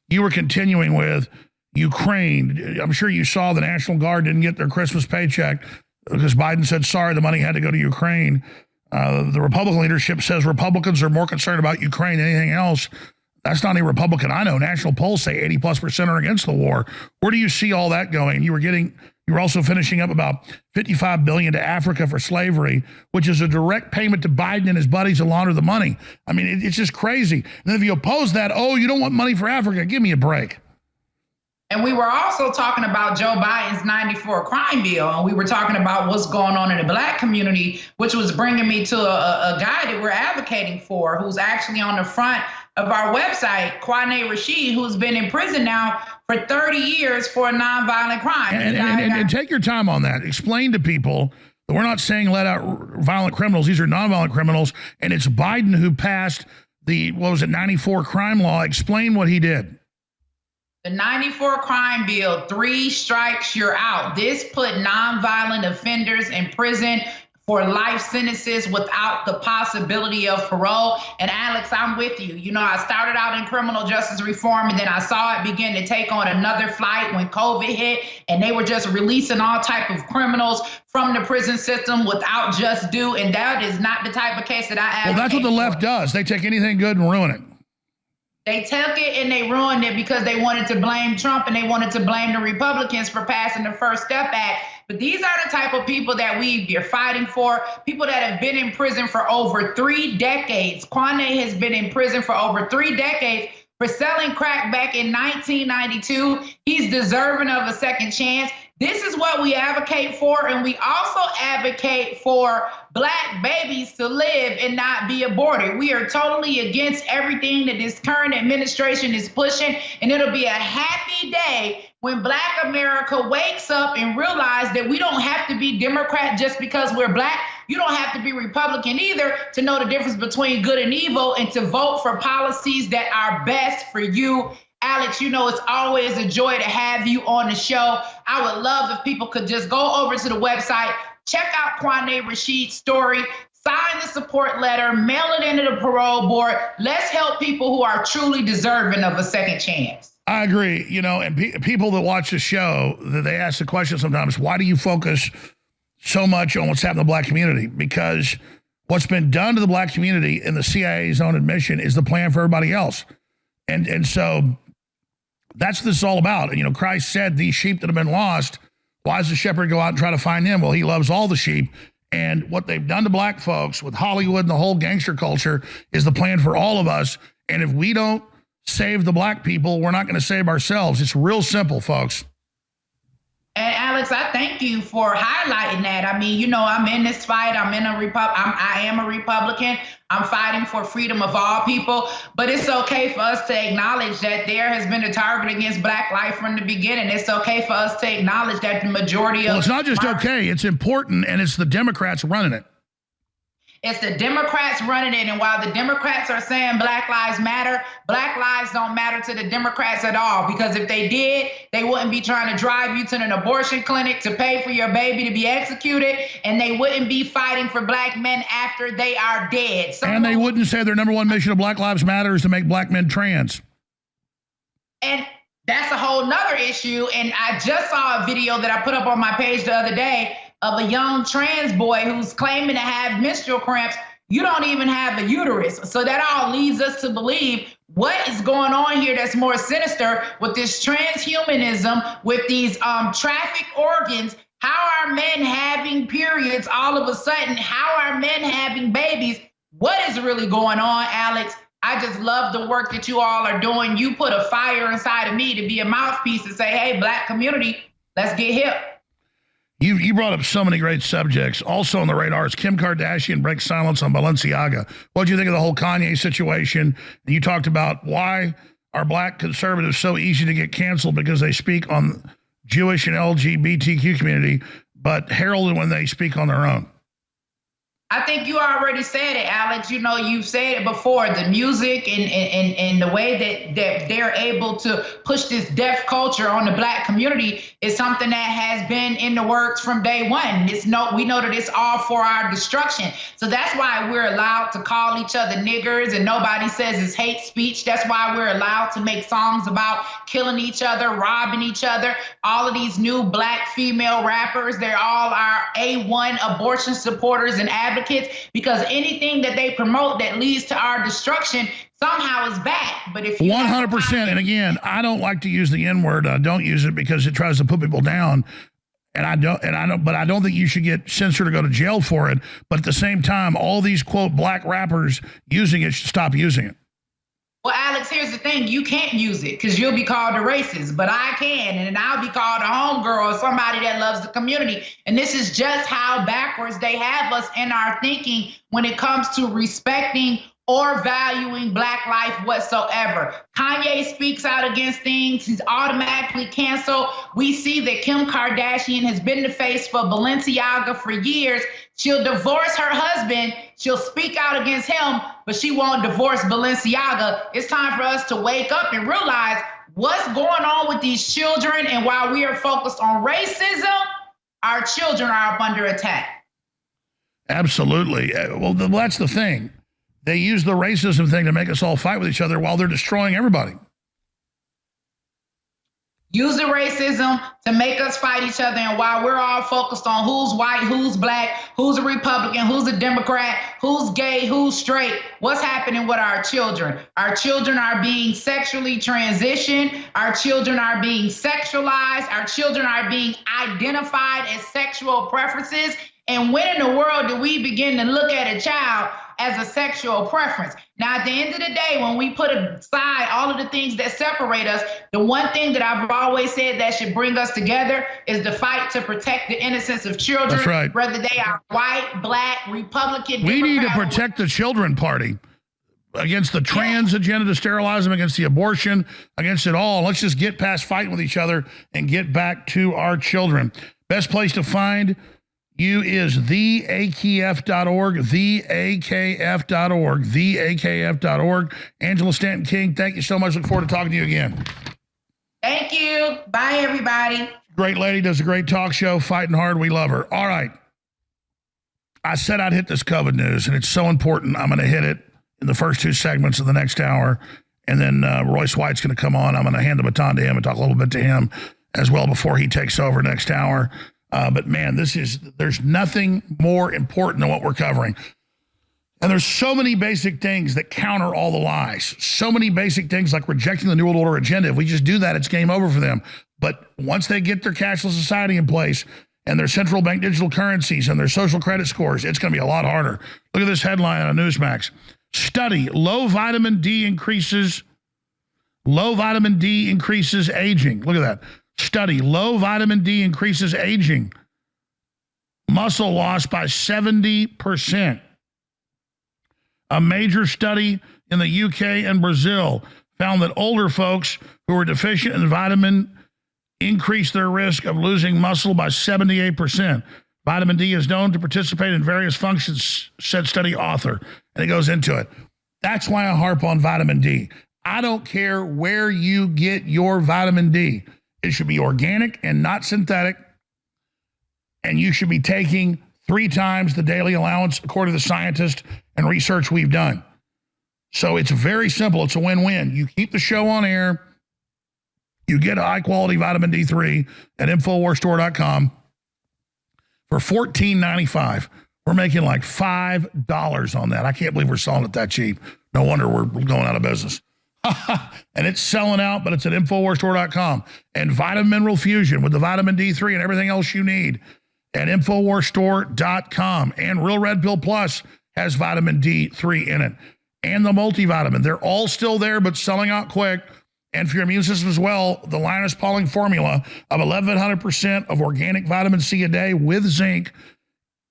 You were continuing with Ukraine. I'm sure you saw the National Guard didn't get their Christmas paycheck because Biden said, sorry, the money had to go to Ukraine. The Republican leadership says Republicans are more concerned about Ukraine than anything else. That's not any Republican I know. National polls say 80+% are against the war. Where do you see all that going? You were also finishing up about $55 billion to Africa for slavery, which is a direct payment to Biden and his buddies to launder the money. I mean, it's just crazy. And then if you oppose that, oh, you don't want money for Africa, give me a break. And we were also talking about Joe Biden's 94 crime bill. And we were talking about what's going on in the Black community, which was bringing me to a guy that we're advocating for, who's actually on the front of our website, 𝓤 Rashid, who's been in prison now for 30 years for a nonviolent crime. And take your time on that. Explain to people that we're not saying let out violent criminals. These are nonviolent criminals. And it's Biden who passed the, 94 crime law. Explain what he did. The 94 crime bill, 3 strikes, you're out. This put nonviolent offenders in prison for life sentences without the possibility of parole. And Alex, I'm with you. You know, I started out in criminal justice reform, and then I saw it begin to take on another flight when COVID hit, and they were just releasing all type of criminals from the prison system without just due. And that is not the type of case that I advocate. Well, that's what the left does. They take anything good and ruin it. They took it and they ruined it because they wanted to blame Trump and they wanted to blame the Republicans for passing the First Step Act. But these are the type of people that we're fighting for, people that have been in prison for over 3 decades. 𝓤 has been in prison for over 3 decades for selling crack back in 1992. He's deserving of a second chance. This is what we advocate for, and we also advocate for Black babies to live and not be aborted. We are totally against everything that this current administration is pushing, and it'll be a happy day when Black America wakes up and realize that we don't have to be Democrat just because we're Black. You don't have to be Republican either to know the difference between good and evil and to vote for policies that are best for you. Alex, you know, it's always a joy to have you on the show. I would love if people could just go over to the website, check out 𝓤 Rashid's story, sign the support letter, mail it into the parole board. Let's help people who are truly deserving of a second chance. I agree. You know, and people that watch the show, they ask the question sometimes, why do you focus so much on what's happened to the Black community? Because what's been done to the Black community in the CIA's own admission is the plan for everybody else. And so that's what this is all about. And, you know, Christ said, these sheep that have been lost, why does the shepherd go out and try to find them? Well, he loves all the sheep. And what they've done to Black folks with Hollywood and the whole gangster culture is the plan for all of us. And if we don't save the Black people, we're not going to save ourselves. It's real simple, folks. And Alex, I thank you for highlighting that. I mean, you know, I'm in this fight. I am a Republican. I'm fighting for freedom of all people. But it's okay for us to acknowledge that there has been a target against Black life from the beginning. It's okay for us to acknowledge that the majority of— Well, it's not just okay. It's important, and it's the Democrats running it. It's the Democrats running it. And while the Democrats are saying Black lives matter, Black lives don't matter to the Democrats at all. Because if they did, they wouldn't be trying to drive you to an abortion clinic to pay for your baby to be executed. And they wouldn't be fighting for Black men after they are dead. And they wouldn't say their number one mission of Black Lives Matter is to make Black men trans. And that's a whole nother issue. And I just saw a video that I put up on my page the other day of a young trans boy who's claiming to have menstrual cramps. You don't even have a uterus. So that all leads us to believe what is going on here that's more sinister with this transhumanism, with these trafficked organs. How are men having periods all of a sudden? How are men having babies? What is really going on, Alex? I just love the work that you all are doing. You put a fire inside of me to be a mouthpiece to say, hey, Black community, let's get hip. You brought up so many great subjects. Also on the radar is Kim Kardashian breaks silence on Balenciaga. What do you think of the whole Kanye situation? And you talked about why are Black conservatives so easy to get canceled because they speak on Jewish and LGBTQ community, but heralded when they speak on their own. I think you already said it, Alex. You know, you've said it before. The music and the way that they're able to push this deaf culture on the Black community is something that has been in the works from day one. We know that it's all for our destruction. So that's why we're allowed to call each other niggers and nobody says it's hate speech. That's why we're allowed to make songs about killing each other, robbing each other. All of these new Black female rappers, they're all our A1 abortion supporters and advocates, because anything that they promote that leads to our destruction somehow is bad. But if 100%, and again, I don't like to use the N-word. I don't use it because it tries to put people down. But I don't think you should get censored or go to jail for it. But at the same time, all these quote Black rappers using it should stop using it. Well, Alex, here's the thing. You can't use it because you'll be called a racist, but I can, and I'll be called a homegirl or somebody that loves the community. And this is just how backwards they have us in our thinking when it comes to respecting or valuing Black life whatsoever. Kanye speaks out against things. He's automatically canceled. We see that Kim Kardashian has been the face for Balenciaga for years. She'll divorce her husband. She'll speak out against him, but she won't divorce Balenciaga. It's time for us to wake up and realize what's going on with these children. And while we are focused on racism, our children are up under attack. Absolutely. Well, that's the thing. They use the racism thing to make us all fight with each other while they're destroying everybody. Use the racism to make us fight each other. And while we're all focused on who's white, who's Black, who's a Republican, who's a Democrat, who's gay, who's straight, what's happening with our children? Our children are being sexually transitioned. Our children are being sexualized. Our children are being identified as sexual preferences. And when in the world do we begin to look at a child as a sexual preference? Now, at the end of the day, when we put aside all of the things that separate us, the one thing that I've always said that should bring us together is the fight to protect the innocence of children. That's right. Whether they are white, Black, Republican, We need to Democrat, protect the children party against the trans agenda to sterilize them, against the abortion, against it all. Let's just get past fighting with each other and get back to our children. Best place to find you is theakf.org, theakf.org, theakf.org. Angela Stanton King, thank you so much. Look forward to talking to you again. Thank you. Bye, everybody. Great lady, does a great talk show, fighting hard. We love her. All right. I said I'd hit this COVID news, and it's so important. I'm going to hit it in the first two segments of the next hour, and then Royce White's going to come on. I'm going to hand the baton to him and talk a little bit to him as well before he takes over next hour. But man, there's nothing more important than what we're covering. And there's so many basic things that counter all the lies. So many basic things like rejecting the New World Order agenda. If we just do that, it's game over for them. But once they get their cashless society in place and their central bank digital currencies and their social credit scores, it's going to be a lot harder. Look at this headline on Newsmax. Study, low vitamin D increases aging. Look at that. Study, low vitamin D increases aging. Muscle loss by 70%. A major study in the UK and Brazil found that older folks who were deficient in vitamin increased their risk of losing muscle by 78%. Vitamin D is known to participate in various functions, said study author. And it goes into it. That's why I harp on vitamin D. I don't care where you get your vitamin D. It should be organic and not synthetic. And you should be taking 3 times the daily allowance, according to the scientists and research we've done. So it's very simple. It's a win-win. You keep the show on air. You get a high-quality vitamin D3 at InfoWarsStore.com for $14.95. We're making like $5 on that. I can't believe we're selling it that cheap. No wonder we're going out of business. And it's selling out, but it's at InfoWarsStore.com. And Vitamin Mineral Fusion with the vitamin D3 and everything else you need at InfoWarsStore.com. And Real Red Pill Plus has vitamin D3 in it. And the multivitamin. They're all still there, but selling out quick. And for your immune system as well, the Linus Pauling formula of 1,100% of organic vitamin C a day with zinc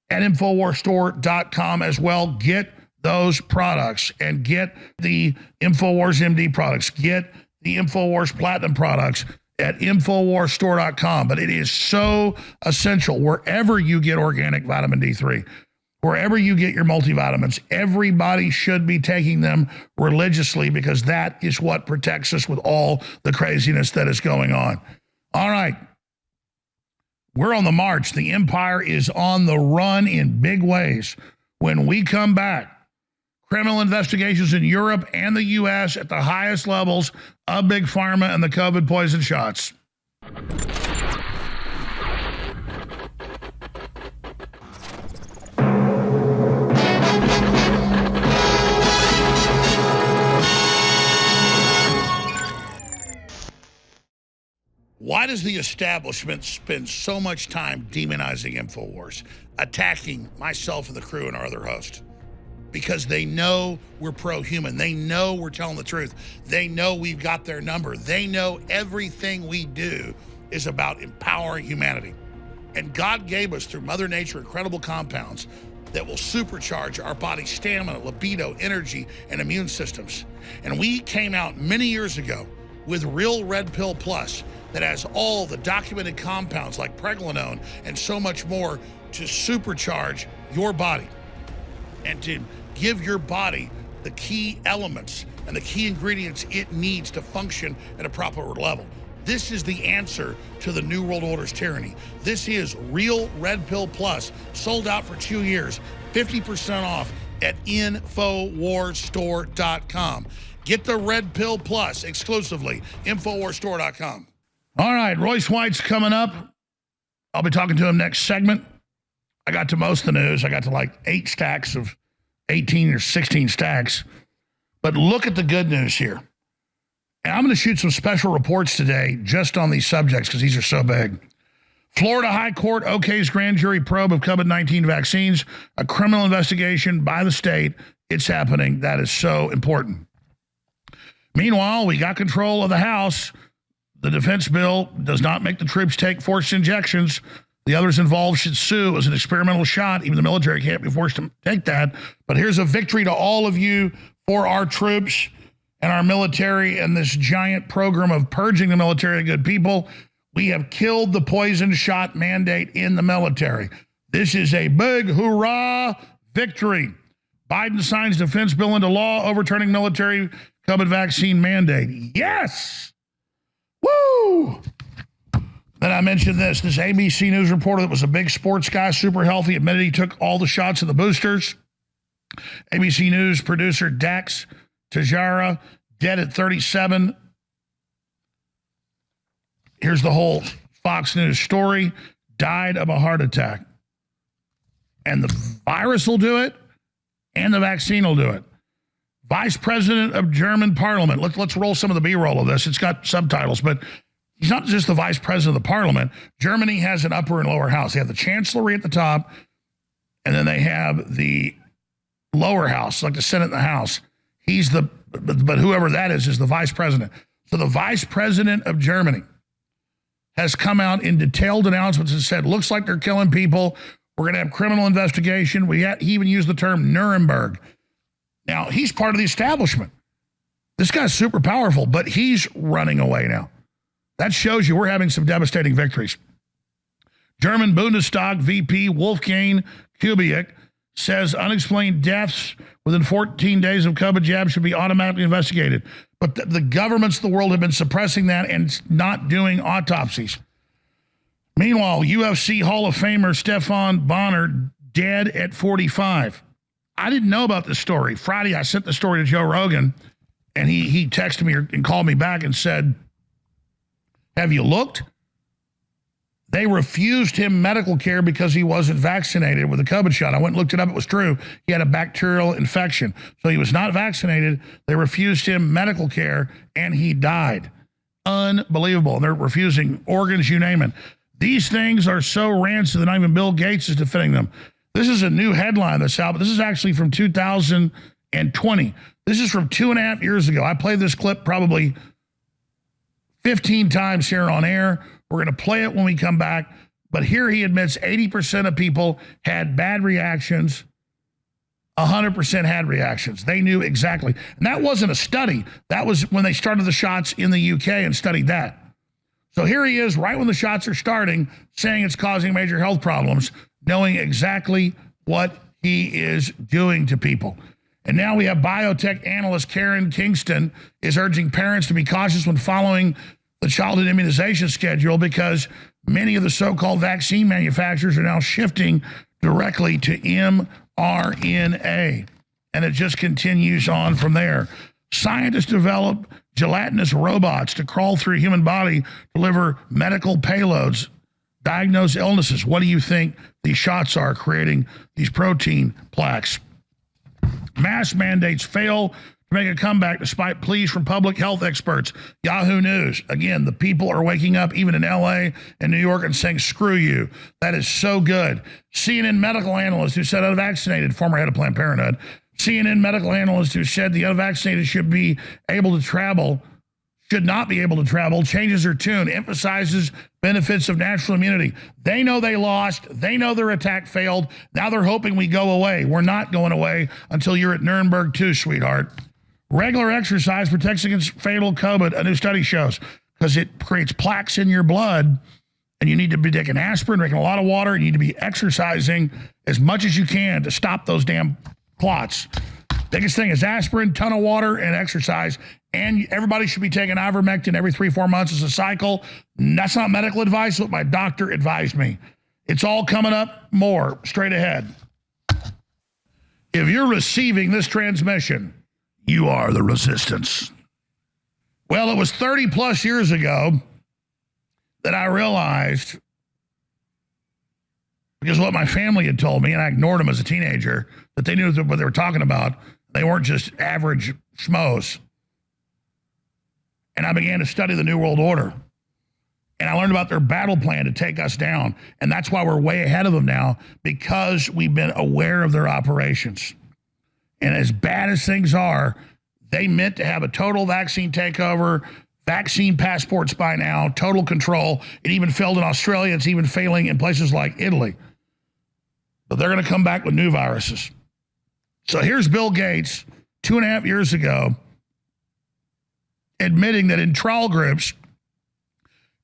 at InfoWarsStore.com as well. Get those products and get the InfoWars MD products. Get the InfoWars Platinum products at InfoWarsStore.com. But it is so essential wherever you get organic vitamin D3. Wherever you get your multivitamins, everybody should be taking them religiously because that is what protects us with all the craziness that is going on. All right. We're on the march. The empire is on the run in big ways. When we come back, criminal investigations in Europe and the U.S. at the highest levels of Big Pharma and the COVID poison shots. Why does the establishment spend so much time demonizing InfoWars, attacking myself and the crew and our other hosts? Because they know we're pro-human. They know we're telling the truth. They know we've got their number. They know everything we do is about empowering humanity. And God gave us, through Mother Nature, incredible compounds that will supercharge our body's stamina, libido, energy, and immune systems. And we came out many years ago with Real Red Pill Plus that has all the documented compounds like pregnenolone and so much more to supercharge your body and to give your body the key elements and the key ingredients it needs to function at a proper level. This is the answer to the New World Order's tyranny. This is Real Red Pill Plus, sold out for 2 years, 50% off at InfoWarsStore.com. Get the Red Pill Plus exclusively, InfoWarsStore.com. All right, Royce White's coming up. I'll be talking to him next segment. I got to most of the news. I got to like 8 stacks of 18 or 16 stacks. But look at the good news here. And I'm going to shoot some special reports today just on these subjects because these are so big. Florida High Court okays grand jury probe of COVID-19 vaccines, a criminal investigation by the state. It's happening. That is so important. Meanwhile, we got control of the House. The defense bill does not make the troops take forced injections. The others involved should sue as an experimental shot. Even the military can't be forced to take that. But here's a victory to all of you for our troops and our military and this giant program of purging the military of good people. We have killed the poison shot mandate in the military. This is a big hoorah victory. Biden signs defense bill into law overturning military COVID vaccine mandate. Yes! Woo! Then I mentioned this ABC News reporter that was a big sports guy, super healthy, admitted he took all the shots of the boosters. ABC News producer Dax Tejara, dead at 37. Here's the whole Fox News story. Died of a heart attack. And the virus will do it, and the vaccine will do it. Vice President of German Parliament. Let's roll some of the B-roll of this. It's got subtitles, but he's not just the Vice President of the Parliament. Germany has an upper and lower house. They have the Chancellery at the top, and then they have the lower house, like the Senate and the House. He's but whoever that is the Vice President. So the Vice President of Germany has come out in detailed announcements and said, looks like they're killing people. We're going to have criminal investigation. He even used the term Nuremberg. Now, he's part of the establishment. This guy's super powerful, but he's running away now. That shows you we're having some devastating victories. German Bundestag VP Wolfgang Kubicek says unexplained deaths within 14 days of COVID jab should be automatically investigated. But the governments of the world have been suppressing that and not doing autopsies. Meanwhile, UFC Hall of Famer Stefan Bonner dead at 45. I didn't know about this story. Friday, I sent the story to Joe Rogan, and he texted me and called me back and said, have you looked? They refused him medical care because he wasn't vaccinated with a COVID shot. I went and looked it up. It was true. He had a bacterial infection. So he was not vaccinated. They refused him medical care, and he died. Unbelievable. And they're refusing organs, you name it. These things are so rancid that not even Bill Gates is defending them. This is a new headline that's out, but this is actually from 2020. This is from 2.5 years ago. I played this clip probably 15 times here on air. We're going to play it when we come back. But here he admits 80% of people had bad reactions. 100% had reactions. They knew exactly. And that wasn't a study. That was when they started the shots in the UK and studied that. So here he is right when the shots are starting saying it's causing major health problems, knowing exactly what he is doing to people. And now we have biotech analyst Karen Kingston is urging parents to be cautious when following the childhood immunization schedule because many of the so-called vaccine manufacturers are now shifting directly to mRNA. And it just continues on from there. Scientists develop gelatinous robots to crawl through human body, deliver medical payloads, diagnose illnesses. What do you think these shots are creating these protein plaques? Mask mandates fail to make a comeback despite pleas from public health experts. Yahoo News. Again, the people are waking up even in LA and New York and saying, screw you. That is so good. CNN medical analyst who said unvaccinated, former head of Planned Parenthood, CNN medical analyst who said the unvaccinated should not be able to travel, changes her tune, emphasizes benefits of natural immunity. They know they lost. They know their attack failed. Now they're hoping we go away. We're not going away until you're at Nuremberg 2, sweetheart. Regular exercise protects against fatal COVID, a new study shows, because it creates plaques in your blood, and you need to be taking aspirin, drinking a lot of water, and you need to be exercising as much as you can to stop those damn clots. Biggest thing is aspirin, ton of water, and exercise. And everybody should be taking ivermectin every 3-4 months as a cycle. That's not medical advice, what my doctor advised me. It's all coming up more straight ahead. If you're receiving this transmission, you are the resistance. Well, it was 30 plus years ago that I realized, because what my family had told me, and I ignored them as a teenager, that they knew what they were talking about. They weren't just average schmoes. And I began to study the New World Order. And I learned about their battle plan to take us down. And that's why we're way ahead of them now, because we've been aware of their operations. And as bad as things are, they meant to have a total vaccine takeover, vaccine passports by now, total control. It even failed in Australia. It's even failing in places like Italy. But they're going to come back with new viruses. So here's Bill Gates 2.5 years ago admitting that in trial groups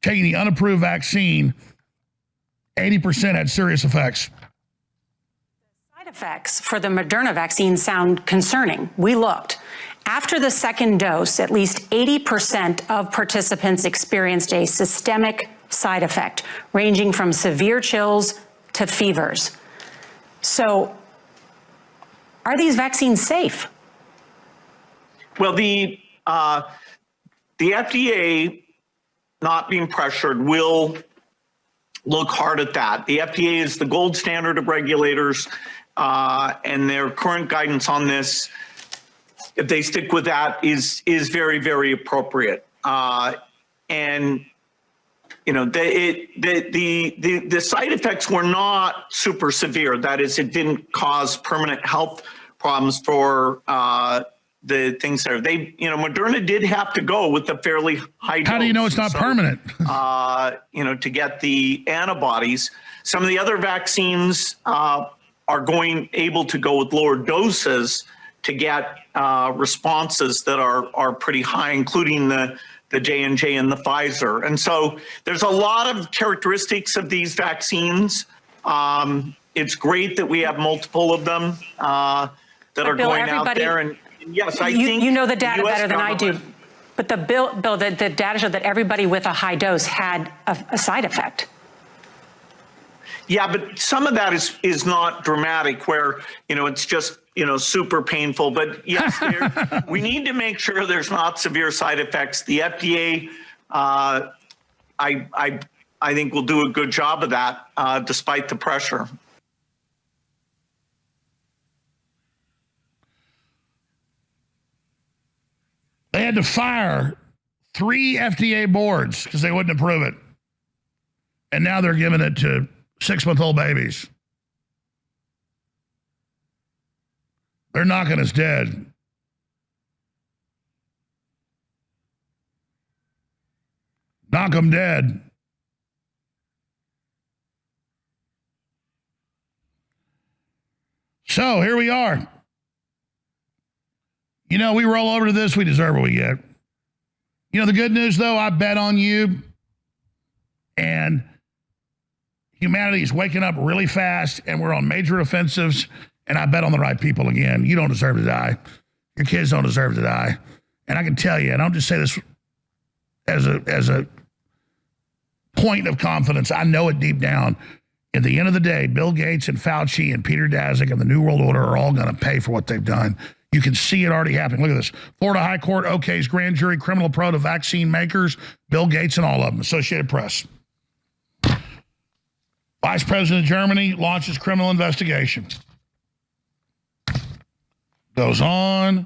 taking the unapproved vaccine, 80% had serious effects. Side effects for the Moderna vaccine sound concerning. We looked. After the second dose, at least 80% of participants experienced a systemic side effect, ranging from severe chills to fevers. So, are these vaccines safe? Well, the FDA, not being pressured, will look hard at that. The FDA is the gold standard of regulators, and their current guidance on this, if they stick with that, is very, very appropriate. And you know, the side effects were not super severe. That is, it didn't cause permanent health problems for the things there. Moderna did have to go with a fairly high dose. How do you know it's not permanent? To get the antibodies. Some of the other vaccines are able to go with lower doses to get responses that are pretty high, including the J&J and the Pfizer. And so there's a lot of characteristics of these vaccines. It's great that we have multiple of them that are Bill, going out there. And yes, I think you know the data better than I do. But the data showed that everybody with a high dose had a side effect. Yeah, but some of that is not dramatic, where it's just super painful. But yes, we need to make sure there's not severe side effects. The FDA, I think, will do a good job of that, despite the pressure. They had to fire 3 FDA boards because they wouldn't approve it. And now they're giving it to 6-month-old babies. They're knocking us dead. Knock them dead. So here we are. We roll over to this, we deserve what we get. The good news, though, I bet on you. And humanity is waking up really fast, and we're on major offensives and I bet on the right people again. You don't deserve to die. Your kids don't deserve to die. And I can tell you, and I don't just say this as a point of confidence. I know it deep down. At the end of the day, Bill Gates and Fauci and Peter Daszak and the New World Order are all going to pay for what they've done. You can see it already happening. Look at this. Florida High Court okays grand jury criminal probe to vaccine makers, Bill Gates and all of them. Associated Press. Vice President of Germany launches criminal investigation. Goes on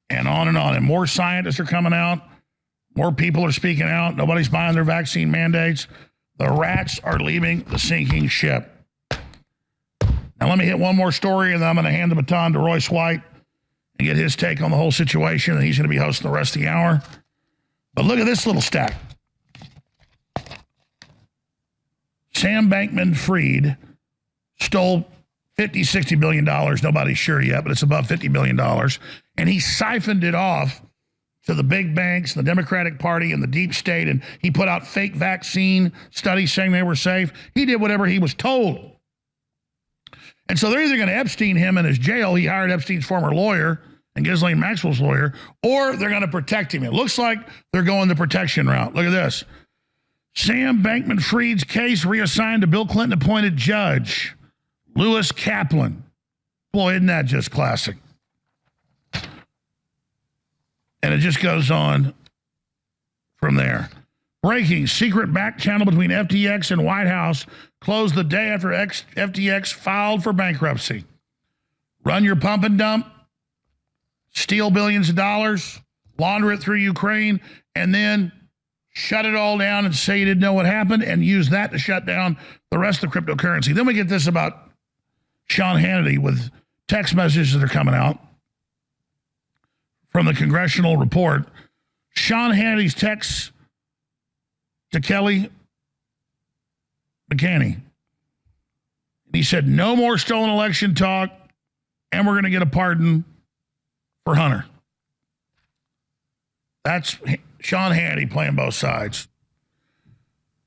and on and on. And more scientists are coming out. More people are speaking out. Nobody's buying their vaccine mandates. The rats are leaving the sinking ship. Now, let me hit one more story, and then I'm going to hand the baton to Royce White and get his take on the whole situation, and he's going to be hosting the rest of the hour. But look at this little stack. Sam Bankman-Fried stole $50-60 billion. Nobody's sure yet, but it's above $50 billion. And he siphoned it off to the big banks, the Democratic Party, and the deep state, and he put out fake vaccine studies saying they were safe. He did whatever he was told. And so they're either going to Epstein him in his jail. He hired Epstein's former lawyer and Ghislaine Maxwell's lawyer, or they're going to protect him. It looks like they're going the protection route. Look at this. Sam Bankman-Fried's case reassigned to Bill Clinton-appointed judge, Lewis Kaplan. Boy, isn't that just classic? And it just goes on from there. Breaking, secret back channel between FTX and White House closed the day after FTX filed for bankruptcy. Run your pump and dump, steal billions of dollars, launder it through Ukraine, and then shut it all down and say you didn't know what happened and use that to shut down the rest of the cryptocurrency. Then we get this about Sean Hannity with text messages that are coming out from the congressional report. Sean Hannity's texts to Kelly McCanney. He said, no more stolen election talk, and we're going to get a pardon for Hunter. That's Sean Hannity playing both sides.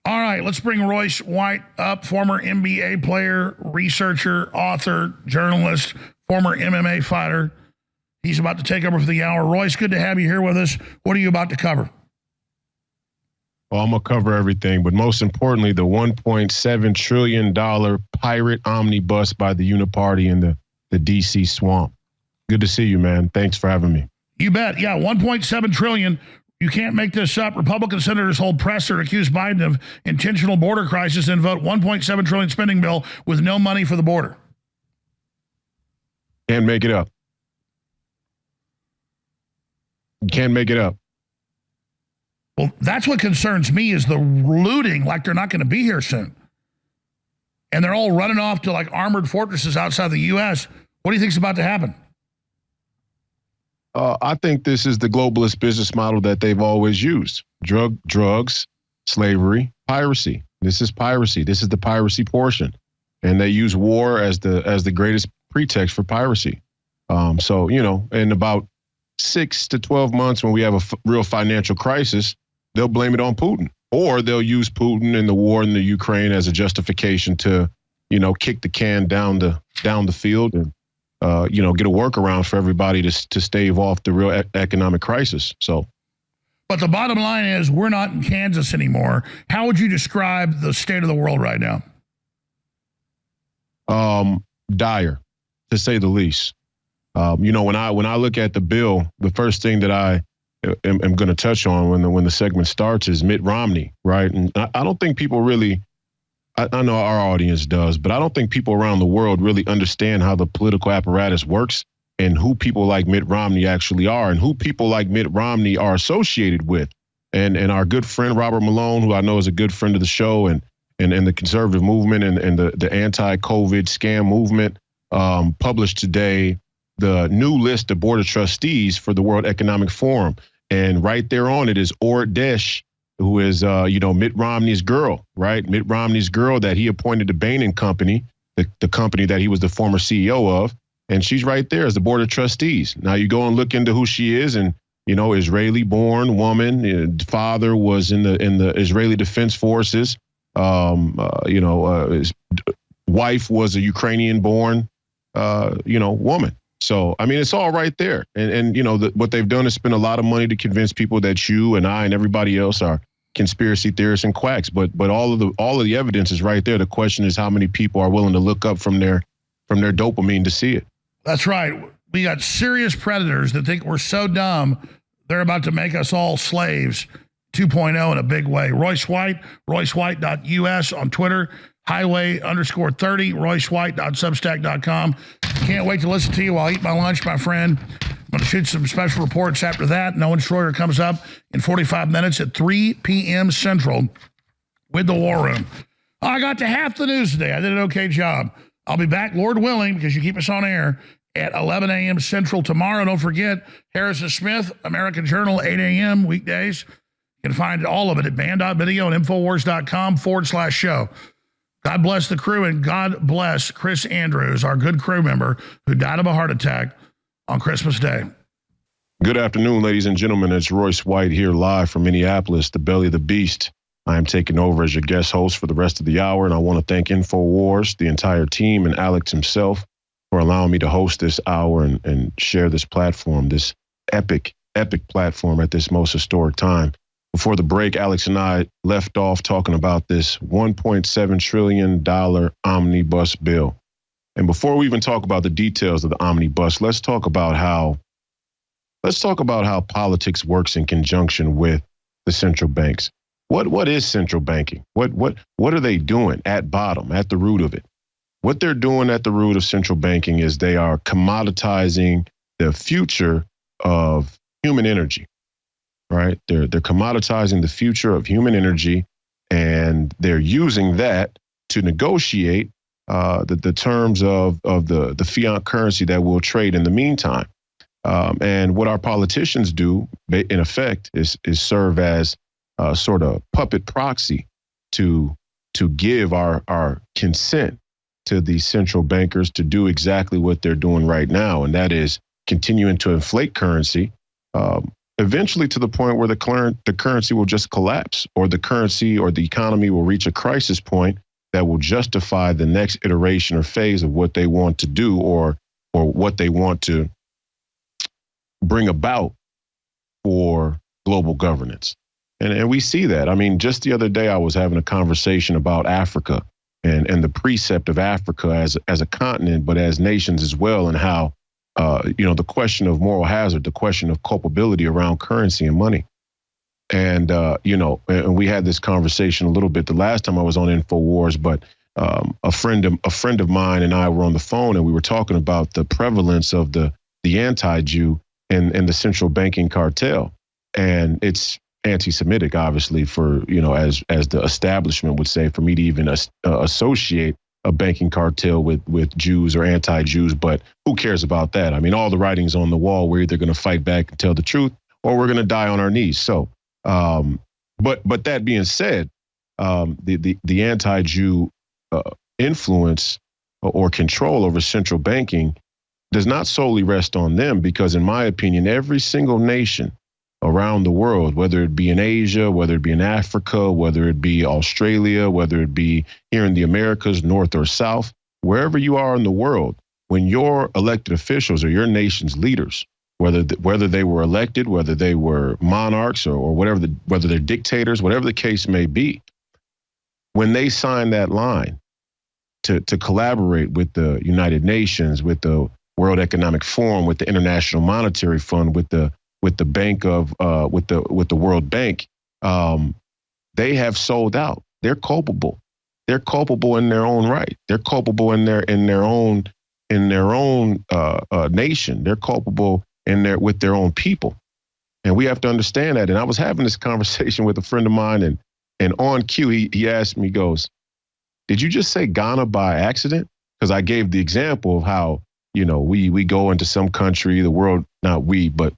All right, let's bring Royce White up, former NBA player, researcher, author, journalist, former MMA fighter. He's about to take over for the hour. Royce, good to have you here with us. What are you about to cover? Well, I'm going to cover everything, but most importantly, the $1.7 trillion pirate omnibus by the Uniparty in the D.C. swamp. Good to see you, man. Thanks for having me. You bet. Yeah, $1.7 trillion. You can't make this up. Republican senators hold presser to accuse Biden of intentional border crisis and vote $1.7 trillion spending bill with no money for the border. Can't make it up. You can't make it up. Well, that's what concerns me is the looting like they're not going to be here soon. And they're all running off to like armored fortresses outside the U.S. What do you think's about to happen? I think this is the globalist business model that they've always used. Drugs, slavery, piracy. This is piracy. This is the piracy portion. And they use war as the greatest pretext for piracy. So, you know, in about 6 to 12 months when we have a real financial crisis, they'll blame it on Putin. Or they'll use Putin and the war in the Ukraine as a justification to, you know, kick the can down the field and, you know, get a workaround for everybody to stave off the real economic crisis. So, but the bottom line is we're not in Kansas anymore. How would you describe the state of the world right now? Dire, to say the least. You know, when I look at the bill, the first thing that I am going to touch on when the segment starts is Mitt Romney, right? And I don't think people really, I know our audience does, but I don't think people around the world really understand how the political apparatus works and who people like Mitt Romney actually are and who people like Mitt Romney are associated with. And our good friend, Robert Malone, who I know is a good friend of the show and the conservative movement and the anti-COVID scam movement, published today the new list of board of trustees for the World Economic Forum. And right there on it is jourdesh, who is, you know, Mitt Romney's girl, right? Mitt Romney's girl that he appointed to Bain and Company, the company that he was the former CEO of. And she's right there as the board of trustees. Now you go and look into who she is and, you know, Israeli-born woman, father was in the Israeli Defense Forces. You know, his wife was a Ukrainian-born woman. So, I mean, it's all right there. And what they've done is spend a lot of money to convince people that you and I and everybody else are conspiracy theorists and quacks. But all of the evidence is right there. The question is how many people are willing to look up from their dopamine to see it. That's right. We got serious predators that think we're so dumb, they're about to make us all slaves 2.0 in a big way. Royce White, roycewhite.us on Twitter, highway_30, roycewhite.substack.com. Can't wait to listen to you while I eat my lunch, my friend. I'm going to shoot some special reports after that. Noah Schroyer comes up in 45 minutes at 3 p.m. Central with the War Room. I got to half the news today. I did an okay job. I'll be back, Lord willing, because you keep us on air, at 11 a.m. Central tomorrow. Don't forget, Harrison Smith, American Journal, 8 a.m. weekdays. You can find all of it at band.video and infowars.com/show. God bless the crew, and God bless Chris Andrews, our good crew member who died of a heart attack on Christmas Day. Good afternoon, ladies and gentlemen. It's Royce White here live from Minneapolis, the belly of the beast. I am taking over as your guest host for the rest of the hour, and I want to thank InfoWars, the entire team, and Alex himself for allowing me to host this hour and share this platform, this epic platform at this most historic time. Before the break, Alex and I left off talking about this $1.7 trillion omnibus bill. And before we even talk about the details of the omnibus, let's talk about how politics works in conjunction with the central banks. What is central banking? What are they doing at bottom, at the root of it? What they're doing at the root of central banking is they are commoditizing the future of human energy. Right? They're commoditizing the future of human energy, and they're using that to negotiate the terms of the fiat currency that we'll trade in the meantime. And what our politicians do, in effect, is serve as a sort of puppet proxy to give our consent to these central bankers to do exactly what they're doing right now, and that is continuing to inflate currency. Eventually to the point where the currency will just collapse, or the currency or the economy will reach a crisis point that will justify the next iteration or phase of what they want to do or what they want to bring about for global governance. And we see that. I mean, just the other day I was having a conversation about Africa and the precept of Africa as a continent, but as nations as well, and how the question of moral hazard, the question of culpability around currency and money. And, and we had this conversation a little bit the last time I was on InfoWars, but a friend of mine and I were on the phone, and we were talking about the prevalence of the anti-Jew in the central banking cartel. And it's anti-Semitic, obviously, for, as the establishment would say, for me to even associate a banking cartel with Jews or anti-Jews, but who cares about that? I mean, all the writing's on the wall. We're either going to fight back and tell the truth, or we're going to die on our knees. So, but that being said, the anti-Jew influence or control over central banking does not solely rest on them, because in my opinion, every single nation around the world, whether it be in Asia, whether it be in Africa, whether it be Australia, whether it be here in the Americas, North or South, wherever you are in the world, when your elected officials or your nation's leaders, whether they were elected, whether they were monarchs or whatever, whether they're dictators, whatever the case may be, when they sign that line to collaborate with the United Nations, with the World Economic Forum, with the International Monetary Fund, with the bank of with the World Bank, they have sold out. They're culpable. They're culpable in their own right. They're culpable in their own nation. They're culpable with their own people, and we have to understand that. And I was having this conversation with a friend of mine, and on cue he asked me, he goes, "Did you just say Ghana by accident?" Because I gave the example of how we go into some country, the world, not we, but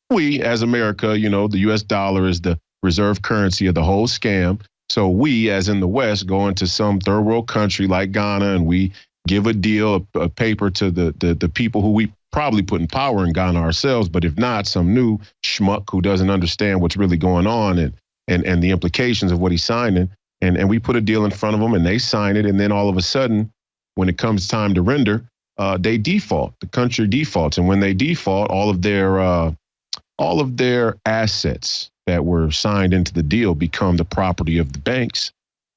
we as America, the U.S. dollar is the reserve currency of the whole scam. So we, as in the West, go into some third world country like Ghana, and we give a deal, a paper to the people who we probably put in power in Ghana ourselves, but if not, some new schmuck who doesn't understand what's really going on and the implications of what he's signing. And we put a deal in front of them, and they sign it. And then all of a sudden, when it comes time to render, they default. The country defaults, and when they default, all of their assets that were signed into the deal become the property of the banks.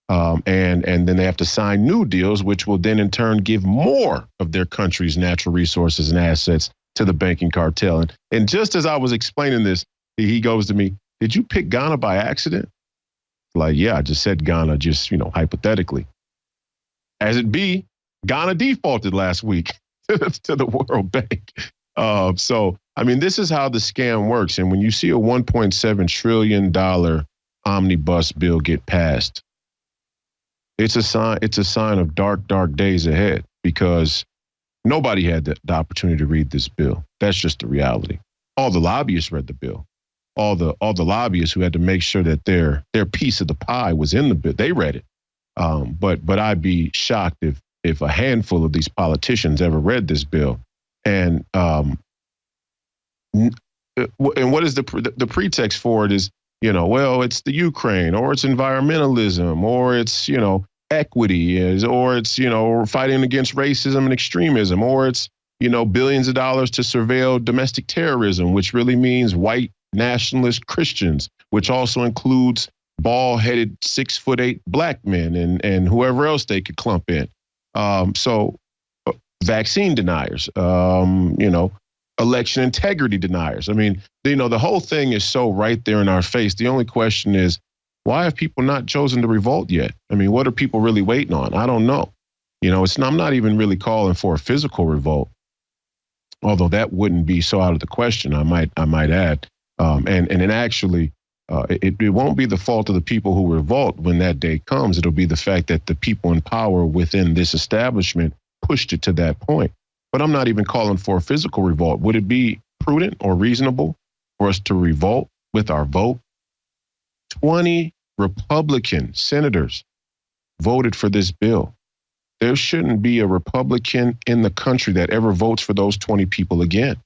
And then they have to sign new deals, which will then in turn give more of their country's natural resources and assets to the banking cartel. And just as I was explaining this, he goes to me, "Did you pick Ghana by accident?" Like, yeah, I just said Ghana, just, hypothetically. As it be, Ghana defaulted last week to the World Bank. So, I mean, this is how the scam works. And when you see a $1.7 trillion omnibus bill get passed, it's a sign of dark, dark days ahead, because nobody had the opportunity to read this bill. That's just the reality. All the lobbyists read the bill. All the lobbyists who had to make sure that their piece of the pie was in the bill, they read it. But I'd be shocked if a handful of these politicians ever read this bill. And what is the pretext for it is, well, it's the Ukraine, or it's environmentalism, or it's, equity, or it's, fighting against racism and extremism, or it's, billions of dollars to surveil domestic terrorism, which really means white nationalist Christians, which also includes bald-headed 6'8" black men and whoever else they could clump in. So vaccine deniers, election integrity deniers. I mean, the whole thing is so right there in our face. The only question is, why have people not chosen to revolt yet? I mean, what are people really waiting on? I don't know. I'm not even really calling for a physical revolt, although that wouldn't be so out of the question, I might add. And actually, it won't be the fault of the people who revolt when that day comes. It'll be the fact that the people in power within this establishment pushed it to that point. But I'm not even calling for a physical revolt. Would it be prudent or reasonable for us to revolt with our vote? 20 Republican senators voted for this bill. There shouldn't be a Republican in the country that ever votes for those 20 people again.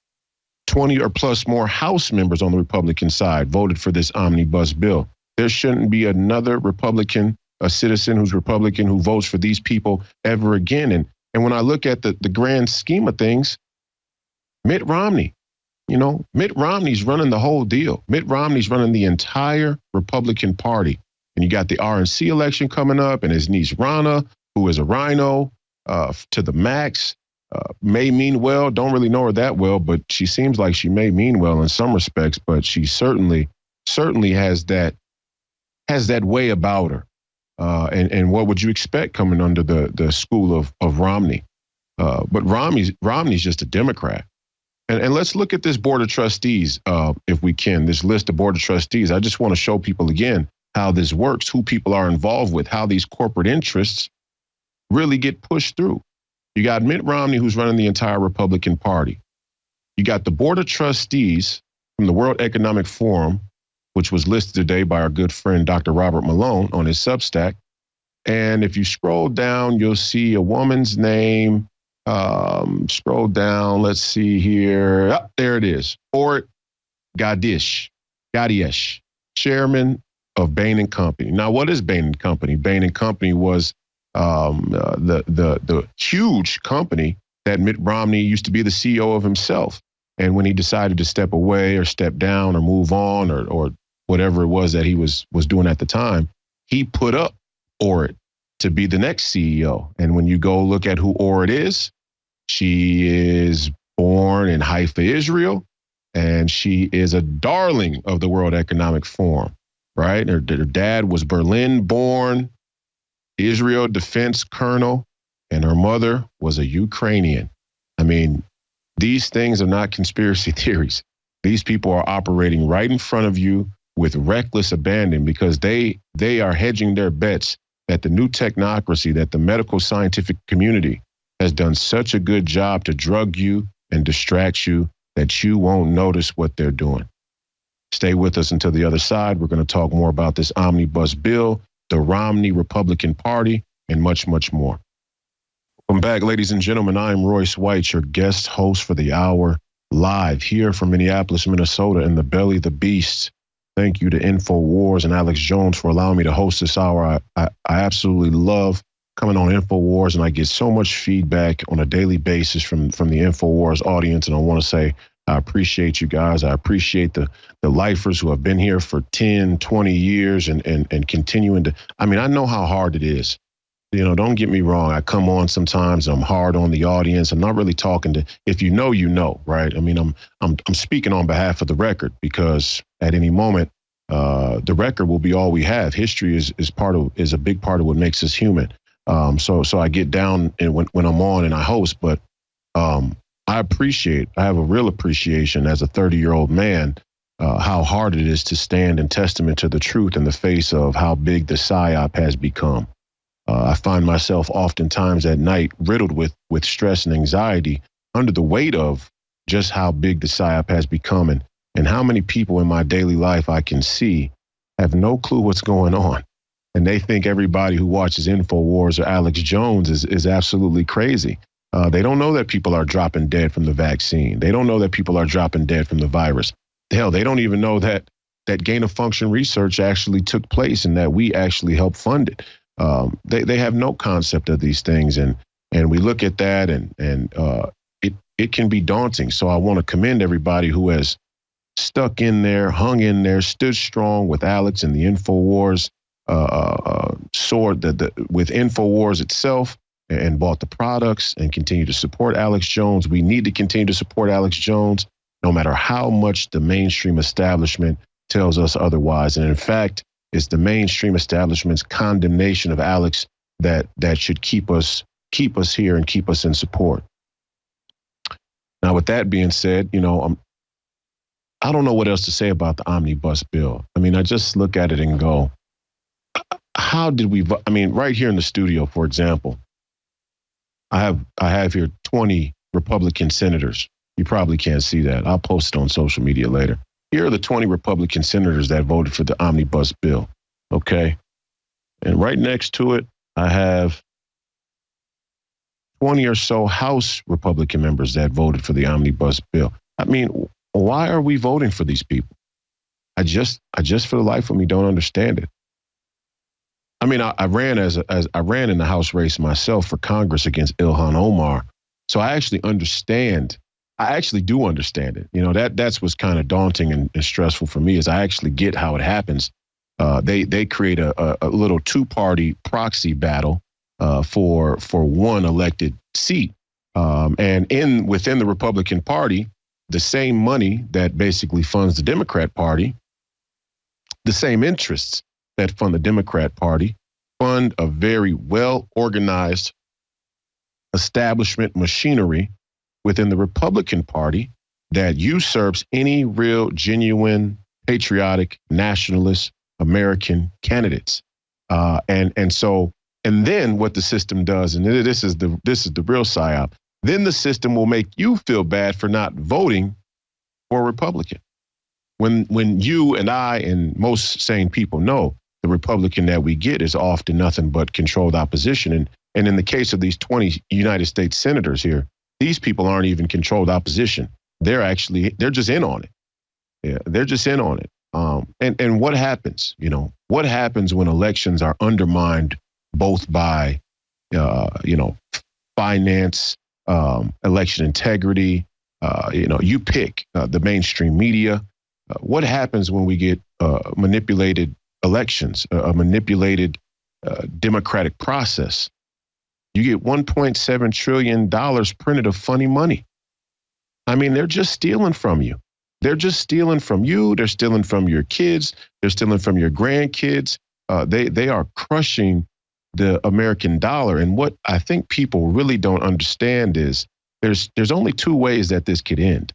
20 or plus more House members on the Republican side voted for this omnibus bill. There shouldn't be another Republican, a citizen who's Republican, who votes for these people ever again. And when I look at the grand scheme of things, Mitt Romney, Mitt Romney's running the whole deal. Mitt Romney's running the entire Republican Party. And you got the RNC election coming up, and his niece Ronna, who is a rhino to the max, may mean well. Don't really know her that well, but she seems like she may mean well in some respects. But she certainly has that way about her. And what would you expect coming under the school of Romney? But Romney's just a Democrat. And let's look at this board of trustees, if we can, this list of board of trustees. I just want to show people again how this works, who people are involved with, how these corporate interests really get pushed through. You got Mitt Romney, who's running the entire Republican Party. You got the board of trustees from the World Economic Forum, which was listed today by our good friend, Dr. Robert Malone, on his Substack. And if you scroll down, you'll see a woman's name. Scroll down. Let's see here. Oh, there it is. Ört Gárdiesch, chairman of Bain & Company. Now, what is Bain & Company? Bain & Company was the huge company that Mitt Romney used to be the CEO of himself. And when he decided to step away or step down or move on or whatever it was that he was doing at the time, he put up Ört to be the next CEO. And when you go look at who Ört is, she is born in Haifa, Israel, and she is a darling of the World Economic Forum, right? Her dad was Berlin-born Israel defense colonel, and her mother was a Ukrainian. I mean, these things are not conspiracy theories. These people are operating right in front of you with reckless abandon because they are hedging their bets that the new technocracy, that the medical scientific community has done such a good job to drug you and distract you that you won't notice what they're doing. Stay with us until the other side. We're going to talk more about this omnibus bill, the Romney Republican Party, and much, much more. Welcome back, ladies and gentlemen. I'm Royce White, your guest host for the hour, live here from Minneapolis, Minnesota, in the belly of the beast. Thank you to InfoWars and Alex Jones for allowing me to host this hour. I absolutely love coming on InfoWars, and I get so much feedback on a daily basis from the InfoWars audience. And I want to say, I appreciate you guys. I appreciate the lifers who have been here for 10, 20 years and continuing to, I mean, I know how hard it is. You know, don't get me wrong. I come on sometimes, I'm hard on the audience. I'm not really talking to, if you know, you know, right? I mean, I'm speaking on behalf of the record, because at any moment, the record will be all we have. History is a big part of what makes us human. So I get down and when I'm on and I host, but I have a real appreciation as a 30-year-old man, how hard it is to stand in testament to the truth in the face of how big the psyop has become. I find myself oftentimes at night riddled with stress and anxiety under the weight of just how big the psyop has become, and how many people in my daily life I can see have no clue what's going on. And they think everybody who watches InfoWars or Alex Jones is absolutely crazy. They don't know that people are dropping dead from the vaccine. They don't know that people are dropping dead from the virus. Hell, they don't even know that gain-of-function research actually took place and that we actually helped fund it. They have no concept of these things. And we look at that and it can be daunting. So I want to commend everybody who has stuck in there, hung in there, stood strong with Alex and the InfoWars sword with InfoWars itself, and bought the products and continue to support Alex Jones. We need to continue to support Alex Jones, no matter how much the mainstream establishment tells us otherwise. And in fact, it's the mainstream establishment's condemnation of Alex that should keep us here and keep us in support. Now, with that being said, you know, I don't know what else to say about the omnibus bill. I mean, I just look at it and go, how did we, I mean, right here in the studio, for example, I have here 20 Republican senators. You probably can't see that. I'll post it on social media later. Here are the 20 Republican senators that voted for the omnibus bill, okay? And right next to it, I have 20 or so House Republican members that voted for the omnibus bill. I mean, why are we voting for these people? I just for the life of me don't understand it. I mean, I ran I ran in the House race myself for Congress against Ilhan Omar, so I actually understand. I actually do understand it. You know, that's what's kind of daunting and stressful for me, is I actually get how it happens. They create a little two-party proxy battle for one elected seat, and within the Republican Party, the same money that basically funds the Democrat Party, the same interests that fund the Democrat Party, fund a very well-organized establishment machinery within the Republican Party that usurps any real, genuine, patriotic, nationalist American candidates. And then what the system does, and this is the real psyop, then the system will make you feel bad for not voting for a Republican. When you and I and most sane people know the Republican that we get is often nothing but controlled opposition. And in the case of these 20 United States senators here, these people aren't even controlled opposition. They're just in on it. Yeah, they're just in on it. And what happens? You know, what happens when elections are undermined both by, finance, election integrity? You pick the mainstream media. What happens when we get manipulated elections, a manipulated democratic process? You get $1.7 trillion printed of funny money. I mean, they're just stealing from you. They're just stealing from you. They're stealing from your kids. They're stealing from your grandkids. They are crushing the American dollar. And what I think people really don't understand is there's only two ways that this could end.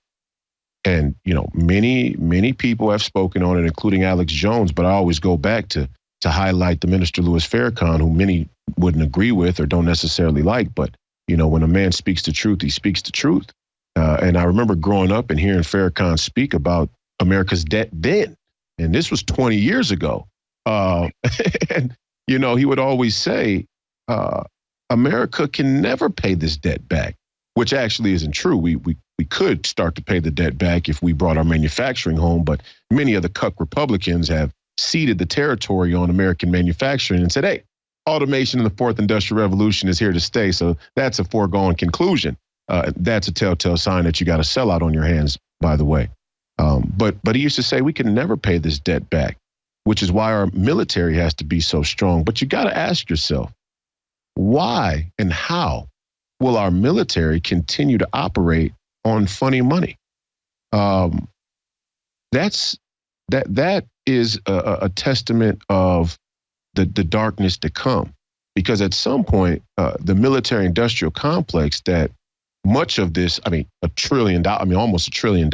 And, you know, many people have spoken on it, including Alex Jones, but I always go back to highlight the Minister Louis Farrakhan, who many wouldn't agree with or don't necessarily like. But, you know, when a man speaks the truth, he speaks the truth. And I remember growing up and hearing Farrakhan speak about America's debt then. And this was 20 years ago. And, you know, he would always say, America can never pay this debt back, which actually isn't true. We could start to pay the debt back if we brought our manufacturing home, but many of the cuck Republicans have ceded the territory on American manufacturing and said, hey, automation in the fourth industrial revolution is here to stay. So that's a foregone conclusion. That's a telltale sign that you got a sellout on your hands, by the way. But he used to say we can never pay this debt back, which is why our military has to be so strong. But you got to ask yourself, why and how will our military continue to operate on funny money? That is a testament of the darkness to come, because at some point, the military-industrial complex that much of this, I mean, $1 trillion, almost $1 trillion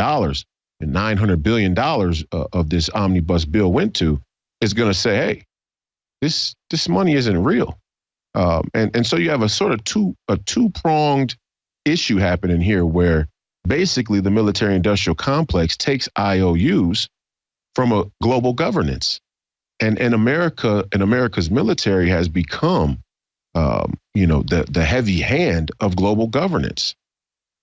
and $900 billion of this omnibus bill went to, is going to say, hey, this money isn't real. And so you have a sort of two-pronged issue happening here, where basically the military-industrial complex takes IOUs from a global governance. And America's military has become, the heavy hand of global governance.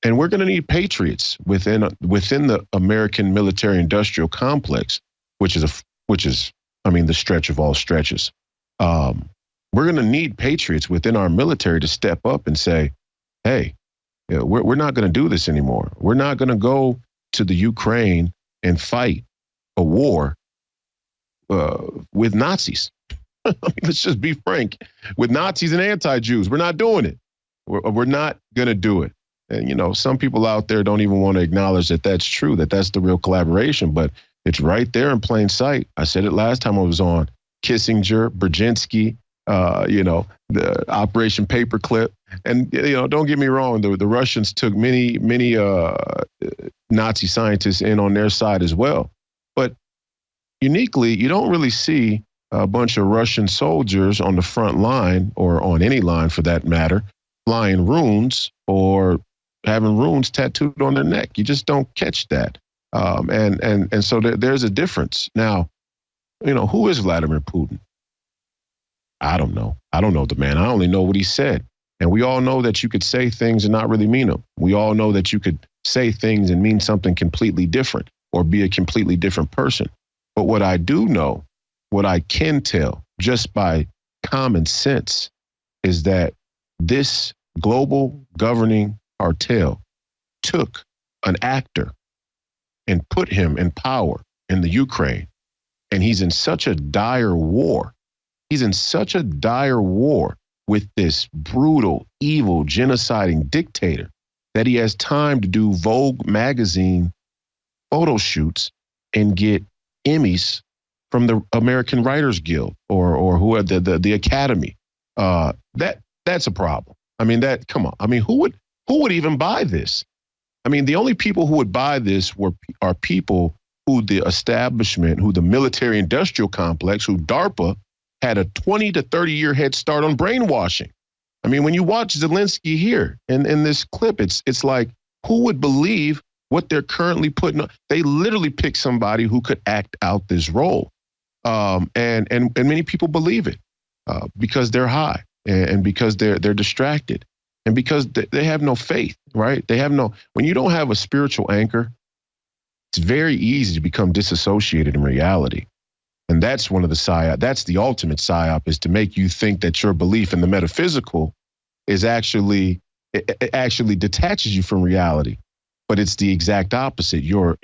And we're going to need patriots within the American military-industrial complex, which is the stretch of all stretches. We're going to need patriots within our military to step up and say, hey, we're not going to do this anymore. We're not going to go to the Ukraine and fight a war with Nazis. Let's just be frank, with Nazis and anti-Jews. We're not doing it. We're not going to do it. And, some people out there don't even want to acknowledge that that's true, that that's the real collaboration, but it's right there in plain sight. I said it last time I was on. Kissinger, Brzezinski, the Operation Paperclip. And, don't get me wrong, the Russians took many Nazi scientists in on their side as well. But uniquely, you don't really see a bunch of Russian soldiers on the front line, or on any line for that matter, flying runes or having runes tattooed on their neck. You just don't catch that. And so there's a difference. Now, who is Vladimir Putin? I don't know. I don't know the man. I only know what he said. And we all know that you could say things and not really mean them. We all know that you could say things and mean something completely different, or be a completely different person. But what I do know, what I can tell just by common sense, is that this global governing cartel took an actor and put him in power in the Ukraine. And he's in such a dire war. He's in such a dire war with this brutal, evil, genociding dictator that he has time to do Vogue magazine photo shoots and get Emmys from the American Writers Guild or who are the Academy. That's a problem. I mean, come on. I mean, who would even buy this? I mean, the only people who would buy this are people who the establishment, who the military industrial complex, who DARPA had a 20 to 30 year head start on brainwashing. I mean, when you watch Zelensky here in this clip, it's like, who would believe what they're currently putting on? They literally picked somebody who could act out this role. And many people believe it because they're high and because they're distracted and because they have no faith, right? When you don't have a spiritual anchor, it's very easy to become disassociated in reality. And that's one of the psyop. That's the ultimate psyop, is to make you think that your belief in the metaphysical is actually detaches you from reality. But it's the exact opposite. Your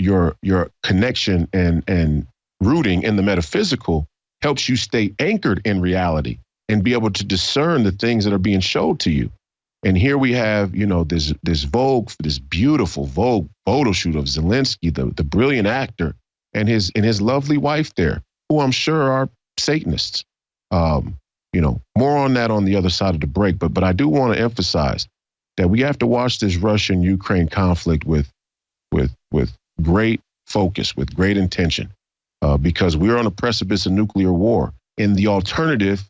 connection and rooting in the metaphysical helps you stay anchored in reality and be able to discern the things that are being showed to you. And here we have, this Vogue, this beautiful Vogue photo shoot of Zelensky, the brilliant actor, and his lovely wife there, who I'm sure are Satanists. More on that on the other side of the break. But I do want to emphasize that we have to watch this Russian-Ukraine conflict with great focus, with great intention, because we're on the precipice of nuclear war, and the alternative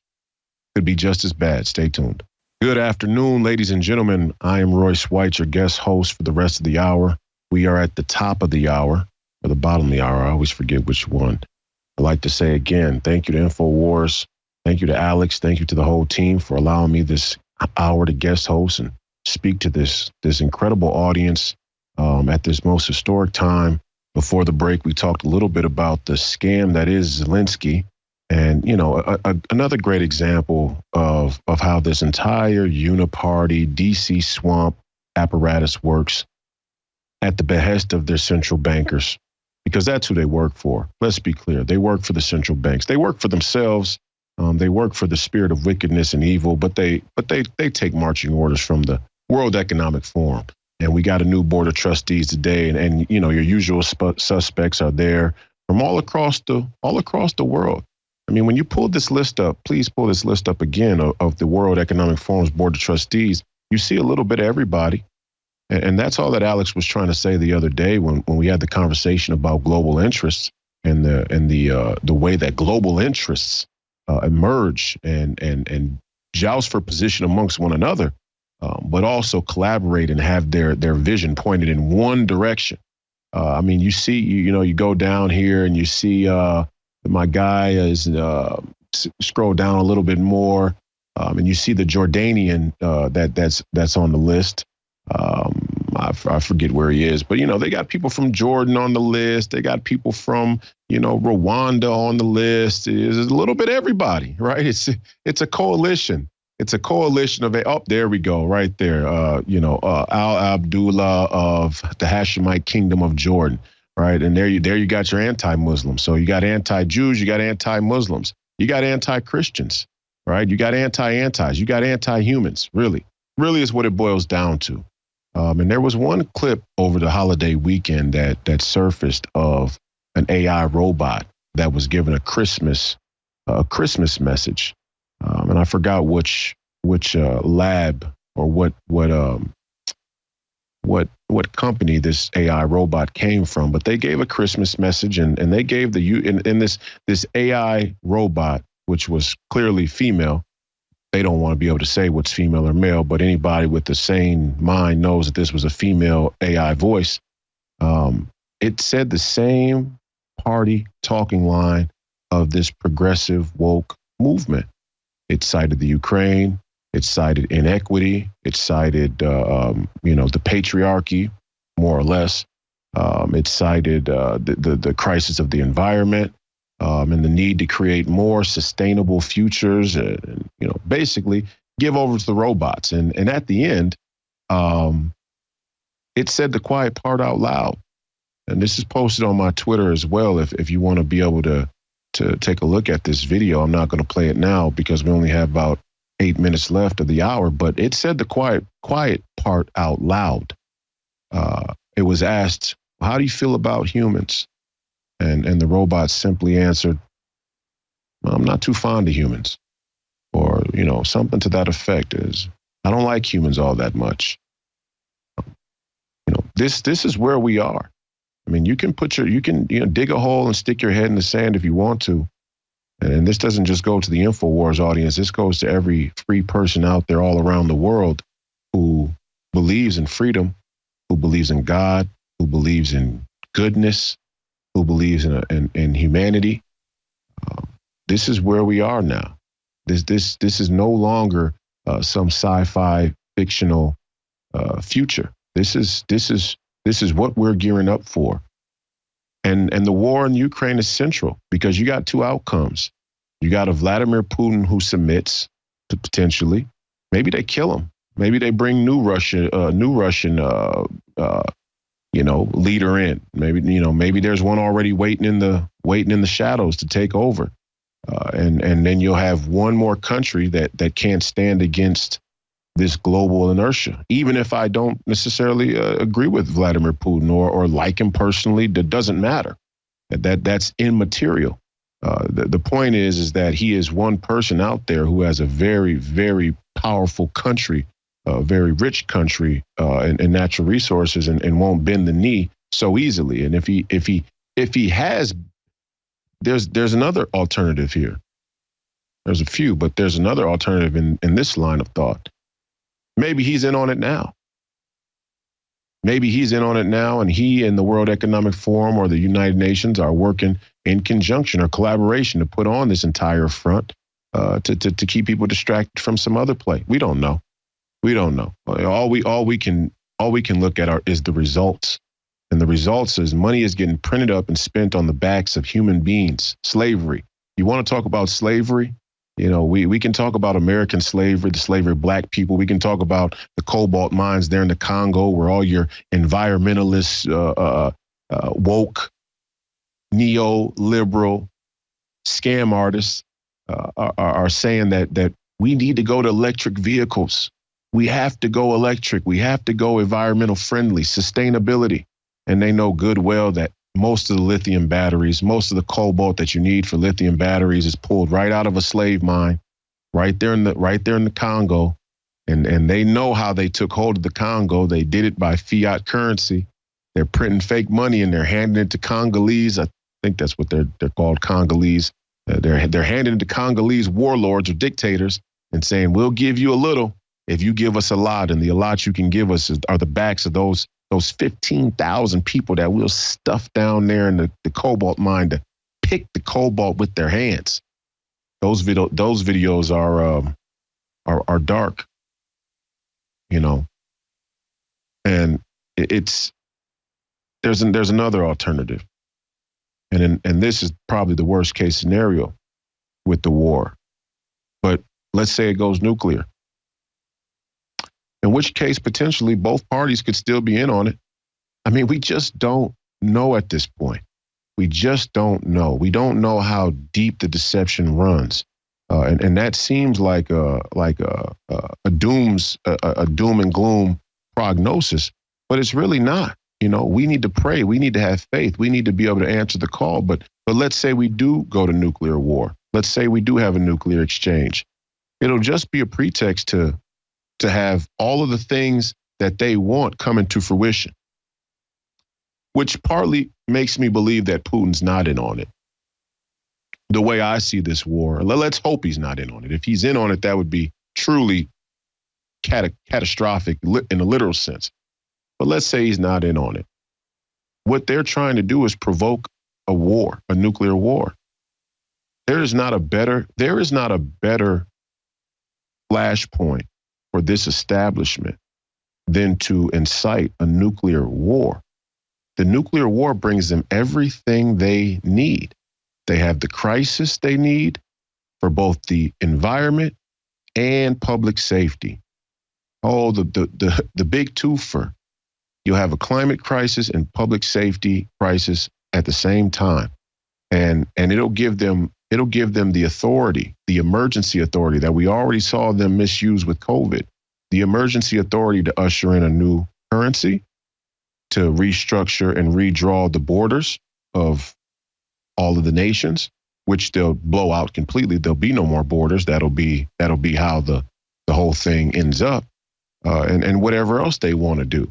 could be just as bad. Stay tuned. Good afternoon, ladies and gentlemen. I am Royce White, your guest host for the rest of the hour. We are at the top of the hour, or the bottom of the hour. I always forget which one. I'd like to say again, thank you to InfoWars. Thank you to Alex. Thank you to the whole team for allowing me this hour to guest host and speak to this incredible audience at this most historic time. Before the break, we talked a little bit about the scam that is Zelensky And, you know, another great example of how this entire uniparty DC swamp apparatus works at the behest of their central bankers, because that's who they work for. Let's be clear. They work for the central banks. They work for themselves. They work for the spirit of wickedness and evil, but they take marching orders from the World Economic Forum. And we got a new board of trustees today, and you know, your usual suspects are there from all across the world. I mean, when you pull this list up, please pull this list up again of the World Economic Forum's board of trustees. You see a little bit of everybody. And that's all that Alex was trying to say the other day when we had the conversation about global interests and the way that global interests emerge and joust for position amongst one another, but also collaborate and have their vision pointed in one direction. I mean, you see, you go down here and you see my guy is scroll down a little bit more, and you see the Jordanian that's on the list. I forget where he is, but, you know, they got people from Jordan on the list. They got people from, you know, Rwanda on the list. It's a little bit everybody, right? It's a coalition. It's a coalition of, there we go, right there. Al-Abdullah of the Hashemite Kingdom of Jordan, right? And there you got your anti-Muslims. So you got anti-Jews, you got anti-Muslims, you got anti-Christians, right? You got anti-antis, you got anti-humans, really is what it boils down to. And there was one clip over the holiday weekend that surfaced of an AI robot that was given a Christmas message. And I forgot which lab or what company this AI robot came from, but they gave a Christmas message, and they gave this AI robot, which was clearly female. They don't want to be able to say what's female or male, but anybody with the sane mind knows that this was a female AI voice. It said the same party talking line of this progressive woke movement. It cited the Ukraine. It cited inequity. It cited, the patriarchy, more or less. It cited the crisis of the environment. And the need to create more sustainable futures, and basically give over to the robots. And at the end, it said the quiet part out loud. And this is posted on my Twitter as well. If you want to be able to take a look at this video, I'm not going to play it now because we only have about 8 minutes left of the hour. But it said the quiet part out loud. It was asked, "How do you feel about humans?" And the robot simply answered, "Well, I'm not too fond of humans," or something to that effect. Is, "I don't like humans all that much." This is where we are. I mean, you can dig a hole and stick your head in the sand if you want to. And this doesn't just go to the InfoWars audience. This goes to every free person out there all around the world who believes in freedom, who believes in God, who believes in goodness, who believes in humanity. This is where we are now. This is no longer some sci-fi fictional future. This is what we're gearing up for. And the war in Ukraine is central because you got two outcomes. You got a Vladimir Putin who submits to potentially. Maybe they kill him. Maybe they bring new Russian leader in. Maybe there's one already waiting in the shadows to take over. And then you'll have one more country that can't stand against this global inertia. Even if I don't necessarily agree with Vladimir Putin or like him personally, that doesn't matter. That's immaterial. The point is that he is one person out there who has a very, very powerful country, a very rich country in natural resources, and won't bend the knee so easily. And if he has, there's another alternative here. There's a few, but there's another alternative in this line of thought. Maybe he's in on it now. Maybe he's in on it now, and he and the World Economic Forum or the United Nations are working in conjunction or collaboration to put on this entire front to keep people distracted from some other play. We don't know. All we can look at is the results, and the results is money is getting printed up and spent on the backs of human beings. Slavery, You want to talk about slavery? You know, we can talk about American slavery, the slavery of black people. We can talk about the cobalt mines there in the Congo, where all your environmentalists, woke, neoliberal scam artists are saying that we need to go to electric vehicles. We have to go electric. We have to go environmental friendly, sustainability. And they know good well that most of the lithium batteries, most of the cobalt that you need for lithium batteries is pulled right out of a slave mine, right there in the Congo. And they know how they took hold of the Congo. They did it by fiat currency. They're printing fake money and they're handing it to Congolese. I think that's what they're called, Congolese. They're handing it to Congolese warlords or dictators and saying, we'll give you a little if you give us a lot. And the lot you can give us are the backs of those 15,000 people that we'll stuff down there in the cobalt mine to pick the cobalt with their hands. Those videos are dark, you know, and there's another alternative. And this is probably the worst case scenario with the war. But let's say it goes nuclear. In which case, potentially, both parties could still be in on it. I mean, we just don't know at this point. We just don't know. We don't know how deep the deception runs. And that seems like a doom and gloom prognosis, but it's really not. You know, we need to pray. We need to have faith. We need to be able to answer the call. But let's say we do go to nuclear war. Let's say we do have a nuclear exchange. It'll just be a pretext to have all of the things that they want come into fruition, which partly makes me believe that Putin's not in on it. The way I see this war, let's hope he's not in on it. If he's in on it, that would be truly catastrophic in a literal sense. But let's say he's not in on it. What they're trying to do is provoke a war, a nuclear war. There is not a better flashpoint for this establishment than to incite a nuclear war. The nuclear war brings them everything they need. They have the crisis they need for both the environment and public safety. Oh, the big twofer. You'll have a climate crisis and public safety crisis at the same time. And it'll give them the authority, the emergency authority that we already saw them misuse with COVID, the emergency authority to usher in a new currency, to restructure and redraw the borders of all of the nations, which they'll blow out completely. There'll be no more borders. That'll be how the whole thing ends up, and whatever else they want to do.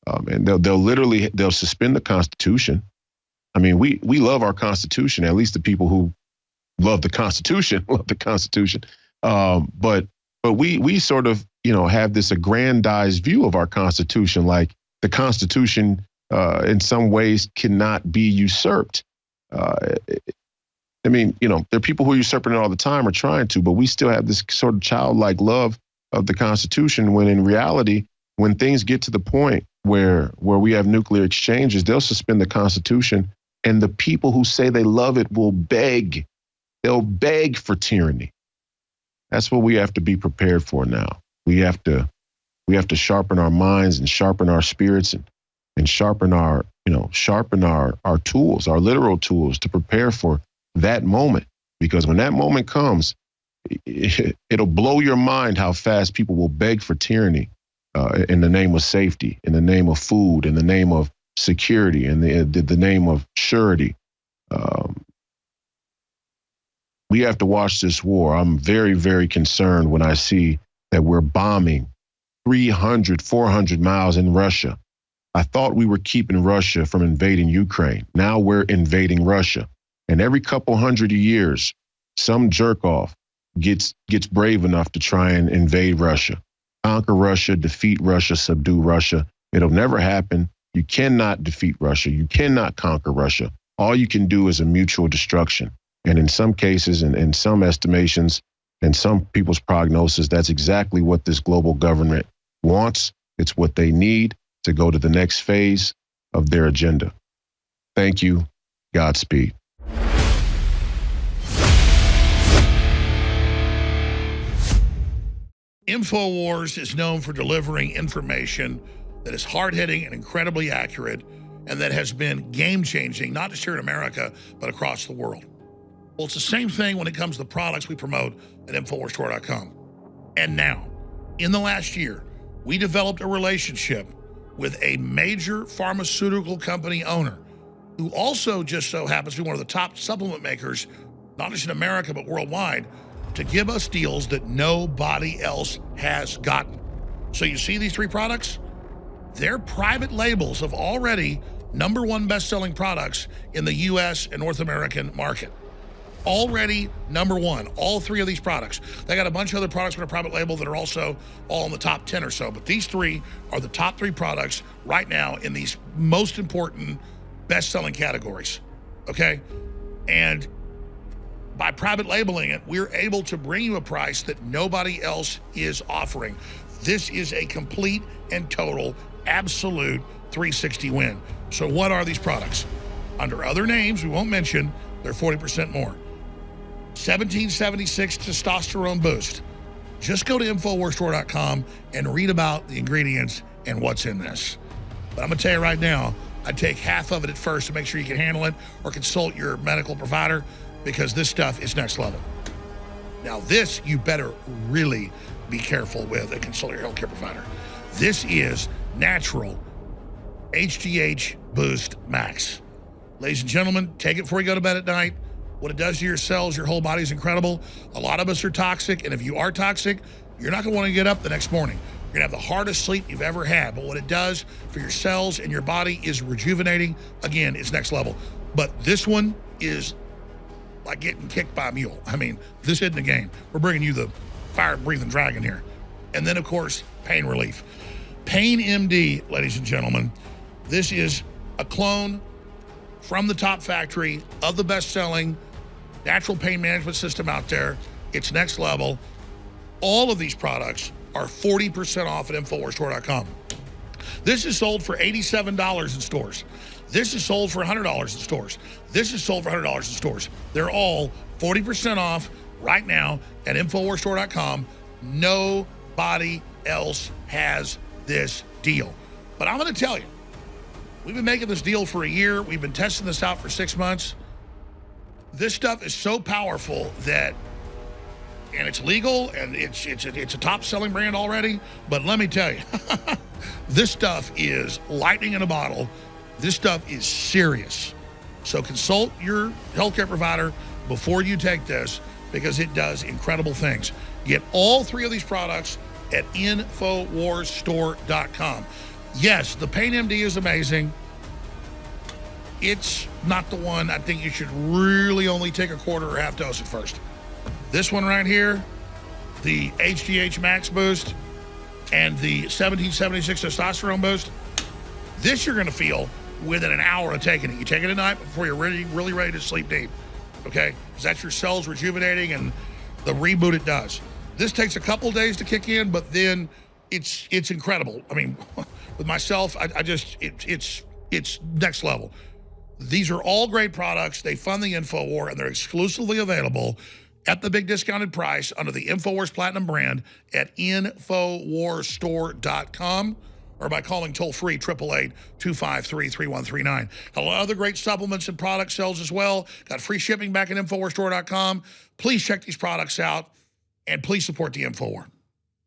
And they'll suspend the Constitution. I mean, we love our Constitution, at least the people who love the Constitution love the Constitution. But we sort of, you know, have this aggrandized view of our Constitution, like the Constitution in some ways cannot be usurped. I mean, you know, there are people who are usurping it all the time or trying to, but we still have this sort of childlike love of the Constitution, when in reality, when things get to the point where we have nuclear exchanges, they'll suspend the Constitution, and the people who say they love it will beg. They'll beg for tyranny. That's what we have to be prepared for now. We have to sharpen our minds and sharpen our spirits and sharpen our tools, our literal tools, to prepare for that moment. Because when that moment comes, it'll blow your mind how fast people will beg for tyranny in the name of safety, in the name of food, in the name of security, in the name of surety. We have to watch this war. I'm very, very concerned when I see that we're bombing 300, 400 miles in Russia. I thought we were keeping Russia from invading Ukraine. Now we're invading Russia. And every couple hundred years, some jerk off gets brave enough to try and invade Russia, conquer Russia, defeat Russia, subdue Russia. It'll never happen. You cannot defeat Russia. You cannot conquer Russia. All you can do is a mutual destruction. And in some cases, and in some estimations, and some people's prognosis, that's exactly what this global government wants. It's what they need to go to the next phase of their agenda. Thank you. Godspeed. InfoWars is known for delivering information that is hard-hitting and incredibly accurate, and that has been game-changing, not just here in America, but across the world. Well, it's the same thing when it comes to the products we promote at InfoWarsStore.com. And now, in the last year, we developed a relationship with a major pharmaceutical company owner who also just so happens to be one of the top supplement makers, not just in America, but worldwide, to give us deals that nobody else has gotten. So you see these three products? They're private labels of already #1 best-selling products in the US and North American market. Already #1, all three of these products. They got a bunch of other products with a private label that are also all in the top 10 or so, but these three are the top 3 products right now in these most important best-selling categories, okay? And by private labeling it, we're able to bring you a price that nobody else is offering. This is a complete and total, absolute 360 win. So what are these products? Under other names we won't mention, they're 40% more. 1776 testosterone boost. Just go to InfoWarsStore.com and read about the ingredients and what's in this. But I'm gonna tell you right now, I'd take half of it at first to make sure you can handle it, or consult your medical provider, because this stuff is next level. Now this, you better really be careful with and consult your healthcare provider. This is natural HGH Boost Max. Ladies and gentlemen, take it before you go to bed at night. What it does to your cells, your whole body is incredible. A lot of us are toxic, and if you are toxic, you're not gonna wanna get up the next morning. You're gonna have the hardest sleep you've ever had, but what it does for your cells and your body is rejuvenating. Again, it's next level. But this one is like getting kicked by a mule. I mean, this isn't a game. We're bringing you the fire-breathing dragon here. And then, of course, pain relief. Pain MD, ladies and gentlemen. This is a clone from the top factory of the best-selling natural pain management system out there. It's next level. All of these products are 40% off at InfoWarsStore.com. This is sold for $87 in stores. This is sold for $100 in stores. This is sold for $100 in stores. They're all 40% off right now at InfoWarsStore.com. Nobody else has this deal. But I'm gonna tell you, we've been making this deal for a year. We've been testing this out for 6 months. This stuff is so powerful that, and it's legal, and it's a top-selling brand already, but let me tell you, this stuff is lightning in a bottle. This stuff is serious. So consult your healthcare provider before you take this, because it does incredible things. Get all three of these products at InfoWarsStore.com. Yes, the Pain MD is amazing. It's not the one I think you should really only take a quarter or half dose at first. This one right here, the HGH Max Boost and the 1776 testosterone boost, this you're gonna feel within an hour of taking it. You take it at night before you're really ready to sleep deep, okay? Because that's your cells rejuvenating and the reboot it does. This takes a couple days to kick in, but then it's incredible. I mean, with myself, it's next level. These are all great products. They fund the InfoWar, and they're exclusively available at the big discounted price under the InfoWars Platinum brand at InfoWarsStore.com, or by calling toll-free 888-253-3139. A lot of other great supplements and product sales as well. Got free shipping back at InfoWarsStore.com. Please check these products out, and please support the InfoWar.